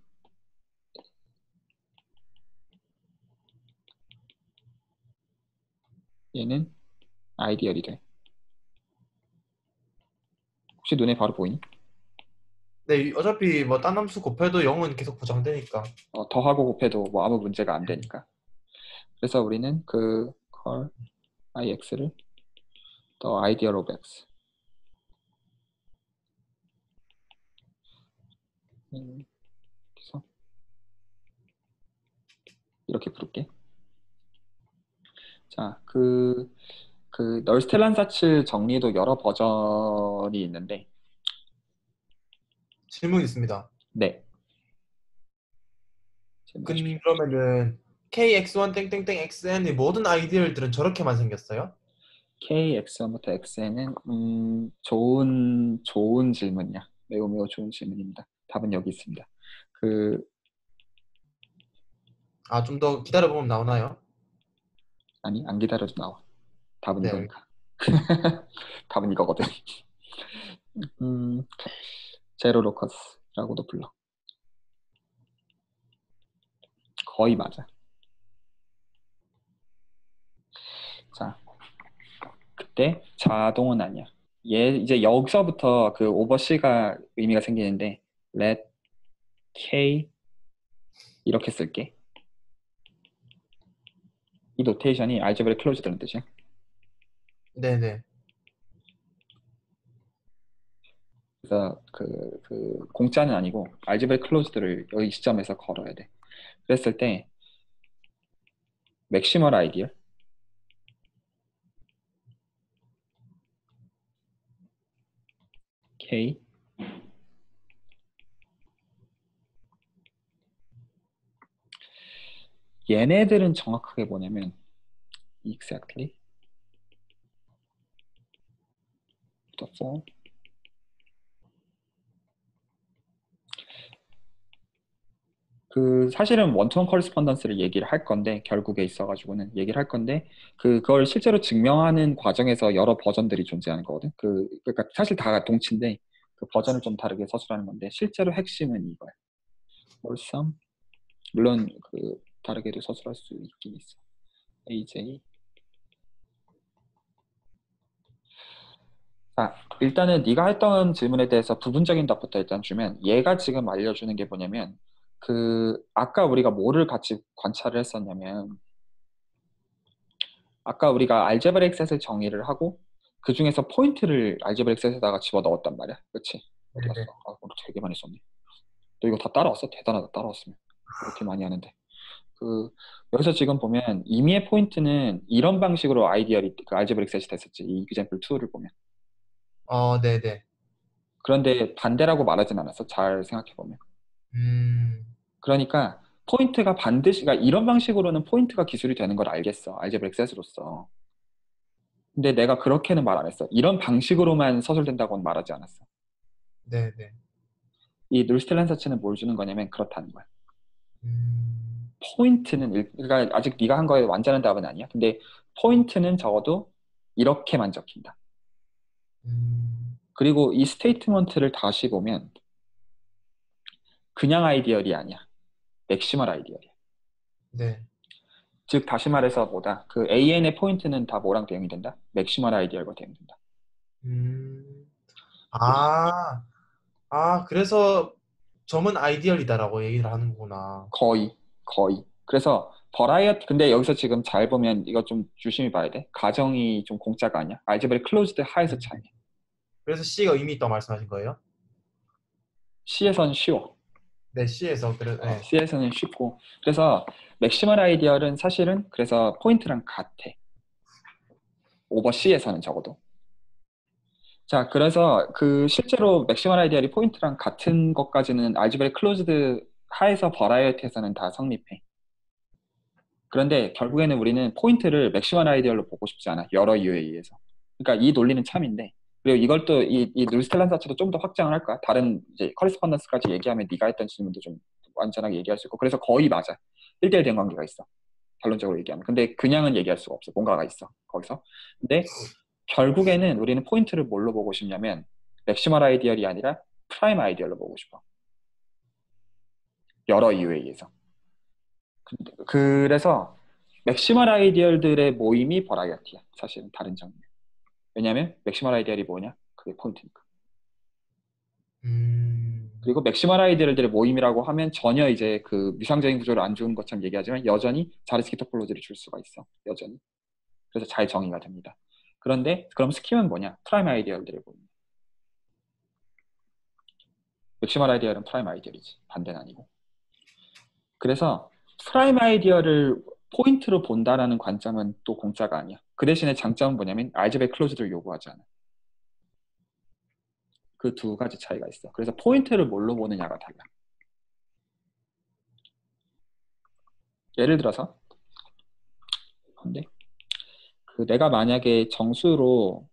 얘는 아이디얼이 돼. 혹시 눈에 바로 보이니? 네, 어차피 뭐 딴 함수 곱해도 0은 계속 보장되니까. 더하고 곱해도 뭐 아무 문제가 안 되니까. 그래서 우리는 그 걸 ix를 더 아이디얼 오브 x 그래서 이렇게 부를게. 자, 그 널스텔란사츠 정리도 여러 버전이 있는데 질문 있습니다. 네, 질문하십시오. 그러면은 KX1 땡땡땡 XN의 모든 아이디어들은 저렇게만 생겼어요? KX1부터 XN은 좋은 질문이야. 매우 매우 좋은 질문입니다. 답은 여기 있습니다. 그 아, 좀 더 기다려보면 나오나요? 아니 안 기다려도 나와. 답은 네, 이거니까. 답은 이거거든. 음, 제로 로커스라고도 불러. 거의 맞아. 자, 그때 자동은 아니야. 얘 이제 여기서부터 그 오버C가 의미가 생기는데 let k 이렇게 쓸게. 이 노테이션이 알제브레 클로즈드라는 뜻이야. 네네. 그래서 그 공짜는 아니고 알제브레 클로즈드를 여기 시점에서 걸어야 돼. 그랬을 때 맥시멀 아이디얼 k 얘네들은 정확하게 뭐냐면 exactly the form 그 사실은 원투원 커리스폰던스를 얘기를 할 건데 결국에 있어가지고는 얘기를 할 건데 그걸 실제로 증명하는 과정에서 여러 버전들이 존재하는 거거든. 그러니까 사실 다 동치인데 그 버전을 좀 다르게 서술하는 건데 실제로 핵심은 이거야. 멀썸 물론 그 다르게도 서술할 수 있긴 있어. AJ 자, 일단은 네가 했던 질문에 대해서 부분적인 답부터 일단 주면 얘가 지금 알려주는 게 뭐냐면 아까 우리가 뭐를 같이 관찰을 했었냐면 아까 우리가 알제브레이크 셋을 정의를 하고 그 중에서 포인트를 알제브레이크 셋에다가 집어넣었단 말이야. 그렇지? 어디 갔어? 네네. 아, 오늘 되게 많이 썼네. 너 이거 다 따라왔어? 대단하다. 따라왔으면. 이렇게 많이 하는데. 여기서 지금 보면 임의의 포인트는 이런 방식으로 아이디얼이 그 알제브레이크 셋이 됐었지. 이 example 2를 보면. 네네. 그런데 반대라고 말하진 않았어. 잘 생각해 보면. 음, 그러니까 포인트가 반드시 그러니까 이런 방식으로는 포인트가 기술이 되는 걸 알겠어. 알제브레이크 셋으로서. 근데 내가 그렇게는 말 안 했어. 이런 방식으로만 서술된다고는 말하지 않았어. 네네. 이 누르스텔란 사치는 뭘 주는 거냐면 그렇다는 거야. 음, 포인트는 그러니까 아직 네가 한 거에 완전한 답은 아니야. 근데 포인트는 적어도 이렇게만 적힌다. 음, 그리고 이 스테이트먼트를 다시 보면 그냥 아이디얼이 아니야. 맥시멀 아이디얼이야. 네. 즉 다시 말해서 뭐다. 그 AN의 포인트는 다 뭐랑 대응이 된다? 맥시멀 아이디얼과 대응된다. 음, 아, 그래서 점은 아이디얼이다라고 얘기를 하는구나. 거의. 그래서 버라이어티 근데 여기서 지금 잘 보면 이거 좀 유심히 봐야 돼. 가정이 좀 공짜가 아니야. 알제브레 클로즈드 하에서 네. 차이야. 그래서 C가 의미 있다고 말씀하신 거예요? C에서는 쉬워. 네, C에서 네. C에서는 쉽고. 그래서 맥시멀 아이디얼은 사실은 그래서 포인트랑 같아. 오버 C에서는 적어도. 자, 그래서 그 실제로 맥시멀 아이디얼이 포인트랑 같은 것까지는 알제브레 클로즈드 하에서 버라이어티에서는 다 성립해. 그런데 결국에는 우리는 포인트를 맥시멀 아이디얼로 보고 싶지 않아. 여러 이유에 의해서. 그러니까 이 논리는 참인데 그리고 이걸 또 이 누르스텔란 자체도 좀 더 확장을 할 거야. 다른 이제 커리스pondence까지 얘기하면 네가 했던 질문도 좀 완전하게 얘기할 수 있고 그래서 거의 맞아. 1대1 된 관계가 있어. 결론적으로 얘기하면. 근데 그냥은 얘기할 수가 없어. 뭔가가 있어. 거기서. 근데 결국에는 우리는 포인트를 뭘로 보고 싶냐면 맥시멀 아이디얼이 아니라 프라임 아이디얼로 보고 싶어. 여러 이유에 의해서. 그래서 맥시멀 아이디얼들의 모임이 버라이어티야. 사실은 다른 점이야. 왜냐하면 맥시멀 아이디얼이 뭐냐? 그게 포인트니까. 음, 그리고 맥시멀 아이디얼들의 모임이라고 하면 전혀 이제 그 미상적인 구조를 안 주는 것처럼 얘기하지만 여전히 자리스키 토폴로지를 줄 수가 있어. 여전히. 그래서 잘 정의가 됩니다. 그런데 그럼 스킴은 뭐냐? 프라임 아이디얼들의 모임. 맥시멀 아이디얼은 프라임 아이디얼이지. 반대는 아니고. 그래서 프라임 아이디어를 포인트로 본다라는 관점은 또 공짜가 아니야. 그 대신에 장점은 뭐냐면 알제브레 클로즈를 요구하지 않아. 그 두 가지 차이가 있어. 그래서 포인트를 뭘로 보느냐가 달라. 예를 들어서 근데 내가 만약에 정수로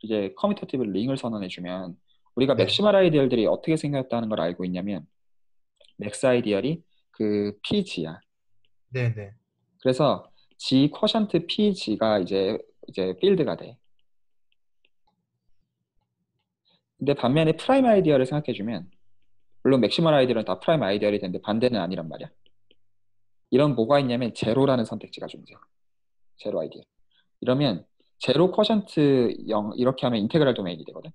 이제 커뮤테이티브 링을 선언해주면 우리가 네. 맥시멀 아이디얼들이 어떻게 생겼다는 걸 알고 있냐면 맥스 아이디얼이 그 PG야. 네네. 그래서 G 쿼션트 PG가 이제 필드가 돼. 근데 반면에 프라임 아이디어를 생각해주면 물론 맥시멀 아이디어는 다 프라임 아이디어이 되는데 반대는 아니란 말이야. 이런 뭐가 있냐면 제로라는 선택지가 존재해. 제로 아이디어. 이러면 제로 쿼션트 0 이렇게 하면 인테그랄 도메인이 되거든.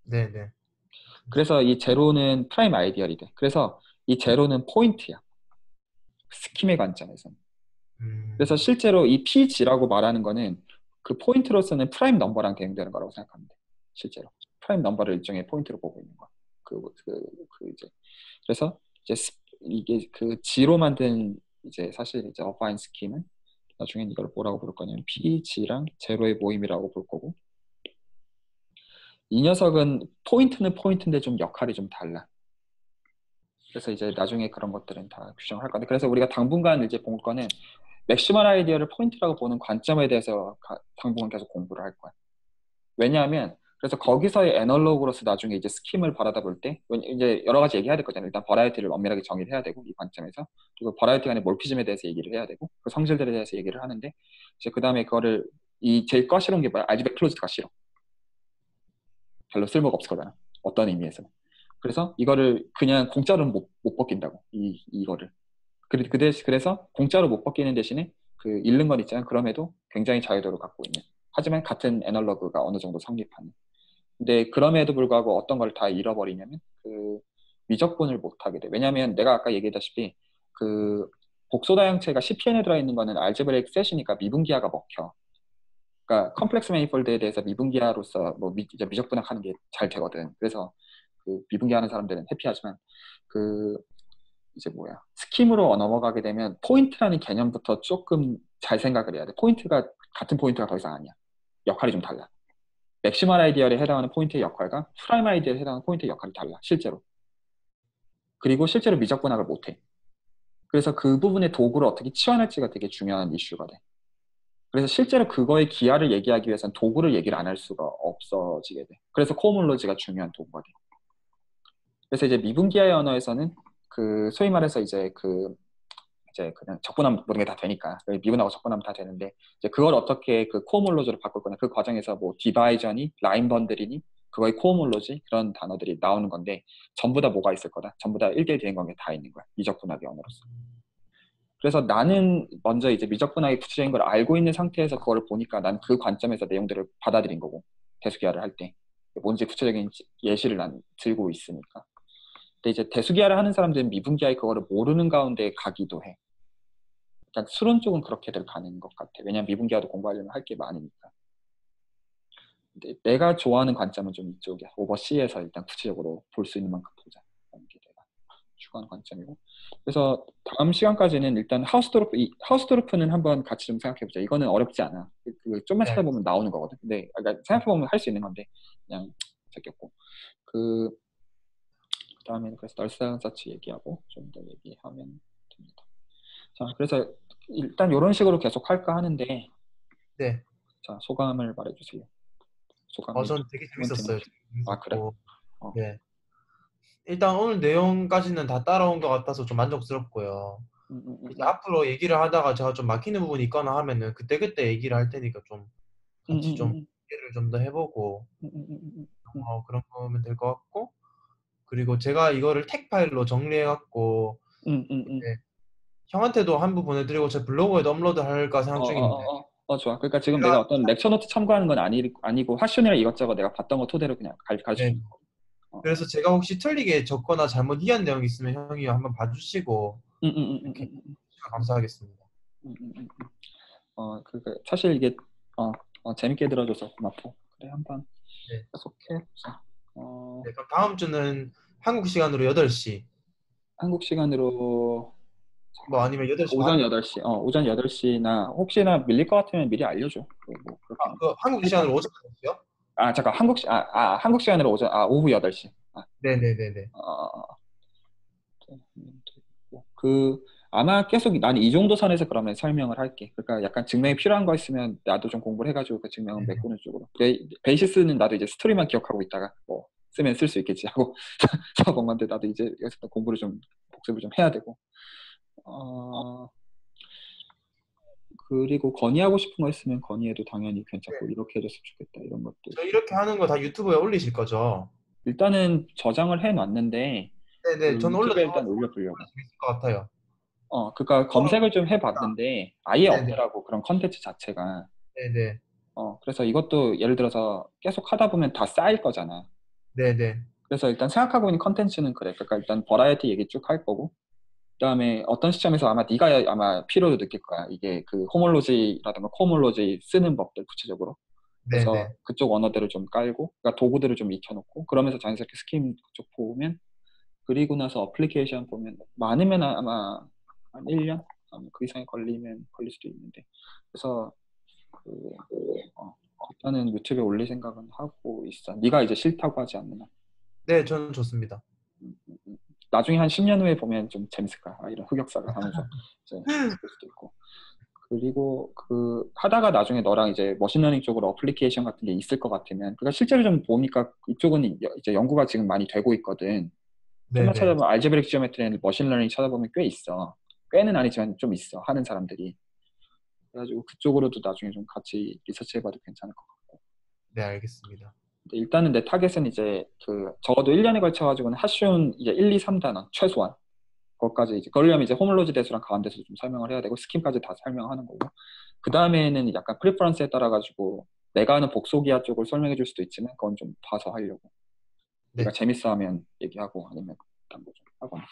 네네. 그래서 이 제로는 프라임 아이디어이 돼. 그래서 이 제로는 포인트야. 스킴의 관점에서는. 그래서 음, 실제로 이 PG라고 말하는 거는 그 포인트로서는 프라임 넘버랑 대응되는 거라고 생각하면 돼. 실제로. 프라임 넘버를 일종의 포인트로 보고 있는 거야. 이제. 그래서 이제 이게 그 G로 만든 이제 사실 이제 어파인 스킴은 나중엔 이걸 뭐라고 부를 거냐면 PG랑 제로의 모임이라고 볼 거고 이 녀석은 포인트는 포인트인데 좀 역할이 좀 달라. 그래서 이제 나중에 그런 것들은 다 규정을 할 건데 그래서 우리가 당분간 이제 본 거는 맥시멀 아이디어를 포인트라고 보는 관점에 대해서 당분간 계속 공부를 할 거야. 왜냐하면 그래서 거기서의 애널로그로서 나중에 이제 스킴을 바라다 볼 때 이제 여러 가지 얘기해야 될 거잖아요. 일단 버라이어티를 엄밀하게 정의를 해야 되고 이 관점에서 그리고 버라이어티 간의 몰피즘에 대해서 얘기를 해야 되고 그 성질들에 대해서 얘기를 하는데 이제 그 다음에 그거를 이 제일 꺼시러운 게 뭐야? 알지백 클로즈가 싫어. 별로 쓸모가 없을 거잖아. 어떤 의미에서. 그래서 이거를 그냥 공짜로는 못 벗긴다고 이거를. 그래서 공짜로 못 벗기는 대신에 그 잃는 건 있잖아요. 그럼에도 굉장히 자유도를 갖고 있는. 하지만 같은 애널로그가 어느 정도 성립하는. 근데 그럼에도 불구하고 어떤 걸 다 잃어버리냐면 그 미적분을 못 하게 돼. 왜냐하면 내가 아까 얘기했다시피 그 복소다형체가 CPN에 들어있는 거는 알제브레이크 셋이니까 미분기하가 먹혀. 그러니까 컴플렉스 매니폴드에 대해서 미분기하로서 뭐 이제 미적분학하는 게 잘 되거든. 그래서 그 미분기하는 사람들은 해피하지만 그 이제 뭐야 스킴으로 넘어가게 되면 포인트라는 개념부터 조금 잘 생각을 해야 돼. 포인트가 같은 포인트가 더 이상 아니야. 역할이 좀 달라. 맥시멀 아이디어에 해당하는 포인트의 역할과 프라임 아이디어에 해당하는 포인트의 역할이 달라. 실제로. 그리고 실제로 미적분학을 못해. 그래서 그 부분의 도구를 어떻게 치환할지가 되게 중요한 이슈가 돼. 그래서 실제로 그거의 기하를 얘기하기 위해서는 도구를 얘기를 안 할 수가 없어지게 돼. 그래서 코모롤로지가 중요한 도구가 돼. 그래서 이제 미분기하의 언어에서는 그 소위 말해서 이제 그냥 적분하면 모든 게 다 되니까 미분하고 적분하면 다 되는데 이제 그걸 어떻게 그 코어몰로지로 바꿀 거냐 그 과정에서 뭐 디바이전이 라인 번들이니 그거의 코어몰로지 그런 단어들이 나오는 건데 전부 다 뭐가 있을 거다 전부 다 1대1 대응 관계 다 있는 거야 미적분학의 언어로서. 그래서 나는 먼저 이제 미적분학의 구체적인 걸 알고 있는 상태에서 그걸 보니까 난 그 관점에서 내용들을 받아들인 거고 대수기하를 할 때 뭔지 구체적인 예시를 난 들고 있으니까. 근데 이제 대수기하를 하는 사람들은 미분기하의 그거를 모르는 가운데 가기도 해. 일단 수론 쪽은 그렇게들 가는 것 같아. 왜냐면 미분기하도 공부하려면 할 게 많으니까. 근데 내가 좋아하는 관점은 좀 이쪽이야. 오버C에서 일단 구체적으로 볼 수 있는 만큼 보자. 라는 게 내가 추구하는 관점이고. 그래서 다음 시간까지는 일단 하우스도르프는 한번 같이 좀 생각해보자. 이거는 어렵지 않아. 좀만 네, 찾아보면 나오는 거거든. 근데 그러니까 생각해보면 할 수 있는 건데 그냥 제꼈고. 그다음에는 그래서 널스다운 서치 얘기하고 좀 더 얘기하면 됩니다. 자, 그래서 일단 이런 식으로 계속 할까 하는데 네. 자, 소감을 말해주세요. 소감이 전 되게 코멘트는 재밌었어요. 아 그래? 재밌었고, 어, 네. 일단 오늘 내용까지는 다 따라온 것 같아서 좀 만족스럽고요. 음, 음, 이제 음, 앞으로 얘기를 하다가 제가 좀 막히는 부분이 있거나 하면은 그때그때 얘기를 할 테니까 좀 음, 같이 좀 음, 얘기를 좀 더 해보고 음, 음, 음, 음, 그런 거면 될 것 같고, 그리고 제가 이거를 텍 파일로 정리해갖고 음. 이제 형한테도 한 부 보내드리고 제 블로그에도 업로드 할까 생각 중인데. 좋아. 그러니까 지금 내가 제가 어떤 렉처 노트 참고하는 건 아니고 화션이랑 이것저것 내가 봤던 거 토대로 그냥 가르쳐 네. 주는 거. 어. 그래서 제가 혹시 틀리게 적거나 잘못 이해한 내용이 있으면 형이 한번 봐주시고 음, 음, 음, 음, 이렇게 음, 해주시면 감사하겠습니다. 사실 이게 어, 재밌게 들어줘서 고맙고 그래 한번 네. 계속해 보자. 어, 네, 그럼 다음 주는 한국 시간으로 8시, 한국 시간으로 뭐 잠깐만. 아니면 8시 오전 반? 8시, 오전 8시나 혹시나 밀릴 것 같으면 미리 알려줘. 뭐 그렇게는. 한국 일단, 시간으로 오전 8시요? 잠깐, 한국 시간으로 오후 8시. 네네네네. 어, 어, 어. 아마 계속 나는 이 정도 선에서 그러면 설명을 할게. 그러니까 약간 증명이 필요한 거 있으면 나도 좀 공부를 해가지고 그 증명은 네네. 메꾸는 쪽으로. 베이시스는 나도 이제 스토리만 기억하고 있다가 뭐 쓰면 쓸 수 있겠지 하고 사본 건데 나도 이제 여기서 공부를 좀 복습을 좀 해야 되고. 어, 그리고 건의하고 싶은 거 있으면 건의해도 당연히 괜찮고 이렇게 해줬으면 좋겠다 이런 것들. 저 이렇게 하는 거 다 유튜브에 올리실 거죠? 일단은 저장을 해놨는데 네네. 그 저는 올려서 유튜브에 일단 올려보려고. 재밌을 것 같아요. 그러니까 검색을 좀 해봤는데 아예 네네. 없더라고 그런 컨텐츠 자체가. 네네. 그래서 이것도 예를 들어서 계속 하다 보면 다 쌓일 거잖아. 네네. 그래서 일단 생각하고 있는 컨텐츠는 그래. 그러니까 일단 버라이어티 얘기 쭉 할 거고 그다음에 어떤 시점에서 아마 네가 아마 필요도 느낄 거야. 이게 그 호몰로지라든가 코몰로지 쓰는 법들 구체적으로. 그래서 네네. 그쪽 언어들을 좀 깔고, 그러니까 도구들을 좀 익혀놓고, 그러면서 자연스럽게 스kim 그쪽 보면, 그리고 나서 어플리케이션 보면, 많으면 아마 한 1년? 그 이상이 걸리면 걸릴 수도 있는데. 그래서, 그, 일단은 유튜브에 올릴 생각은 하고 있어. 네가 이제 싫다고 하지 않는 한. 네, 저는 좋습니다. 음, 음, 음. 나중에 한 10년 후에 보면 좀 재밌을까? 아, 이런 흑역사가 하면서 이제 있을 수도 있고. 그리고 그 하다가 나중에 너랑 이제 머신러닝 쪽으로 어플리케이션 같은 게 있을 것 같으면, 그러니까 실제로 좀 보니까 이쪽은 이제 연구가 지금 많이 되고 있거든. 좀만 네네. 찾아보면 알제브릭 지오메트리는 머신러닝 찾아보면 꽤 있어. 꽤는 아니지만 좀 있어, 하는 사람들이. 그래가지고 그쪽으로도 나중에 좀 같이 리서치해봐도 괜찮을 것 같고. 네, 알겠습니다. 근데 일단은 내 타겟은 이제 그 적어도 1년에 걸쳐가지고는 하쉬운 이제 1, 2, 3단원 최소한 그것까지 이제 그러려면 이제 호몰로지 대수랑 가운데서 좀 설명을 해야 되고 스킨까지 다 설명하는 거고, 그 다음에는 약간 프리퍼런스에 따라 가지고 내가 아는 복소기하 쪽을 설명해 줄 수도 있지만 그건 좀 봐서 하려고. 네가 네. 재밌어 하면 얘기하고 아니면 딴 거 좀 하거나.